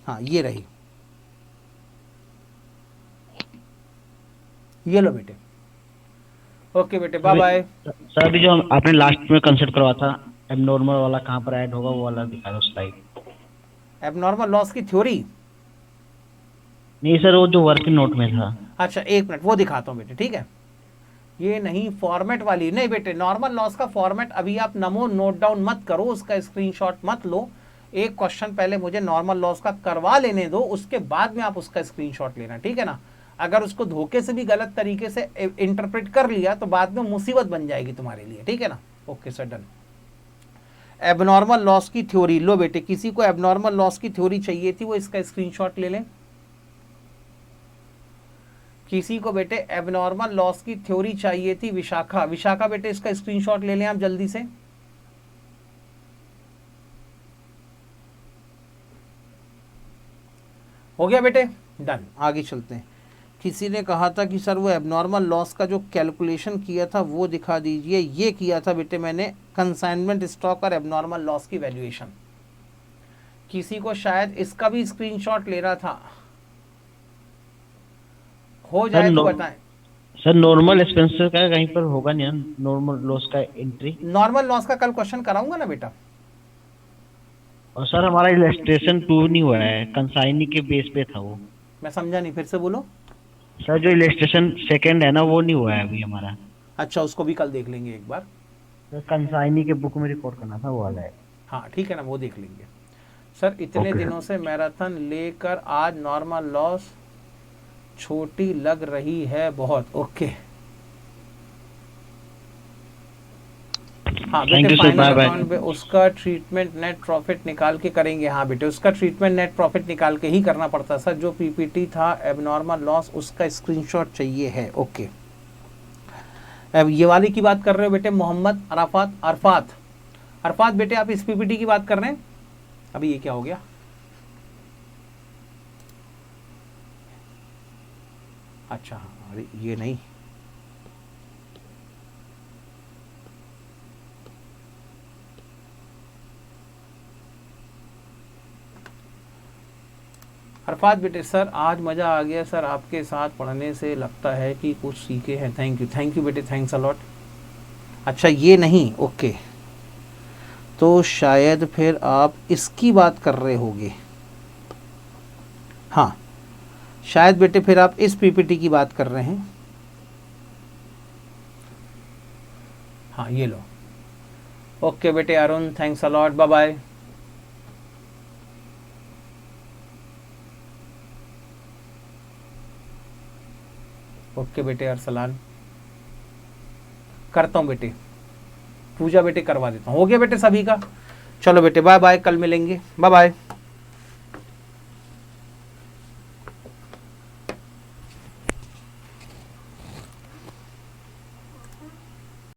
हाँ ये रही, ये लो बेटे। ओके बेटे, बाय बाय। सर अभी जो आपने लास्ट में कंसिडर करवा था एबनॉर्मल वाला, कहाँ पर ऐड होगा वो वाला दिखा दो स्लाइड। एबनॉर्मल लॉस की थ्योरी? नहीं सर, वो जो वर्किंग नोट में था। अच्छा एक मिनट, वो दिखाता हूँ बेटे, ठीक है। ये नहीं फॉर्मेट वाली नहीं बेटे, नॉर्मल लॉस का फॉर्मेट अभी आप नमो नोट डाउन मत करो, उसका स्क्रीनशॉट मत लो। एक क्वेश्चन पहले मुझे नॉर्मल लॉस का करवा लेने दो, उसके बाद में आप उसका स्क्रीनशॉट लेना, ठीक है ना। अगर उसको धोखे से भी गलत तरीके से इंटरप्रेट कर लिया तो बाद में मुसीबत बन जाएगी तुम्हारे लिए, ठीक है ना। Okay sir, done. Abnormal loss की थ्योरी लो बेटे, किसी को एबनॉर्मल लॉस की थ्योरी चाहिए थी वो इसका स्क्रीनशॉट ले लें। किसी को बेटे एबनॉर्मल लॉस की थ्योरी चाहिए थी? विशाखा बेटे इसका स्क्रीनशॉट ले लें आप जल्दी से। हो गया बेटे, डन। आगे चलते हैं। किसी ने कहा था कि सर वो एबनॉर्मल लॉस का जो कैलकुलेशन किया था वो दिखा दीजिए। ये किया था बेटे मैंने, कंसाइनमेंट स्टॉक और एबनॉर्मल लॉस की वैल्यूएशन। किसी को शायद इसका भी स्क्रीनशॉट लेना था, हो जाए तो बताएं। सर नॉर्मल एक्सपेंसेस का कहीं पर होगा नहीं, नॉर्मल लॉस का एंट्री? नॉर्मल लॉस का कल क्वेश्चन कराऊंगा ना बेटा। और सर हमारा इलस्ट्रेशन 2 नहीं हुआ है, कंसाइनी के बेस पे था वो। मैं समझा नहीं, फिर से बोलो। सर जो इलस्ट्रेशन सेकंड है ना वो नहीं हुआ है अभी हमारा। अच्छा, उसको भी कल देख लेंगे एक बार। सर कंसाइनी के बुक में रिकॉर्ड करना था वो वाला है। हाँ ठीक है ना, वो देख लेंगे। सर इतने दिनों से मैराथन लेकर आज नॉर्मल लॉस छोटी लग रही है बहुत। ओके हाँ बेटे, फाइनल अकाउंट पे उसका ट्रीटमेंट नेट प्रॉफिट निकाल के करेंगे। हाँ बेटे, उसका ट्रीटमेंट नेट प्रॉफिट निकाल के ही करना पड़ता सर। जो पीपीटी था एबनॉर्मल लॉस, उसका स्क्रीनशॉट चाहिए है। ओके, अब ये वाली की बात कर रहे हो बेटे मोहम्मद अरफात बेटे, आप इस पीपीटी की बात कर रहे हैं? अभी ये क्या हो गया? अच्छा हाँ, अरे ये नहीं, अरफात बेटे सर आज मज़ा आ गया सर, आपके साथ पढ़ने से लगता है कि कुछ सीखे हैं। थैंक यू बेटे, थैंक्स अलॉट। अच्छा ये नहीं, ओके, तो शायद फिर आप इसकी बात कर रहे होगे। हाँ शायद बेटे फिर आप इस पीपीटी की बात कर रहे हैं। हाँ ये लो। ओके बेटे Arun, thanks a lot, bye bye. Okay बेटे अरसलान, करता हूँ बेटे, पूजा बेटे करवा देता हूँ। हो गया बेटे सभी का? चलो बेटे बाय बाय, कल मिलेंगे, बाय बाय।